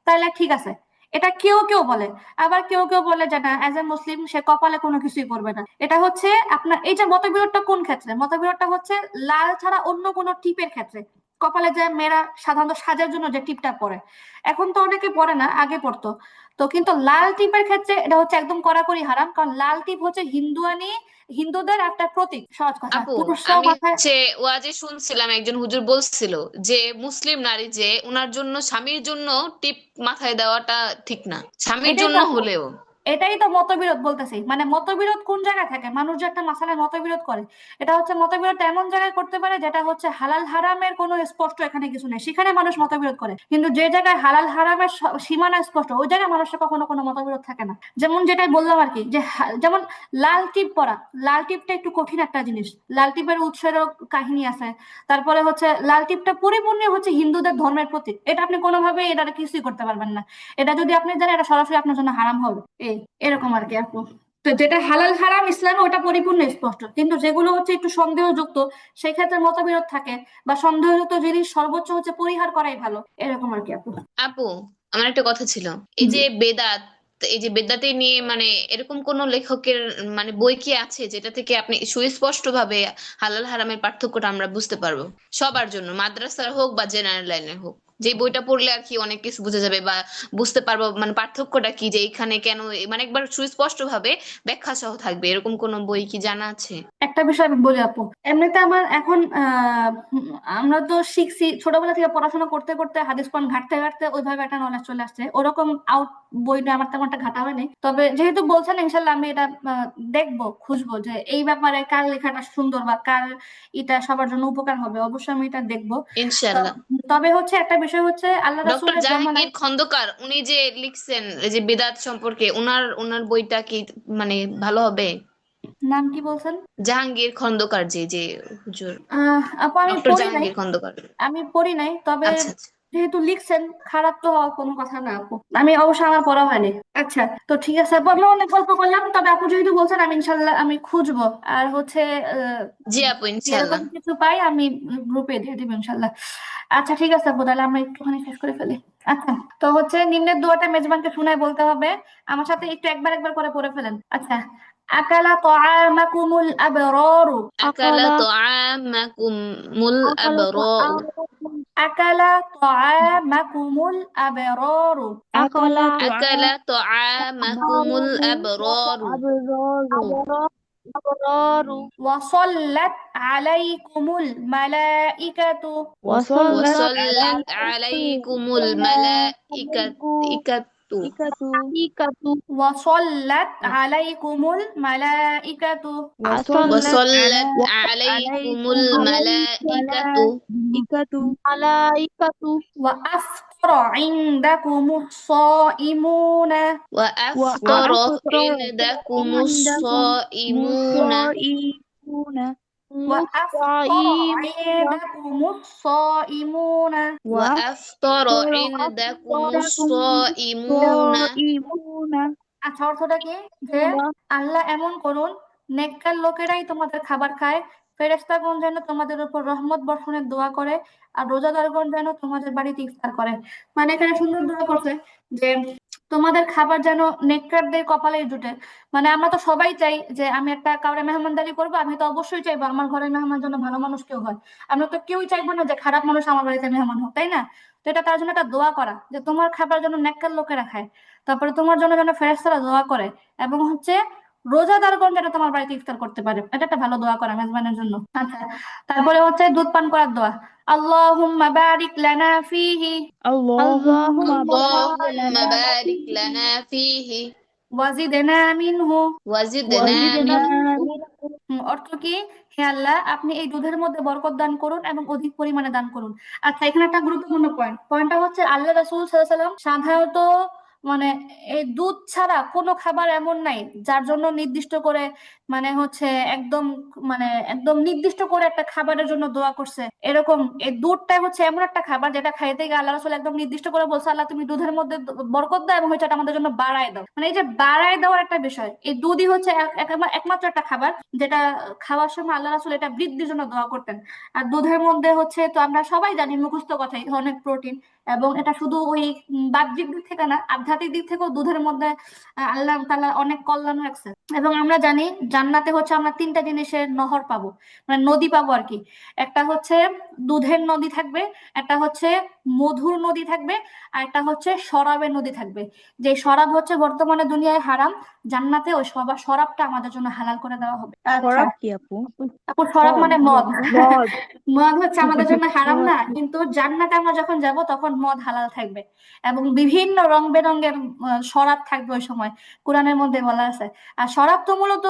তাহলে ঠিক আছে, এটা কেউ কেউ বলে। আবার কেউ কেউ বলে যে না, অ্যাজ এ মুসলিম সে কপালে কোনো কিছুই করবে না। এটা হচ্ছে আপনার এই যে মতবিরোধটা কোন ক্ষেত্রে, মতবিরোধটা হচ্ছে লাল ছাড়া অন্য কোনো টিপের ক্ষেত্রে। কপালে যে মেয়েরা সাধারণত সাজার জন্য যে টিপটা পরে, এখন তো অনেকে পরে না, আগে পড়তো। তো কিন্তু লাল টিপের ক্ষেত্রে এটা হচ্ছে একদম কড়াকড়ি হারাম, কারণ লাল টিপ হচ্ছে হিন্দুদের একটা প্রতীক। সহজ কথা, আপু, পুরুষরাও আমি মাথায়। ওয়াজে শুনছিলাম একজন হুজুর বলছিল যে মুসলিম নারী যে উনার জন্য, স্বামীর জন্য টিপ মাথায় দেওয়াটা ঠিক না, স্বামীর এটাই তো জন্য আপু, হলেও। এটাই তো মতবিরোধ বলতেছি। মানে মতবিরোধ কোন জায়গায় থাকে, মানুষ যে একটা মাসালায় মতবিরোধ করে, এটা হচ্ছে মতবিরোধ এমন জায়গায় করতে পারে যেটা হচ্ছে হালাল হারামের কোনো স্পষ্ট এখানে কিছু নেই, সেখানে মানুষ মতবিরোধ করে। কিন্তু যে জায়গায় হালাল হারামের সীমানা স্পষ্ট, ওই জায়গায় মানুষের কখনো কোনো মতবিরোধ থাকে না। যেমন যেটাই বললাম আর কি, যে যেমন লাল টিপ পরা, লাল টিপটা একটু কঠিন একটা জিনিস, লাল টিপের উৎসেরও কাহিনী আছে। তারপরে হচ্ছে লাল টিপটা পরিপূর্ণ হচ্ছে হিন্দুদের ধর্মের প্রতীক, এটা আপনি কোনোভাবেই এটা কিছুই করতে পারবেন না। এটা যদি আপনি জানেন এটা সরাসরি আপনার জন্য হারাম হবে, এই এরকম আর কি আপু। তো যেটা হালাল হারাম ইসলামে ওটা পরিপূর্ণ স্পষ্ট, কিন্তু যেগুলো হচ্ছে একটু সন্দেহযুক্ত সেই ক্ষেত্রে মতবিরোধ থাকে, বা সন্দেহযুক্ত জিনিস সর্বোচ্চ হচ্ছে পরিহার করাই ভালো, এরকম আর কি আপু। আপু, আমার একটা কথা ছিল, এই জি। যে বেদাত, এই যে বেদাতে নিয়ে মানে এরকম কোন লেখকের মানে বই কি আছে যেটা থেকে আপনি সুস্পষ্ট ভাবে হালাল হারামের পার্থক্যটা আমরা বুঝতে পারবো, সবার জন্য, মাদ্রাসার হোক বা জেনারেল লাইনের হোক? যে বইটা পড়লে আর কি অনেক কিছু বোঝা যাবে বা বুঝতে পারবো মানে পার্থক্যটা কি, যে এখানে কেন, মানে একবার সুস্পষ্ট ভাবে ব্যাখ্যা সহ থাকবে, এরকম কোন বই কি জানা আছে? একটা বিষয় আমি বলি আপু, এমনিতে আমার এখন আমরা তো শিখছি ছোটবেলা থেকে পড়াশোনা করতে করতে হাদিস কোরআন ঘাটতে ঘাটতে ওইভাবে একটা নলেজ চলে আসছে, ওরকম আউট বইটা আমার তেমনটা ঘাটা হয়নি, তবে যেহেতু বলছেন ইনশাল্লাহ আমি এটা দেখবো, খুঁজবো যে এই ব্যাপারে কার লেখাটা সুন্দর বা কার এটা সবার জন্য উপকার হবে, অবশ্যই আমি এটা দেখবো। ইনশাল্লাহ। তবে হচ্ছে একটা বিষয় হচ্ছে আল্লাহ ডক্টর রাসূলের জাহাঙ্গীর জমানায়। খন্দকার উনি যে লিখছেন এই যে বিদাত সম্পর্কে, উনার উনার বইটা কি মানে ভালো হবে? নাম কি বলছেন? জাহাঙ্গীর খন্দকার, যে যে হুজুর, আপু আমি ডক্টর পড়ি নাই, জাহাঙ্গীর খন্দকার। আমি পড়ি নাই, তবে আচ্ছা আচ্ছা। যেহেতু লিখছেন খারাপ তো হওয়ার কোনো কথা না আপু, আমি অবশ্য আমার পড়া হয়নি। আচ্ছা, তো ঠিক আছে আপু, আমি অনেক গল্প করলাম, তবে আপু যেহেতু বলছেন আমি ইনশাল্লাহ আমি খুঁজবো, আর হচ্ছে জি আপু, যদি ইনশাল্লাহ। এরকম কিছু পাই আমি গ্রুপে দিয়ে দিব ইনশাল্লাহ। আচ্ছা ঠিক আছে আপু, তাহলে আমরা একটুখানি শেষ করে ফেলি। আচ্ছা, তো হচ্ছে নিম্নের দোয়াটা মেজবানকে শুনায় বলতে হবে, আমার সাথে একটু একবার একবার করে পড়ে ফেলেন। আচ্ছা, আকালা তাআমাকুমুল আবরারু। আকালা তুআমাকুমুল আবরারু। আকালা তাআমাকুমুল আবরারু। আকালা তুআমাকুমুল আবরারু। وصلت عليكم الملائكة. وصلت عليكم الملائكة. وصلت عليكم الملائكة. وصلت عليكم الملائكة. وأفطر عندكم الصائمون. وأفطر عندكم الصائمون. وأفطر عندكم الصائمون. وأفطر عندكم الصائمون. আচ্ছা, অর্থটা কি? যে আল্লাহ এমন করুন, নেককার লোকেরাই তোমাদের খাবার খায়, ফেরেশতাগণ যেন তোমাদের উপর রহমত বর্ষণের দোয়া করে, আর রোজাদারগণ যেন তোমাদের বাড়িতে ইফতার করে। মানে এখানে সুন্দর দোয়া করছে যে তোমাদের খাবার যেন নেককারদের কপালে জুটে। মানে আমরা তো সবাই চাই যে আমি একটা কাউরে মেহমানদারি করবো, আমি তো অবশ্যই চাইবো আমার ঘরের মেহমান যেন ভালো মানুষ কেউ হয়। আমরা তো কেউই চাইবো না যে খারাপ মানুষ আমার বাড়িতে মেহমান হোক, তাই না? তো এটা তার জন্য একটা দোয়া করা যে তোমার খাবার যেন নেককার লোকেরা খায়, তারপরে তোমার জন্য যেন ফেরেশতারা দোয়া করে, এবং হচ্ছে রোজাদারগণ যেন তোমার বাড়িতে ইফতার করতে পারে। এটা একটা ভালো দোয়া করা মেজবানের জন্য। আচ্ছা, তারপরে হচ্ছে দুধ পান করার দোয়া, আল্লাহুম্মা বারিক লানা ফিহি اللهم بارك لنا فيه ওয়াজিদনা মিনহু। وزدنا منه. অর্থ কি? হে আল্লাহ, আপনি এই দুধের মধ্যে বরকত দান করুন এবং অধিক পরিমাণে দান করুন। আচ্ছা, এখানে একটা গুরুত্বপূর্ণ পয়েন্টটা হচ্ছে আল্লাহ রাসূল সাল্লাল্লাহু আলাইহি ওয়াসাল্লাম সাধারণত মানে এই দুধ ছাড়া কোনো খাবার এমন নাই যার জন্য নির্দিষ্ট করে, মানে হচ্ছে একদম, মানে একদম নির্দিষ্ট করে একটা খাবারের জন্য দোয়া করছে এরকম। এই দুধটা হচ্ছে এমন একটা খাবার যেটা খাইতে গিয়ে আল্লাহ রাসূল একদম নির্দিষ্ট করে বলছে, আল্লাহ তুমি দুধের মধ্যে বরকত দাও এবং হচ্ছে এটা আমাদের জন্য বাড়ায় দাও। মানে এই যে বাড়ায় দেওয়ার একটা বিষয়, এই দুধই হচ্ছে একমাত্র একটা খাবার যেটা খাওয়ার সময় আল্লাহ রাসূল এটা বৃদ্ধির জন্য দোয়া করতেন। আর দুধের মধ্যে হচ্ছে, তো আমরা সবাই জানি মুখস্থ কথাই, অনেক প্রোটিন, এবং এটা শুধু ওই বাহ্যিক দিক থেকে না, আধ্যাত্মিক দিক থেকেও দুধের মধ্যে আল্লাহ তাআলা অনেক কল্যাণ রাখছে। এবং আমরা জানি জান্নাতে হচ্ছে আমরা তিনটা জিনিসের নহর পাবো, মানে নদী পাবো আর কি। একটা হচ্ছে দুধের নদী থাকবে, একটা হচ্ছে মধুর নদী থাকবে, আর একটা হচ্ছে শরাবের নদী থাকবে। যে শরাব হচ্ছে বর্তমানে দুনিয়ায় হারাম, জান্নাতে ওই শরাবটা আমাদের জন্য হালাল করে দেওয়া হবে। আচ্ছা শরাব কি আপু? আপু, শরাব মানে মদ। মদ হচ্ছে আমাদের জন্য হারাম না, কিন্তু জান্নাতে আমরা যখন যাব তখন মদ হালাল থাকবে, এবং বিভিন্ন রং বেরঙের শরাব থাকবে ওই সময়, কোরআনের মধ্যে বলা আছে। আর শরাব তো মূলত,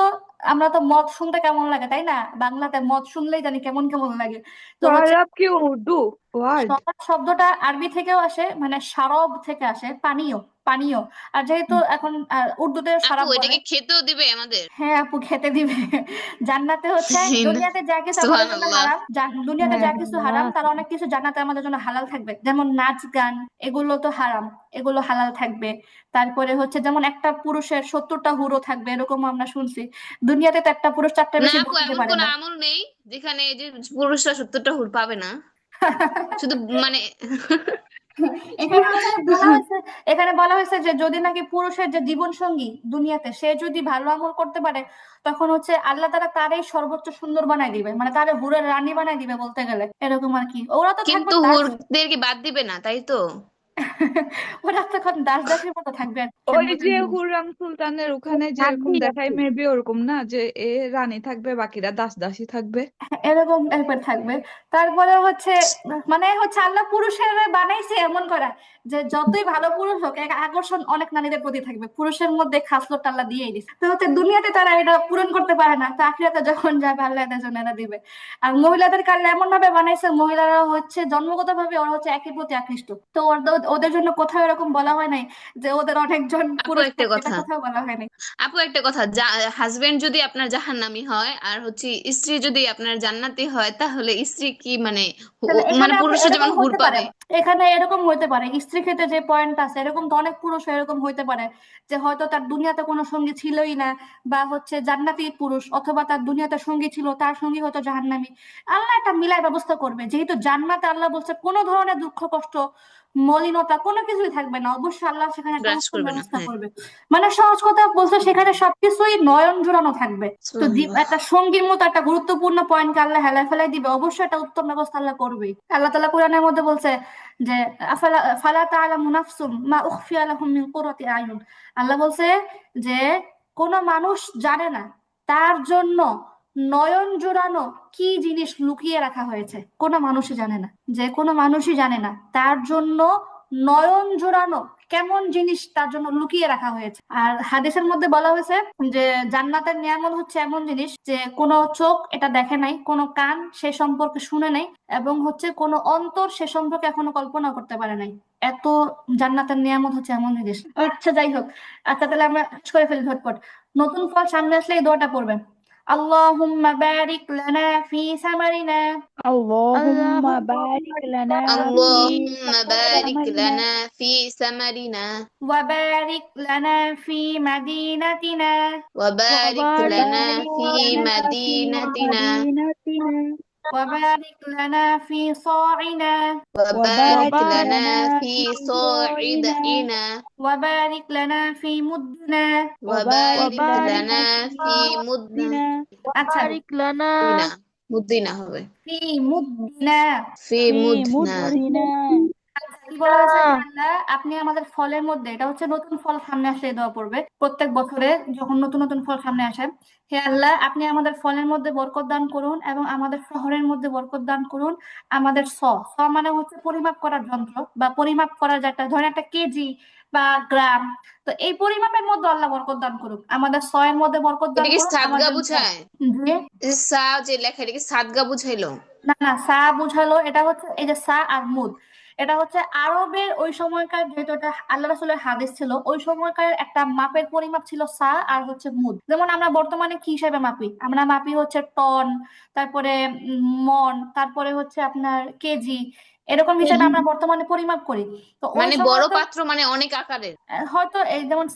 আমরা তো মদ শুনতে কেমন লাগে তাই না, বাংলাতে মদ শুনলেই জানি কেমন কেমন লাগে। তো হচ্ছে শরাব কি উর্দু ওয়ার্ড? শরাব শব্দটা আরবি থেকেও আসে, মানে শারব থেকে আসে, পানীয়, পানীয়। আর যেহেতু এখন উর্দুতে আপু শারাব বলে। এটাকে খেতেও দিবে আমাদের? হ্যাঁ আপু, খেতে দিবে। জান্নাতে হচ্ছে দুনিয়াতে যা কিছু আমাদের জন্য সুবহানাল্লাহ। হারাম, দুনিয়াতে যা কিছু হারাম তার অনেক কিছু জান্নাতে আমাদের জন্য হালাল থাকবে। যেমন নাচ গান, এগুলো তো হারাম, এগুলো হালাল থাকবে। তারপরে হচ্ছে যেমন একটা পুরুষের 70টা হুরো থাকবে, এরকম আমরা শুনছি। দুনিয়াতে তো একটা পুরুষ 4টার না বেশি আপু, হুর দিতে এমন পারে কোন না। আমল নেই যেখানে এই যে পুরুষরা 70টা হুর পাবে না, শুধু মানে এখানে হচ্ছে বলা হয়েছে, এখানে বলা হয়েছে যে যদি নাকি পুরুষের যে জীবন সঙ্গী দুনিয়াতে সে যদি ভালো আমল করতে পারে, তখন হচ্ছে আল্লাহ তারা তারই সর্বোচ্চ সুন্দর বানাই দিবে, মানে তারে হুরের রানী বানাই দিবে বলতে গেলে, এরকম আর কি। ওরা তো থাকবে কিন্তু তার। হুরদেরকে বাদ দিবে না, তাই তো? ওরা তখন দাস দাসীর মতো থাকবে আর কি, ওই মজার যে জিনিস। হুররাম সুলতানের ওখানে যেরকম রানী দেখায় আছে। মেবি ওরকম না, যে এ রানী থাকবে বাকিরা দাস দাসী থাকবে। এরকম টাইপের থাকবে। তারপরে হচ্ছে মানে হচ্ছে আল্লাহ পুরুষের বানাইছে এমন করা যে যতই ভালো পুরুষ হোক এক আকর্ষণ অনেক নারীদের প্রতি থাকবে, পুরুষের মধ্যে খাসলতটা আল্লাহ দিয়েই দিছে। তো হচ্ছে দুনিয়াতে তারা এটা পূরণ করতে পারে না, তো আখিরাতে যখন যাবে আল্লাহ এদের জন্য এরা দিবে। আর মহিলাদেরকে আল্লাহ এমন ভাবে বানাইছে, মহিলারা হচ্ছে জন্মগত ভাবে ওরা হচ্ছে একই প্রতি আকৃষ্ট। তো ওদের জন্য কোথাও এরকম বলা হয় নাই যে ওদের অনেকজন আপু পুরুষ একটা থাকবে, এটা কথা, কোথাও বলা হয় নাই। আপু একটা কথা, হাজবেন্ড যদি আপনার জাহান্নামী হয় আর হচ্ছে স্ত্রী যদি আপনার জান্নাতি হয়, তাহলে স্ত্রী কি মানে তাহলে মানে এখানে আপু পুরুষরা এরকম যেমন হুর হতে পারে, পাবে? এখানে এরকম হইতে পারে স্ত্রী ক্ষেত্রে যে পয়েন্ট আছে, এরকম তো অনেক পুরুষ এরকম হইতে পারে যে হয়তো তার দুনিয়াতে কোনো সঙ্গী ছিলই না, বা হচ্ছে জান্নাতি পুরুষ, অথবা তার দুনিয়াতে সঙ্গী ছিল তার সঙ্গী হয়তো জাহান্নামী। আল্লাহ একটা মিলাই ব্যবস্থা করবে, যেহেতু জান্নাতে আল্লাহ বলছে কোনো ধরনের দুঃখ কষ্ট মলিনতা কোনো কিছুই থাকবে না, অবশ্যই আল্লাহ সেখানে একটা গ্রাস উত্তম করবে না, ব্যবস্থা হ্যাঁ। করবে। মানে সহজ কথা বলছে, সেখানে সবকিছুই নয়ন জুড়ানো থাকবে। তো সুবহানাল্লাহ। একটা সঙ্গীর মতো একটা গুরুত্বপূর্ণ পয়েন্টকে আল্লাহ হেলায় ফেলাই দিবে, অবশ্যই একটা উত্তম ব্যবস্থা আল্লাহ করবেই। আল্লাহ তাআলা কোরআনের মধ্যে বলছে যে ফালা তাআলামু নাফসুম মা উখফিয়া লাহুম মিন কুররাতি আয়ুন। আল্লাহ বলছে যে কোন মানুষ জানে না তার জন্য নয়ন জুড়ানো কি জিনিস লুকিয়ে রাখা হয়েছে, কোনো মানুষই জানে না, যে কোনো মানুষই জানে না তার জন্য নয়ন জোড়ানো কেমন জিনিস তার জন্য লুকিয়ে রাখা হয়েছে। আর হাদিসের মধ্যে বলা হয়েছে যে জান্নাতের নিয়ামত হচ্ছে এমন জিনিস যে কোনো চোখ এটা দেখে নাই, কোনো কান সে সম্পর্কে শুনে নাই, এবং হচ্ছে কোনো অন্তর সে সম্পর্কে এখনো কল্পনা করতে পারে নাই। এত জান্নাতের নিয়ামত হচ্ছে এমন জিনিস। আচ্ছা যাই হোক, আচ্ছা তাহলে আমরা শেষ করে ফেলি ঝটপট। নতুন ফল সামনে আসলে এই দোয়াটা পড়বেন, আল্লাহুম্মা বারিক লানা ফি সামারিনা। আল্লাহুম্মা আল্লাহুম্মা বারিক লানা বারিক ফি আল্লাহুম্মা বারিক সামারিনা লানা ফি সামারিনা وبارك لنا في مدينتنا ওয়া বারিক লানা وبارك ফি لنا في মাদিনাতিনা مدينتنا وبارك لنا في صاعنا ওয়া বারিক وبارك লানা لنا ফি في صاعنا সাইদিনা وبارك لنا في مدنا। ওয়া বারিক وبارك লানা في ফি মুদনা مدنا আচ্ছা, বারিক লানা মুদিনা, মুদিনা হবে, في مدنا। ফি في মুদনা। مدنا। আচ্ছা, কি বলা হয়েছে যে আল্লাহ আপনি আমাদের ফলের মধ্যে, এটা হচ্ছে নতুন ফল সামনে আসলে দেওয়া পড়বে প্রত্যেক বছরে যখন নতুন নতুন ফল সামনে আসে, হে আল্লাহ আপনি আমাদের ফলের মধ্যে বরকত দান করুন এবং আমাদের শহরের মধ্যে বরকত দান করুন। আমাদের মানে হচ্ছে পরিমাপ করার যন্ত্র, বা পরিমাপ করার যে একটা ধরেন একটা কেজি বা গ্রাম, তো এই পরিমাপের মধ্যে আল্লাহ বরকত দান করুন, আমাদের এর মধ্যে বরকত দান এটা কি করুন সাদগা আমাদের বুঝায়? জি। এই যে সা যে লেখা, এটা কি সাদগা বুঝাইলো? না না, সা বুঝালো, এটা হচ্ছে এই যে সা আর মুদ, এটা হচ্ছে আরবের ওই সময়কার, যেহেতু এটা আল্লাহ রাসূলের হাদিস ছিল, ওই সময়কার একটা মাপের পরিমাপ ছিল সা আর হচ্ছে মুদ। যেমন আমরা বর্তমানে কি হিসাবে মাপি, আমরা মাপি হচ্ছে টন, তারপরে মন, তারপরে হচ্ছে আপনার কেজি, এরকম হিসাবে আমরা বর্তমানে পরিমাপ করি। তো ওই মানে বড় সময়কার পাত্র মানে অনেক আকারের। হয়তো এই যেমন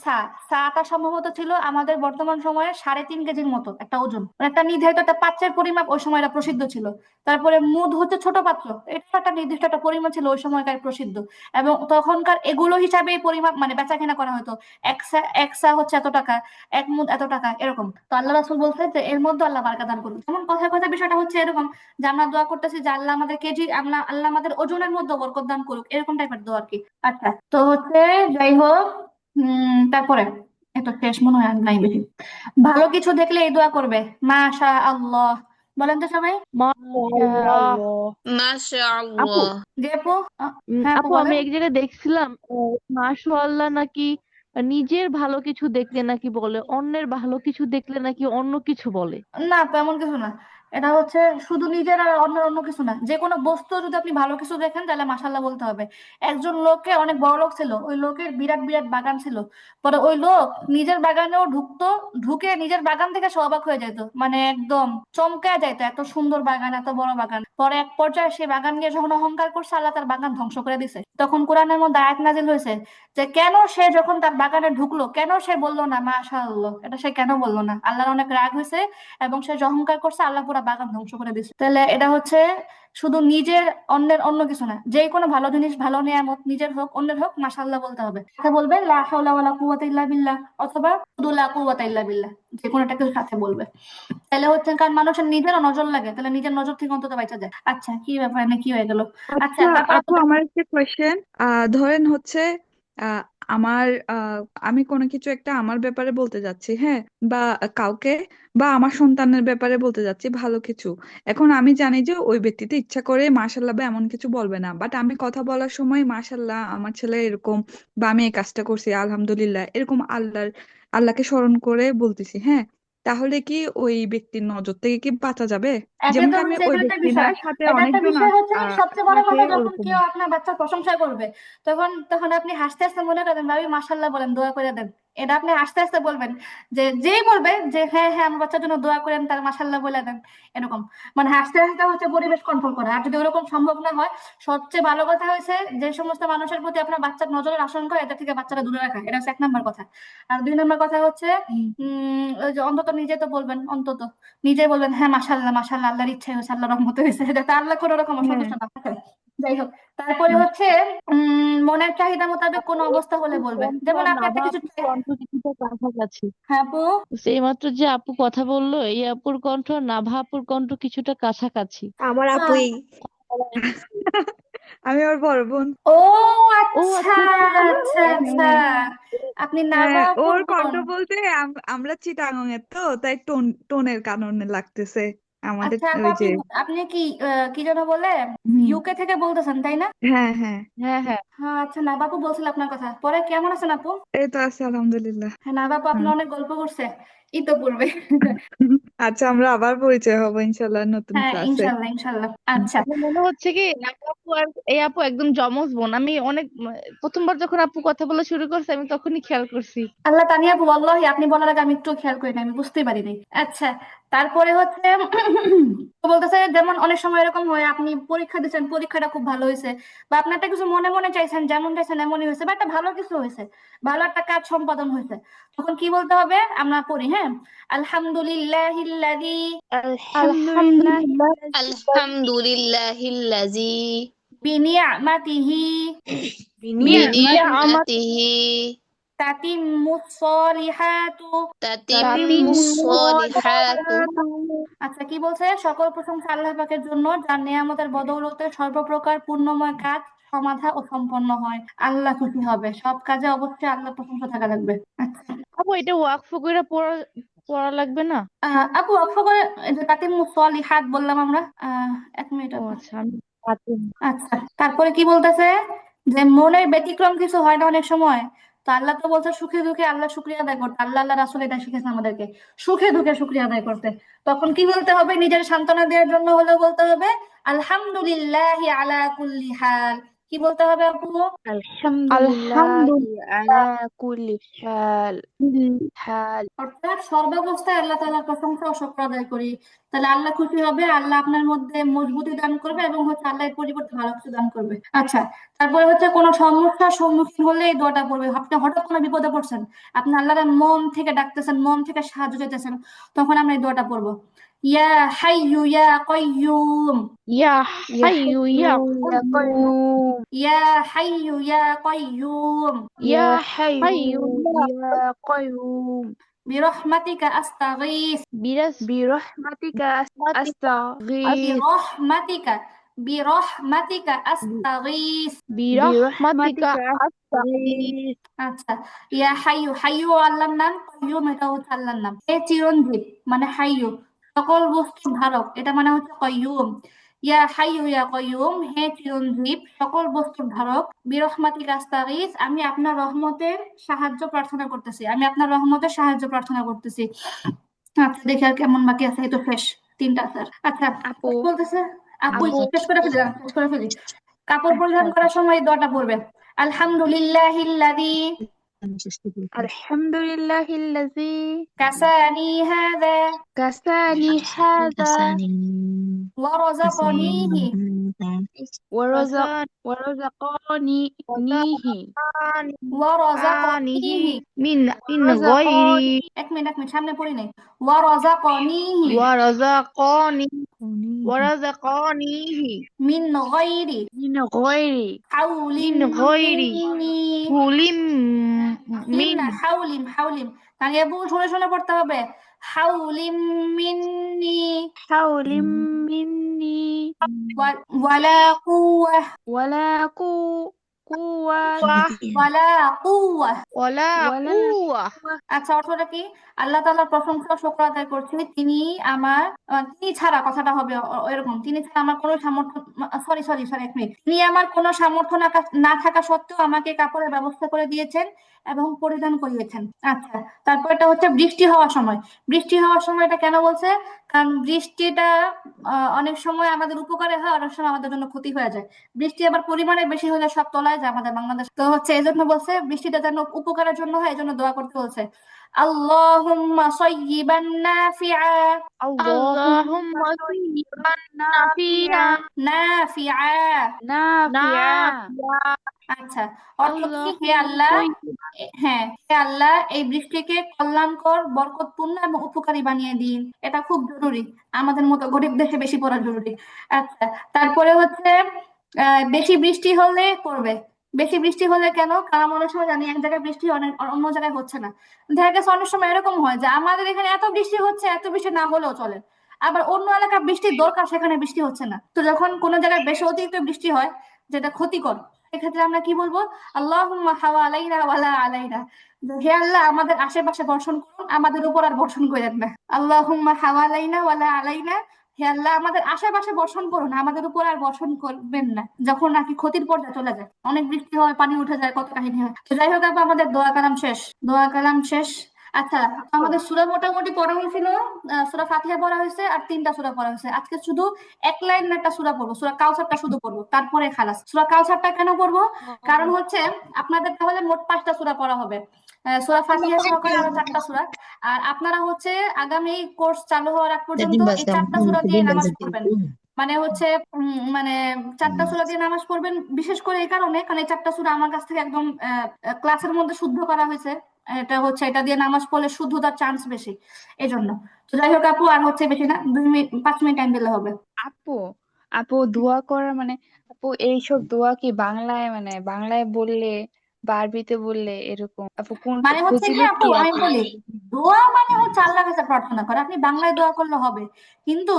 সাটা সম্ভবত ছিল আমাদের বর্তমান সময়ে 3.5 কেজির মতো একটা ওজন, মানে একটা নির্ধারিত একটা পাত্রের পরিমাপ ওই সময় এটা প্রসিদ্ধ ছিল। তারপরে মুদ হচ্ছে ছোট পাত্র, এটা একটা নির্দিষ্ট একটা পরিমাপ ছিল ওই সময়কার প্রসিদ্ধ, এবং তখনকার এগুলো হিসাবে পরিমাপ মানে বেচা কেনা করা হতো। এক সা হচ্ছে এত টাকা, এক মুদ এত টাকা, এরকম। তো আল্লাহ রাসূল বলছে যে এর মধ্যে আল্লাহ বারকা দান করুন। যেমন কথায় কথায় বিষয়টা হচ্ছে এরকম যে আমরা দোয়া করতেছি যে আল্লাহ আমাদের কেজি, আল্লাহ আমাদের ওজনের মধ্যে বরকত দান করুক, এরকম টাইপের দোয়া আর কি। আচ্ছা, তো হচ্ছে যাই হোক, তারপরে এটা শেষ মনে হয় আর নাই বেশি। ভালো কিছু দেখলে এই দোয়া করবে, মাশা আল্লাহ, বলেন তো সবাই। মাশাআল্লাহ। আল্লাহ। আপু মাশাআল্লাহ। জি আপু, হ্যাঁ আপু আপু আমি বলেন। এক জায়গায় দেখছিলাম মাশাআল্লাহ নাকি নিজের ভালো কিছু দেখলে নাকি বলে, অন্যের ভালো কিছু দেখলে নাকি অন্য কিছু বলে। না তেমন কিছু না, এটা হচ্ছে শুধু নিজের আর অন্যের অন্য কিছু না, যে কোনো বস্তু যদি আপনি ভালো কিছু দেখেন তাহলে মাশাল্লাহ বলতে হবে। একজন লোকে অনেক বড় লোক ছিল, ওই লোকের বিরাট বিরাট বাগান ছিল, পরে ওই লোক নিজের বাগানেও ঢুকতো, ঢুকে নিজের বাগান থেকে সে অবাক হয়ে যেত, মানে একদম চমকে যাইতো, এত সুন্দর বাগান, এত বড় বাগান। পরে এক পর্যায়ে সে বাগান নিয়ে যখন অহংকার করছে, আল্লাহ তার বাগান ধ্বংস করে দিছে। তখন কোরআনের মধ্যে আয়াত নাজিল হয়েছে যে কেন সে যখন তার বাগানে ঢুকলো, কেন সে বললো না মাশাআল্লাহ, এটা সে কেন বললো না, আল্লাহর অনেক রাগ হয়েছে এবং সে যে অহংকার করছে, আল্লাহ পুরা বাগান ধ্বংস করে দিচ্ছে। তাহলে এটা হচ্ছে শুধু নিজের অন্যের অন্য কিছু না, যে কোনো ভালো জিনিস, ভালো নিয়ামত নিজের হোক অন্যের হোক মাশাআল্লাহ বলতে হবে। কথা বলবে লা হাওলা ওয়ালা কুওয়াতা ইল্লা বিল্লাহ, অথবা শুধু লা কুওয়াতা ইল্লা বিল্লাহ। যে কোনো একটা কিছু সাথে বলবে, তাহলে হচ্ছে কারণ মানুষের নিজেরও নজর লাগে, তাহলে নিজের নজর থেকে অন্তত বাঁচা যায়। আচ্ছা কি ব্যাপার না কি হয়ে গেল? আচ্ছা আচ্ছা তারপর আপু, আমার একটা কোয়েশ্চেন। ধরেন হচ্ছে আহ, আমার আমি কোনো কিছু একটা আমার ব্যাপারে বলতে যাচ্ছি, হ্যাঁ, বা কাউকে, বা আমার সন্তানের ব্যাপারে বলতে যাচ্ছি ভালো কিছু। এখন আমি জানি যে ওই ব্যক্তিতে ইচ্ছা করে মাশাল্লাহ বা এমন কিছু বলবে না, বাট আমি কথা বলার সময় মাশাল্লাহ আমার ছেলে এরকম, বা আমি এই কাজটা করছি আলহামদুলিল্লাহ এরকম আল্লাহকে স্মরণ করে বলতেছি, হ্যাঁ, তাহলে কি ওই ব্যক্তির নজর থেকে কি বাঁচা যাবে? এটা যেমন তো কি আমি হচ্ছে ওই এগুলো একটা ব্যক্তি না, বিষয়। সাথে এটা একটা অনেকজন বিষয় হচ্ছে সবচেয়ে বড় থাকে কথা, যখন ওরকম। কেউ আপনার বাচ্চার প্রশংসা করবে তখন তখন আপনি হাসতে হাসতে মনে করেন ভাবি মাশাল্লাহ বলেন, দোয়া করে দেন। এটা আপনি হাসতে হাসতে বলবেন, যে যেই বলবে যে হ্যাঁ হ্যাঁ আমার বাচ্চার জন্য দোয়া করেন, তার মাশাল্লাহ বলে দেন, এরকম। মানে হাসতে হাসতে হচ্ছে পরিবেশ কন্ট্রোল করা। আর যদি ওরকম সম্ভব না হয়, সবচেয়ে ভালো কথা হয়েছে যে সমস্ত মানুষের প্রতি আপনার বাচ্চার নজরের আশঙ্কা, এটা থেকে বাচ্চারা দূরে রাখা, এটা হচ্ছে 1 নম্বর কথা। আর 2 নম্বর কথা হচ্ছে ওই যে অন্তত নিজে তো বলবেন, অন্তত নিজে বলবেন হ্যাঁ মাশাআল্লাহ মাশাআল্লাহ, আল্লাহর ইচ্ছে হয়েছে, আল্লাহ রহমতে হয়েছে, যাতে আল্লাহ কোনো রকম হ্যাঁ। অসন্তুষ্ট না থাকে। যাই হোক, তারপরে হচ্ছে মনের চাহিদা মোতাবেক কোনো অবস্থা হলে বলবে, কণ্ঠ যেমন আর আপনি একটা নাভা কিছু আপুর কণ্ঠ কিছুটা কাছাকাছি। হ্যাঁ আপু। এইমাত্র যে আপু কথা বললো, এই আপুর কণ্ঠ আর নাভা আপুর কণ্ঠ কিছুটা কাছাকাছি। আমার আহ, আপুই। আমি ওর বড় বোন। ও ও আচ্ছা আচ্ছা আচ্ছা আচ্ছা, হ্যাঁ, আপনি নাভা হ্যাঁ, আপুর ওর কণ্ঠ বোন। বলতে আমরা চিটাগাং এর, তো তাই টোনের কারণে লাগতেছে আমাদের আচ্ছা আপু, ওই যে। আপনি আপনি কি কি যেন বলে, হুম। ইউকে থেকে বলতেছেন তাই না? হ্যাঁ, হ্যাঁ, হ্যাঁ হ্যাঁ। হ্যাঁ আচ্ছা, নাভা আপু বলছিল আপনার কথা। পরে কেমন আছেন আপু? এই তো আছে আলহামদুলিল্লাহ। হ্যাঁ নাভা আপু, আপনি হুম। অনেক গল্প করছে ইতোপূর্বে। আচ্ছা, আমরা আবার পরিচয় হবো ইনশাল্লাহ নতুন হ্যাঁ ক্লাসে। ইনশাল্লাহ ইনশাল্লাহ। আচ্ছা আমার মনে হচ্ছে কি নাভা আপু আর এই আপু একদম জমজ বোন। আমি অনেক প্রথমবার যখন আপু কথা বলা শুরু করছে আমি তখনই খেয়াল করছি। আল্লাহ, তানিয়া আপু wallahi আপনি বলার আগে আমি একটু খেয়াল করি না, আমি বুঝতেই পারিনি। আচ্ছা তারপরে হচ্ছে বলতেছে, যেমন অনেক সময় এরকম হয় আপনি পরীক্ষা দিচ্ছেন, পরীক্ষাটা খুব ভালো হয়েছে, বা আপনি একটা কিছু মনে মনে চাইছেন, যেমন চাইছেন এমনই হয়েছে, বা একটা ভালো কিছু হয়েছে, ভালো একটা কাজ সম্পাদন হয়েছে, তখন কি বলতে হবে? আমরা পড়ি, হ্যাঁ, আলহামদুলিল্লাহিল্লাযী আলহামদুলিল্লাহ আলহামদুলিল্লাহ আলহামদুলিল্লাহিল্লাযী বিনিআমাতিহি বিনিয়ামাত বিনি'মাতিহি তাতিম্মুস সলিহাতু। তাতিম্মুস সলিহাতু। আচ্ছা কি বলছে? সকল প্রশংসা আল্লাহ পাকের জন্য, যার নেয়ামতের বদৌলতে সর্বপ্রকার পূর্ণময় কাজ সমাধা ও সম্পন্ন হয়। আল্লাহ খুশি হবে, সব কাজে অবশ্যই আল্লাহ প্রশংসা থাকা লাগবে। আচ্ছা আপু এটা ওয়াকফ কইরা পড়া পড়া লাগবে না? আপু অক্ষ করে এই যে তাতিম্মুস সলিহাত বললাম আমরা, 1 মিনিট ও আপু। আচ্ছা, আমি পাতি- আচ্ছা তারপরে কি বলতেছে, যে মনের ব্যতিক্রম কিছু হয় না অনেক সময়, তো আল্লাহ তো বলছে সুখে দুঃখে আল্লাহ শুক্রিয়া আদায় করতে, আল্লাহ আল্লাহ রাসূল এটা শিখেছে আমাদেরকে, সুখে দুঃখে শুক্রিয়া আদায় করতে। তখন কি বলতে হবে? নিজের সান্ত্বনা দেওয়ার জন্য হলেও বলতে হবে আলহামদুলিল্লাহি আলা কুল্লি হাল। কি বলতে হবে আপু? আলহামদুলিল্লাহি আলা কুল্লি হাল। হাল। অর্থাৎ সর্বাবস্থায় আল্লাহ তাআলার প্রশংসা ও শুকর আদায় করি, তাহলে আল্লাহ খুশি হবে, আল্লাহ আপনার মধ্যে মজবুতি দান করবে, এবং হচ্ছে আল্লাহ এর পরিবর্তে ভালো কিছু দান করবে। আচ্ছা তারপরে হচ্ছে কোনো সমস্যার সম্মুখীন হলে এই দোয়াটা পড়বে। আপনি হঠাৎ কোনো বিপদে পড়ছেন, আপনি আল্লাহর মন থেকে ডাকতেছেন, মন থেকে সাহায্য চাইতেছেন, তখন আমরা এই দোয়াটা পড়বো, ইয়া হাইয়ু ইয়া কাইয়ুম। ইয়া ইয়া হাইয়ু ইয়া হাইয়্যু ইয়া কাইয়্যুম। কাইয়্যুম। ইয়া হাইয়ু ইয়া কাইয়ুম ইয়া ইয়া হাইয়্যু হাইয়ু ইয়া ইয়া কাইয়্যুম। বিরহমাতিকা আস্তাগীথ। বিরাস বিরহমাতিকা মাতিকা আস্তাগীথ। বিরহমাতিকা বিরহমাতিকা আস্তাগীথ। বিরহমাতিকা বিরহমাতিকা আস্তাগীথ। আস্তাগীথ। আচ্ছা, ইয়া হাইয়ু, হাইয়ু আল্লাহর নাম, কাইয়ুম এটা হচ্ছে আল্লাহর নাম। হে চিরঞ্জীব মানে হাইয়ু, সকল বস্তুর ধারক এটা মানে হচ্ছে কাইয়ুম। ইয়া হাইয়ু ইয়া কাইয়ুম, হে চিরঞ্জীব সকল বস্তুর ধারক, বিরহমাতিকা আস্তাগীথ, আমি আপনার রহমতের সাহায্য প্রার্থনা করতেছি, আমি আপনার রহমতের সাহায্য প্রার্থনা করতেছি। আচ্ছা দেখি আর কেমন বাকি আছে, এই তো শেষ 3টা স্যার। আচ্ছা আপু বলতেছে, আপু আপু শেষ করে ফেলি, শেষ করে ফেলি। কাপড় আচ্ছা পরিধান আচ্ছা। করার সময় এই দোয়াটা পড়বে, আলহামদুলিল্লাহিল্লাযী আলহামদুলিল্লাহিল্লাযী কাসানি হাযা কাসানি হাযা ওয়া রাযাকানিহি ورزق وكان ورزقنيه ওয়ারাযাকানিহি من غير এক মিনিট সামনে পড়ি নাই ওয়ারাযাকানিহি ورزقني قنيه ورزقنيه মিন গায়রি من غير হাউলিন من غير মিন্নি حول লিম من না হাউলিম তাহলে এবু শুনে শুনে পড়তে হবে হাউলিম মিন্নি حول مني ওয়ালা কুওয়া ولا قوة ওয়ালা কুওয়া ولا ولا قوة আচ্ছা অর্থটা কি আল্লাহ তাআলার প্রশংসা শুকর আদায় করছি তিনি আমার তিনি ছাড়া কথাটা হবে এরকম তিনি ছাড়া আমার কোনো সামর্থ্য সরি এক মিনিট তিনি আমার কোনো সামর্থ্য না থাকা সত্ত্বেও আমাকে কাপড়ের ব্যবস্থা করে দিয়েছেন এবং পরিধান করিয়েছেন আচ্ছা তারপর এটা হচ্ছে বৃষ্টি হওয়ার সময় এটা কেন বলছে কারণ বৃষ্টিটা অনেক সময় আমাদের উপকারে হয় অনেক সময় আমাদের জন্য ক্ষতি হয়ে যায় বৃষ্টি আবার পরিমাণে বেশি হলে সব তলায় যায় আমাদের বাংলাদেশ তো হচ্ছে এই জন্য বলছে বৃষ্টিটা যেন উপকারের জন্য হয় এই জন্য দোয়া করতে বলছে আল্লাহুম্মা সাইয়্যিবান নাফিআ اللهم طيبا نافعا নাফিআ نافعة আচ্ছা অর্থ কি হে اللهم আল্লাহ طيبا হ্যাঁ হে আল্লাহ এই বৃষ্টিকে কল্যাণকর বরকতপূর্ণ এবং উপকারী বানিয়ে দিন এটা খুব জরুরি আমাদের মতো গরিব দেশে বেশি পড়া জরুরি আচ্ছা তারপরে হচ্ছে বেশি বৃষ্টি হলে পড়বে বেশি বৃষ্টি হলে কেন কারণ অনেক সময় জানি এক জায়গায় বৃষ্টি অনেক অন্য জায়গায় হচ্ছে না দেখা গেছে অনেক সময় এরকম হয় যে আমাদের এখানে এত বৃষ্টি হচ্ছে এত বৃষ্টি না হলেও চলে আবার অন্য এলাকায় বৃষ্টির দরকার সেখানে বৃষ্টি হচ্ছে না তো যখন কোনো জায়গায় বেশি অতিরিক্ত বৃষ্টি হয় যেটা ক্ষতিকর সেক্ষেত্রে আমরা কি বলবো আল্লাহুম্মা হাওয়ালাইনা ওয়ালা আলাইনা হে আল্লাহ আমাদের আশেপাশে বর্ষণ করুন আমাদের উপর আর বর্ষণ করেন না আল্লাহুম্মা হাওয়ালাইনা ওয়ালা আলাইনা হে আল্লাহ আমাদের আশেপাশে বর্ষণ করুন আমাদের উপর আর বর্ষণ করবেন না যখন নাকি ক্ষতির পর্যায়ে চলে যায় অনেক বৃষ্টি হয় পানি উঠে যায় কত কাহিনী হয় তো যাই হোক আপা আমাদের দোয়া কালাম শেষ আচ্ছা আমাদের সূরা মোটামুটি পড়া হয়েছিল সূরা ফাতিহা পড়া হয়েছে আর 3টা সূরা পড়া হয়েছে আজকে শুধু এক লাইন একটা সূরা পড়বো সূরা কাউসারটা শুধু পড়বো তারপরে খালাস সূরা কাউসারটা কেন পড়বো কারণ হচ্ছে আপনাদের তাহলে মোট 5টা সূরা পড়া হবে সূরা ফাতিহা সহকারে আরো 4টা সূরা আর আপনারা হচ্ছে আগামী কোর্স চালু হওয়ার আগ পর্যন্ত এই 4টা সূরা দিয়ে নামাজ পড়বেন মানে হচ্ছে মানে 4টা সূরা দিয়ে নামাজ পড়বেন বিশেষ করে এই কারণে কারণ এই 4টা সূরা আমার কাছ থেকে একদম ক্লাসের মধ্যে শুদ্ধ করা হয়েছে এটা দিয়ে নামাজ পড়লে শুদ্ধতার চান্স বেশি এই জন্য তো যাই হোক আপু আর হচ্ছে বেশি না 5 মিনিট টাইম দিলে হবে আপু আপু দোয়া করা মানে আপু এইসব দোয়া কি বাংলায় বললে বা আরবিতে বললে এরকম আপু কোন মানে হচ্ছে কি ফজিলত আপু কি আমি আপু বলি দোয়া মানে হচ্ছে আল্লাহর কাছে প্রার্থনা করা আপনি বাংলায় দোয়া করলে হবে কিন্তু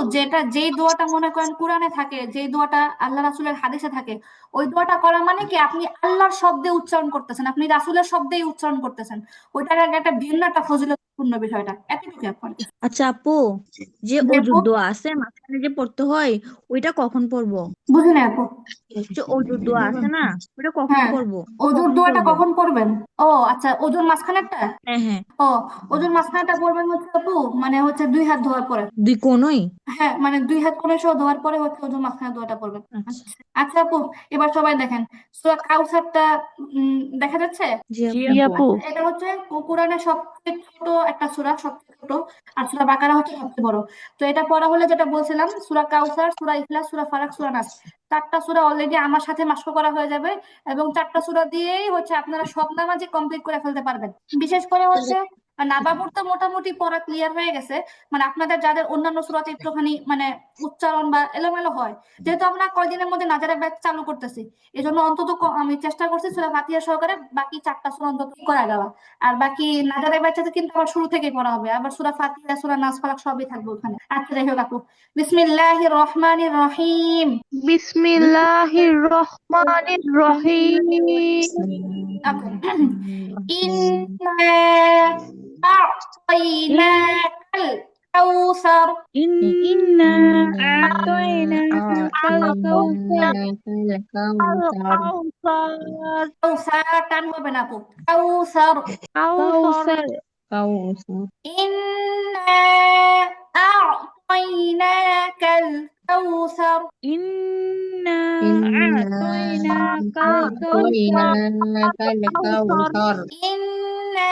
যেই দোয়াটা মনে করেন কোরআনে থাকে যেই দোয়াটা আল্লাহ রাসূলের হাদিসে থাকে ওই দোয়াটা করা মানে কি আপনি আল্লাহর শব্দে উচ্চারণ করতেছেন আপনি রাসূলের শব্দেই উচ্চারণ করতেছেন ওইটার একটা ভিন্ন একটা ফজিলতপূর্ণ বিষয়টা এতটুকু আপনার আচ্ছা আপু, যে যে আপু অজুর দোয়া আছে মাঝখানে যে পড়তে হয় ওইটা কখন পড়বো? বুঝি না আপু যে অজুর দোয়া আছে না ওইটা কখন হ্যাঁ পড়বো? অজুর কখন দোয়াটা পড়বো? কখন পড়বেন ও আচ্ছা অজুর মাঝখানেরটা হ্যাঁ ও অজুর মাঝখানেরটা পড়বেন হচ্ছে আপু মানে হচ্ছে 2 হাত ধোয়ার পরে দুই কোনই। হ্যাঁ মানে 2 হাত কোণে সহ ধোয়ার পরে হচ্ছে অজুর মাঝখানে দোয়াটা পড়বেন আচ্ছা আচ্ছা আপু এবার সবাই দেখেন সূরা কাউসারটা দেখা যাচ্ছে জি জি আপু। জি আপু আপু এটা হচ্ছে কোরআনের সবচেয়ে ছোট একটা সূরা সবচেয়ে ছোট আর সূরা বাকারা হচ্ছে সবচেয়ে বড় তো এটা পড়া হলে যেটা বলছিলাম সূরা কাউসার সূরা ইখলাস সূরা ফালাক সূরা নাস 4টা সূরা অলরেডি আমার সাথে মাস্ক করা হয়ে যাবে এবং 4টা সূরা দিয়েই হচ্ছে আপনারা সব নামাজই কমপ্লিট করে ফেলতে পারবেন বিশেষ করে হচ্ছে নাবাবুর তো মোটামুটি পড়া ক্লিয়ার হয়ে গেছে মানে আপনাদের যাদের অন্যান্য সূরাতে একটুখানি মানে উচ্চারণ বা এলোমেলো হয় যেহেতু আমরা কয়দিনের মধ্যে নাজারা ব্যাচ চালু করতেছি এই জন্য অন্তত আমি চেষ্টা করছি সূরা ফাতিহা সহকারে বাকি 4টা সূরা অন্তত করা দেওয়া আর বাকি নাজারা ব্যাচে কিন্তু আবার শুরু থেকেই পড়া হবে আবার সূরা ফাতিহা সূরা নাস ফালাক সবই থাকবে ওখানে আচ্ছা যাই হোক আপু বিসমিল্লাহির রহমানির রহিম বিসমিল্লাহির রহমানির রহিম ওকে ইন্না আ'তাইনাকাল কাউসার إنا أعطيناك الكوثر কাউসার কাউসার টান হবে না আপু কাউসার কাউসার إنا أعطيناك الكوثر إنا أعطيناك الكوثر إنا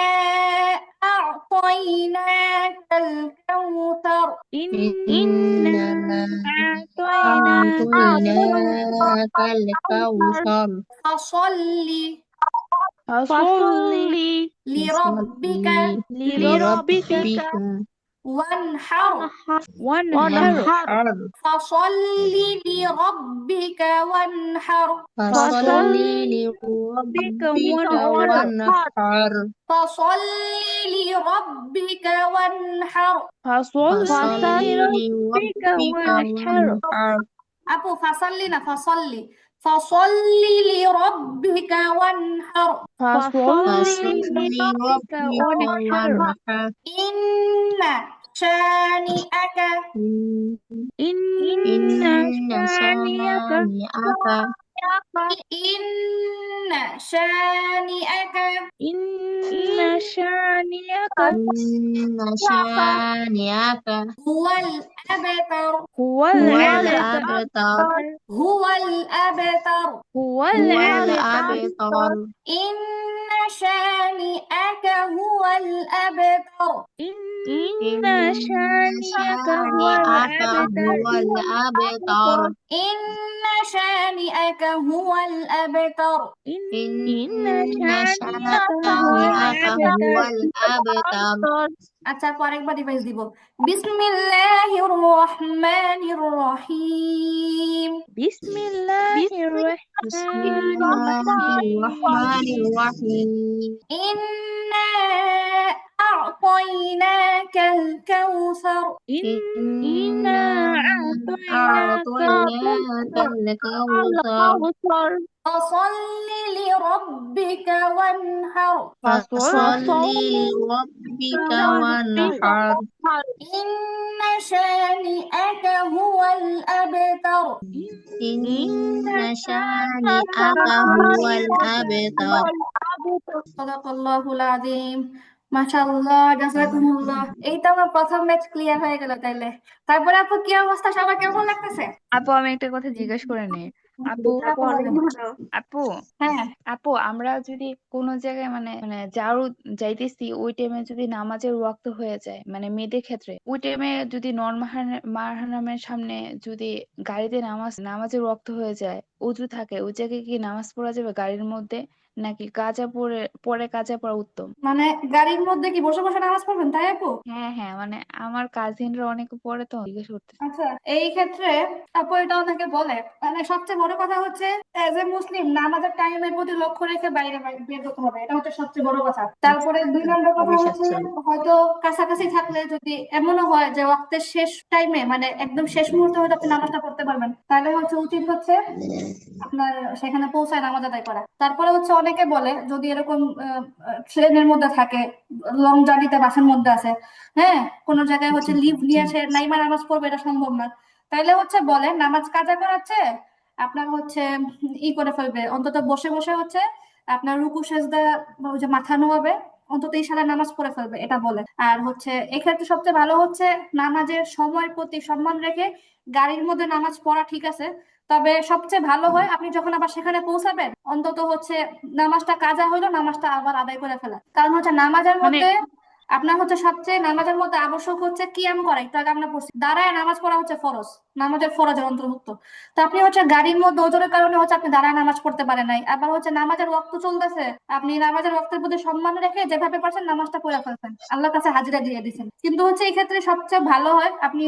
أعطيناك أعطيناك الكوثر إنا أعطيناك أعطيناك الكوثر فصل فصل لربك لربك وانحر وانحر فصل لربك وانحر فصل لربك وانحر فصل لربك وانحر فصل فصل لربك وانحر وانحر আপু ফাসাল্লি না ফাসল্লি ফাসল্লি লিরব্বিকা ওয়ানহার فصل لربك وانحر وانحر ইন্না শানিআকা إن إن شانئك ইন্না শানিআকা إن شانئك إن شانئك হুয়াল আবতার هو هو الأبتر الأبتر হুয়াল আবতার هو هو الأبتر الأبتر ইন্না শানিআকা হুয়াল আবতার إن إن شانئك هو شانئك الأبتر هو الأبتر ইন্না শানিআকা হুয়াল আবতার إن إن شانئك هو شانئك هو الأبتر الأبتر আচ্ছা আপু আরেকবার রিভাইজ দিব বিসমিল্লাহির রহমানির রহিম بسم الله بسم الرحمن الله الرحمن الرحيم الرحيم إنا أعطيناك الكوثر إنا أعطيناك أعطيناك الكوثر فصل لربك وانحر فصل لربك وانحر إن شانئك هو الأبتر إن شانئك هو الأبتر صدق الله العظيم মাশাআল্লাহ জাযাকুমুল্লাহ এই তো আমার প্রথম ম্যাচ ক্লিয়ার হয়ে গেল তাইলে তারপরে আপু কি অবস্থা সবার কেমন লাগতেছে আপু আমি একটা কথা জিজ্ঞেস করে নিই আপু আপু বলেন। আপু হ্যাঁ আপু আমরা যদি কোনো জায়গায় মানে মানে যারও যাইতেছি ওই টাইমে যদি নামাজের ওয়াক্ত হয়ে যায় মানে মেয়েদের ক্ষেত্রে ওই টাইমে যদি নন মাহরামের সামনে যদি গাড়িতে নামাজের ওয়াক্ত হয়ে যায় অজু থাকে ওই জায়গায় কি নামাজ পড়া যাবে গাড়ির মধ্যে নাকি কাজা পরে কাজা পড়া উত্তম? মানে গাড়ির মধ্যে কি বসে বসে নামাজ পড়বেন তাই আপু হ্যাঁ হ্যাঁ মানে আমার কাজিনরা অনেকে পড়ে তো জিজ্ঞেস করতেছি। আচ্ছা এই ক্ষেত্রে আপু এটা অনেকে বলে মানে সবচেয়ে বড় কথা হচ্ছে এজ এ মুসলিম নামাজের টাইমের প্রতি লক্ষ্য রেখে বাইরে বের হতে হবে এটা হচ্ছে সবচেয়ে বড় কথা তারপরে দুই নম্বর কথা হচ্ছে হয়তো কাছাকাছি থাকলে যদি এমনও হয় যে ওয়াক্তের শেষ টাইমে মানে একদম শেষ মুহূর্তে হয়তো আপনি নামাজটা পড়তে পারবেন তাহলে হচ্ছে উচিত হচ্ছে আপনার সেখানে পৌঁছায় নামাজ আদায় করা তারপরে হচ্ছে অনেকে বলে যদি এরকম ট্রেনের মধ্যে থাকে লং জার্নিতে বাসের মধ্যে আছে হ্যাঁ কোনো জায়গায় হচ্ছে লিভ নিয়ে সে নাইমা নামাজ পড়বে এটা সম্ভব না তাইলে হচ্ছে বলে নামাজ কাজা করাচ্ছে আপনার হচ্ছে করে ফেলবে অন্তত বসে বসে হচ্ছে আপনার রুকু সেজদা বা ওই যে মাথা নোয়াবে অন্তত ইশারা নামাজ পড়ে ফেলবে এটা বলে আর হচ্ছে এক্ষেত্রে সবচেয়ে ভালো হচ্ছে নামাজের সময়ের প্রতি সম্মান রেখে গাড়ির মধ্যে নামাজ পড়া ঠিক আছে তবে সবচেয়ে ভালো হয় আপনি যখন আবার সেখানে পৌঁছাবেন অন্তত হচ্ছে নামাজটা কাজা হইলো নামাজটা আবার আদায় করে ফেলা কারণ হচ্ছে নামাজের মধ্যে আপনার হচ্ছে সবচেয়ে নামাজের মধ্যে আবশ্যক হচ্ছে কিয়াম করা একটু আগে আমরা পড়ছি দাঁড়ায় নামাজ পড়া হচ্ছে ফরজ নামাজের ফরজের অন্তর্ভুক্ত তো আপনি হচ্ছে গাড়ির মধ্যে ওজনের কারণে হচ্ছে আপনি দাঁড়ায় নামাজ পড়তে পারেন নাই আবার হচ্ছে নামাজের ওয়াক্ত চলতেছে আপনি নামাজের ওয়াক্তের প্রতি সম্মান রেখে যেভাবে পারছেন নামাজটা পড়ে ফেলছেন আল্লাহর কাছে হাজিরা দিয়ে দিচ্ছেন কিন্তু হচ্ছে এই ক্ষেত্রে সবচেয়ে ভালো হয় আপনি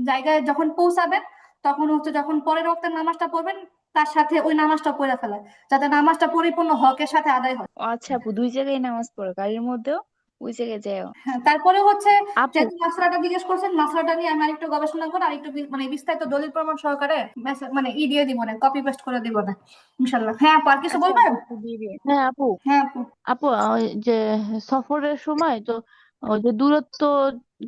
জায়গায় যখন পৌঁছাবেন তখন হচ্ছে যখন পরের ওয়াক্তের নামাজটা পড়বেন তার সাথে ওই নামাজটা পড়ে ফেলা যাতে নামাজটা পরিপূর্ণ হকের সাথে আদায় হয় ও আচ্ছা আপু দুই জায়গায় নামাজ পড়ো গাড়ির মধ্যেও ওই জায়গায় যাও হ্যাঁ তারপরে হচ্ছে আপু যেহেতু মাসলাটা জিজ্ঞেস করছেন মাসলাটা নিয়ে আমি আরেকটু গবেষণা করে আরেকটু মানে বিস্তারিত দলিল প্রমাণ সহকারে মানে দিয়ে দিব না কপি পেস্ট করে দিব না ইনশাল্লাহ হ্যাঁ আপু আর কিছু আচ্ছা বলবেন আপু দিবে হ্যাঁ আপু হ্যাঁ আপু আপু ওই যে সফরের সময় তো ওই যে দূরত্ব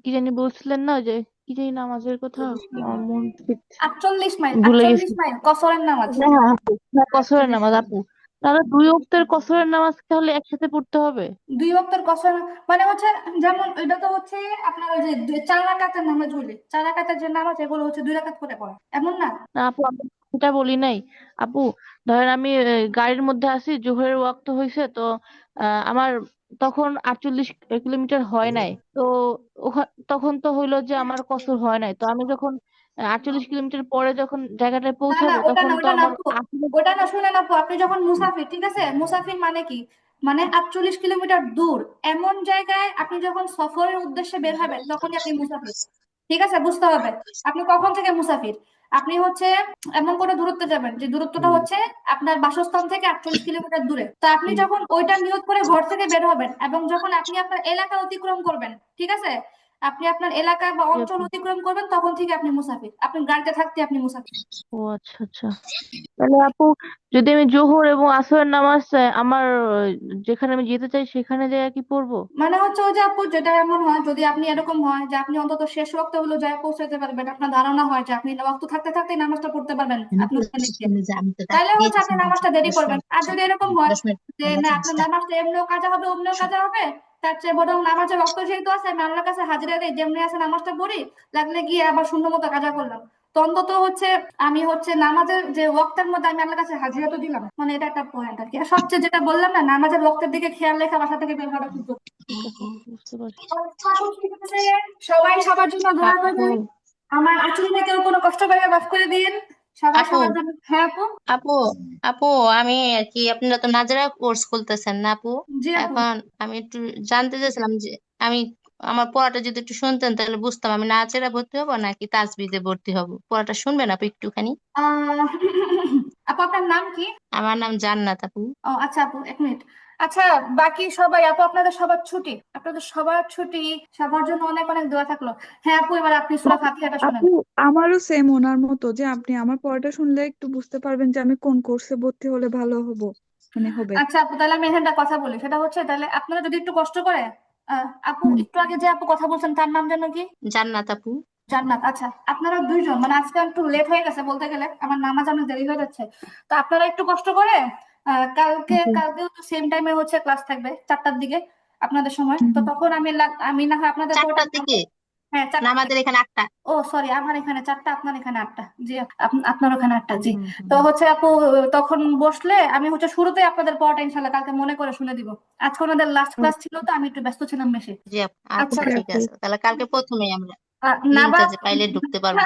কি জানি বলছিলেন না যে কি জানি নামাজের কথা আমার মন ঠিক 48 মাইল ভুলে 48 গেছি মাইল কসরের নামাজ হ্যাঁ আপু হ্যাঁ কসরের 48 নামাজ মাইল আপু তাহলে 2 ওয়াক্তের কসরের নামাজ তাহলে একসাথে পড়তে হবে 2 ওয়াক্তের কসর মানে হচ্ছে যেমন এটা তো হচ্ছে আপনার ওই যে 4 রাকাতের নামাজ হইলে 4 রাকাতের যে নামাজ এগুলো হচ্ছে 2 রাকাত করে পড়া এমন না না আপু আমি এটা বলি নাই আপু ধরেন আমি গাড়ির মধ্যে আছি জোহরের ওয়াক্ত হয়েছে তো আমার তখন 48 কিলোমিটার হয় নাই। তো তখন তো হইলো যে আমার কসর হয় নাই। তো আমি যখন 48 কিলোমিটার পরে যখন জায়গাটায় না না, পৌঁছাবো ওটা না, তখন তো ওটা না আমার আপু, আসলে ওটা না, শুনেন আপু, আপনি যখন মুসাফির, ঠিক আছে, মুসাফির মানে কি, মানে 48 কিলোমিটার দূর এমন জায়গায় আপনি যখন সফরের উদ্দেশ্যে বের হবেন তখনই আপনি মুসাফির। ঠিক আছে, বুঝতে হবে আপনি কখন থেকে মুসাফির। আপনি হচ্ছে এমন কোনো দূরত্বে যাবেন যে দূরত্বটা হচ্ছে আপনার বাসস্থান থেকে 48 কিলোমিটার দূরে। তো আপনি যখন ওইটা নিয়ত করে ঘর থেকে বের হবেন এবং যখন আপনি আপনার এলাকা অতিক্রম করবেন, ঠিক আছে, আপনি আপনার এলাকা বা জি অঞ্চল আপু। অতিক্রম করবেন তখন থেকে আপনি মুসাফির, আপনি গাড়িতে থাকতে আপনি মুসাফির। ও আচ্ছা আচ্ছা। তাহলে আপু, যদি আমি জোহর এবং আসরের নামাজ আমার যেখানে আমি যেতে চাই সেখানে যাই কি পড়বো? মানে হচ্ছে ওই যে আপু, যেটা এমন হয়, যদি আপনি এরকম হয় যে আপনি অন্তত শেষ ওয়াক্তে হলো যায় পৌঁছাতে পারবেন, আপনার ধারণা হয় যে আপনি ওয়াক্ত থাকতে থাকতে নামাজটা পড়তে পারবেন আপনার ওখানে গিয়ে, তাহলে হচ্ছে আপনি নামাজটা দেরি করবেন। আর যদি এরকম হয় যে না, আপনার নামাজটা এমনিও কাজা হবে অমনিও কাজা হবে, তার চেয়ে বরং নামাজের ওয়াক্ত যেহেতু আছে আমি আল্লাহর কাছে হাজিরা দিই, যেমনি আছে নামাজটা পড়ি, লাগলে গিয়ে আবার শূন্য মতো কাজা করলাম। তো অন্তত হচ্ছে আমি হচ্ছে নামাজের যে ওয়াক্তের মধ্যে আমি আল্লাহর কাছে হাজিরা তো দিলাম, মানে এটা একটা পয়েন্ট আর কি। আর সবচেয়ে যেটা বললাম না, নামাজের ওয়াক্তের দিকে খেয়াল রেখে বাসা থেকে বের হওয়াটা খুব জরুরি। ঠিক আছে, বুঝতে পারছি। ঠিক আছে, সবাই সবার জন্য দোয়া আপু করবেন। আমার আচরণে কেউ কোনো কষ্ট পাইলে মাফ করে দিন। সবাই আপু সবার জন্য। হ্যাঁ আপু। আপু আপু আমি আর কি, আপনারা তো নাজেরা কোর্স খুলতেছেন না আপু? জি আপু। এখন আমি একটু জানতে চাইছিলাম যে আমি আমার পড়াটা যদি একটু শুনতেন তাহলে বুঝতাম আমি নাজেরা ভর্তি হবো নাকি তাজবিদে ভর্তি হব। পড়াটা শুনবেন আপু একটুখানি? আহ আপু আপনার নাম কি? আমার নাম জান্নাত আপু। ও আচ্ছা আপু, এক মিনিট। আচ্ছা, বাকি সবাই আপু, আপনাদের সবার ছুটি, আপনাদের সবার ছুটি, সবার জন্য অনেক অনেক দোয়া থাকলো। হ্যাঁ আপু, এবার আপনি সূরা ফাতিহাটা শুনেন। আপু, আমারও সেম ওনার মতো যে আপনি আমার পড়াটা শুনলে একটু বুঝতে পারবেন যে আমি কোন কোর্সে ভর্তি হলে ভালো হবে। আচ্ছা আপু, তাহলে আমি এখানটা কথা বলি, সেটা হচ্ছে তাহলে আপনারা যদি একটু কষ্ট করে, আপু হুম। একটু আগে যে আপু কথা বলছেন তার নাম যেন কি? জান্নাত আপু। জান্নাত। আচ্ছা, আপনারা দুইজন, মানে আজকে একটু লেট হয়ে গেছে বলতে গেলে, আমার নামাজ অনেক দেরি হয়ে যাচ্ছে। তো আপনারা একটু কষ্ট করে কালকে জি। কালকেও তো সেম টাইমে হচ্ছে ক্লাস থাকবে 4টার দিকে আপনাদের সময়। তো হুম। তখন আমি না হয় আপনাদের পড়াটা, 4টার দিকে? হ্যাঁ না 4টা আমাদের থেকে। এখানে 8টা। ও সরি, আমার এখানে 4টা, আপনার এখানে 8টা। জি, আপনার ওখানে 8টা, জি। হুম, তো হুম। হচ্ছে আপু, তখন বসলে আমি হচ্ছে শুরুতেই আপনাদের পড়াটা ইনশাল্লাহ কালকে মনে করে শুনে দিব। আজকে ওনাদের লাস্ট ক্লাস ছিল তো আমি একটু ব্যস্ত ছিলাম বেশি। জি আপু, আচ্ছা আচ্ছা, ওকে ঠিক আপু। আছে, তাহলে কালকে প্রথমেই আমরা নাবা, লিঙ্কটা যে পাইলে ঢুকতে পারবো।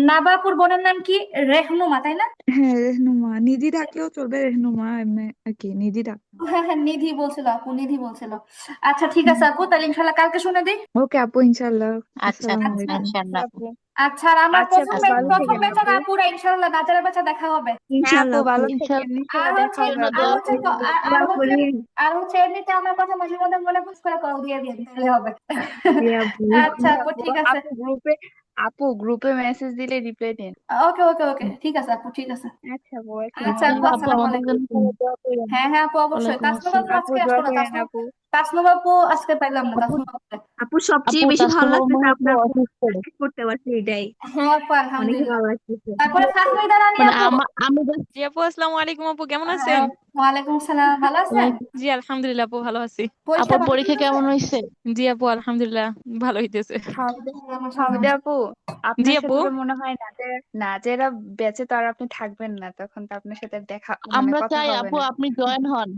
নাবাপুর বোনের নাম কি? রেহনুমা, তাই না? হ্যাঁ, রেহনুমা নিধি ডাকলেও চলবে, রেহনুমা এমনি আর কি, নিধি ডাক। হ্যাঁ হ্যাঁ, নিধি বলছিল আপু, নিধি বলছিল। আচ্ছা ঠিক আছে আপু, তাহলে ইনশাল্লাহ কালকে শুনে দিই। ওকে আপু, ইনশাল্লাহ। আচ্ছা আসসালামু আচ্ছা আলাইকুম। ইনশাআল্লাহ আপু। আপু, আচ্ছা, আর আমার আচ্ছা প্রথম আপু, ভালো প্রথম থাকেন বেচার আপু। আপুরা ইনশাল্লাহ নাজারের বেচা দেখা হবে। হ্যাঁ আপু, ইনশাল্লাহ আপু। ভালো থাকেন, ইনশাল্লাহ। আর ইনশাল্লাহ দেখা হচ্ছে হবে জন্য আপু। আর দোয়া হচ্ছে করবেন। আর দোয়া হচ্ছে করিন। আর হচ্ছে এমনিতে আমার কথা মাঝে মধ্যে মনে পুষ করে কল দিয়ে দিন, তাহলে হবে। জি আপু। আচ্ছা ওকে আপু, আপু। ঠিক আছে। আপু গ্রুপে মেসেজ দিলে রিপ্লাই দেন। ওকে ওকে ওকে, ঠিক আছে আপু, ঠিক আছে। আচ্ছা আপু, আচ্ছা আসসালামু আপু, আলাইকুম। আপু আসসালামু আমাদের আলাইকুম। জন্য সবাই দোয়া করবেন। হ্যাঁ হ্যাঁ আপু, অবশ্যই। ওয়ালাইকুম তাসনুম আপু আসসালাম। আপু, আজকে দোয়া আসলো না, করেন আপু। তাসনুম আপু আজকে পাইলাম না, আপু, তাসনুম আপুকে। আপু সবচেয়ে আপু বেশি ভালো তাসনুম লাগতেছে আম্মা তো আপনার অসুস্থ। প্র্যাকটিস করতে পারছি, এটাই হ্যাঁ আপু, অনেক আলহামদুলিল্লাহ। ভালো লাগতেছে। তারপরে ফাহমিদা রানী মানে আপু। আমি জি আপু, আসসালামু আলাইকুম আপু, কেমন আছেন? হ্যাঁ, ওয়ালাইকুম সালাম, ভালো আছেন? just জি আলহামদুলিল্লাহ আপু, ভালো আছি। পরীক্ষা আপুর ভালো পরীক্ষা চলতেছে? কেমন হয়েছে? জি আপু আলহামদুলিল্লাহ, ভালো হইতেছে। মাশাআল্লাহ। হামিদা আপু, জি আপনার আপু। সাথে তো মনে হয় নাজেরা বেঁচে তো আর আপনি থাকবেন না, তখন তো আপনার সাথে দেখা আমরা কথা চাই হবে আপু না। আপনি জয়েন হন।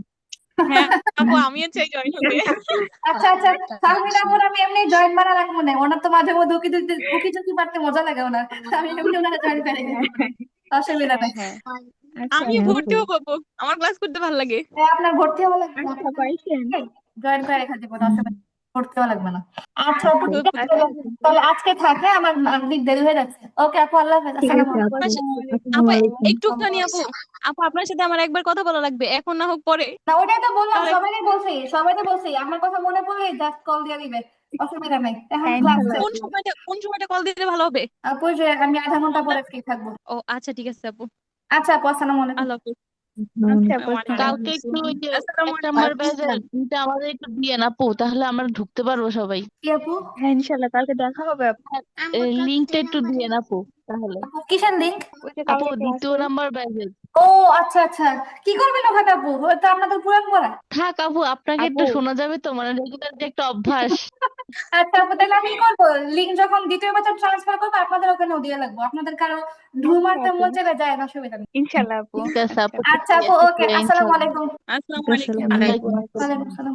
হ্যাঁ আপু, আমিও চাই জয়েন হতে। আচ্ছা আচ্ছা, ফাহমিদা আপুর আমি এমনি জয়েন মারা রাখবো না, ওনার তো মাঝে মধ্যে উকি দিতে উকি ঝুঁকি পারতে মজা লাগে ওনার। আমি এমনি ওনারা জয়েন করে হ্যাঁ, গেছি, অসুবিধা হ্যাঁ, নেই। হ্যাঁ। আচ্ছা আমিও আপু। ভর্তি হবো আপু, আমার ক্লাস করতে ভালো লাগে। আপনার ভর্তি হওয়া লাগবে না, আচ্ছা পাইছেন। জয়েন করে রেখে দিব, অসুবিধা নেই, ভর্তি হওয়া লাগবে না। আচ্ছা আপু, আচ্ছা ঠিক আছে, আচ্ছা তাহলে আপু। তাহলে আজকে থাকে, আমার অনেক দেরি হয়ে যাচ্ছে। ওকে আপু, আল্লাহ হাফেজ, ঠিক আসসালামু আছে আলাইকুম। আপু। আসসালামু আলাইকুম আসসালামু আপু আপু। আলাইকুম। একটুখানি আপু, আপু আপনার সাথে আমার একবার কথা বলা লাগবে, এখন না হোক পরে। না, ওটাই তো বললাম, তাহলে সবাইকে বলছি আমার কথা মনে পড়লে জাস্ট কল দিয়ে দিবে, অসুবিধা নেই। এখন হ্যাঁ, ক্লাস ইনশাল্লাহ শেষ। আপু। কোন সময়টা কল দিলে ভালো হবে? আপু যে আমি আধা ঘন্টা পরে ফ্রি থাকবো। ও আচ্ছা ঠিক আছে আপু। আচ্ছা আপু, আসসালামু আলাইকুম। আল্লাহ হাফিজ। আসসালামু আচ্ছা আপু, আলাইকুম। ওয়ালাইকুম আসসালামু কালকে আলাইকুম। একটু ওই যে আসসালামু 1 নাম্বার আলাইকুম। ব্যাচের এটা আমাদের একটু দিয়েন আপু, তাহলে আমরা ঢুকতে পারবো সবাই। কি আপু? হ্যাঁ, ইনশাল্লাহ কালকে দেখা হবে আপু। লিঙ্কটা একটু দিয়েন আপু তাহলে। আপু কিসের লিঙ্ক? ওই যে আপু কালকে ক্লাস 2 নাম্বার ব্যাচের। ও আচ্ছা আচ্ছা, কি করবেন ওখানে আপু? ওটা আপনাদের পুরান পড়া। থাক আপু, আপনাকে আপু। একটু শোনা যাবে তো, মানে রেগুলার যে একটা অভ্যাস। আচ্ছা আপু, তাহলে আমি কি করবো, লিঙ্ক যখন দ্বিতীয় বছর ট্রান্সফার করবো আপনাদের ওখানেও দিয়ে লাগবো, আপনাদের কারো ঢু আচ্ছা মারতে আপু, মন চলে যায় না, অসুবিধা নেই। ইনশাল্লাহ আপু। ঠিক আছে আচ্ছা আপু, আপু। আচ্ছা আপু, ওকে, আসসালামু ইনশাল্লাহ। আলাইকুম। আসসালামু আলাইকুম। আসসালামু আলাইকুম আলাইকুম। আসসালাম। ওয়ালাইকুম আসসালাম।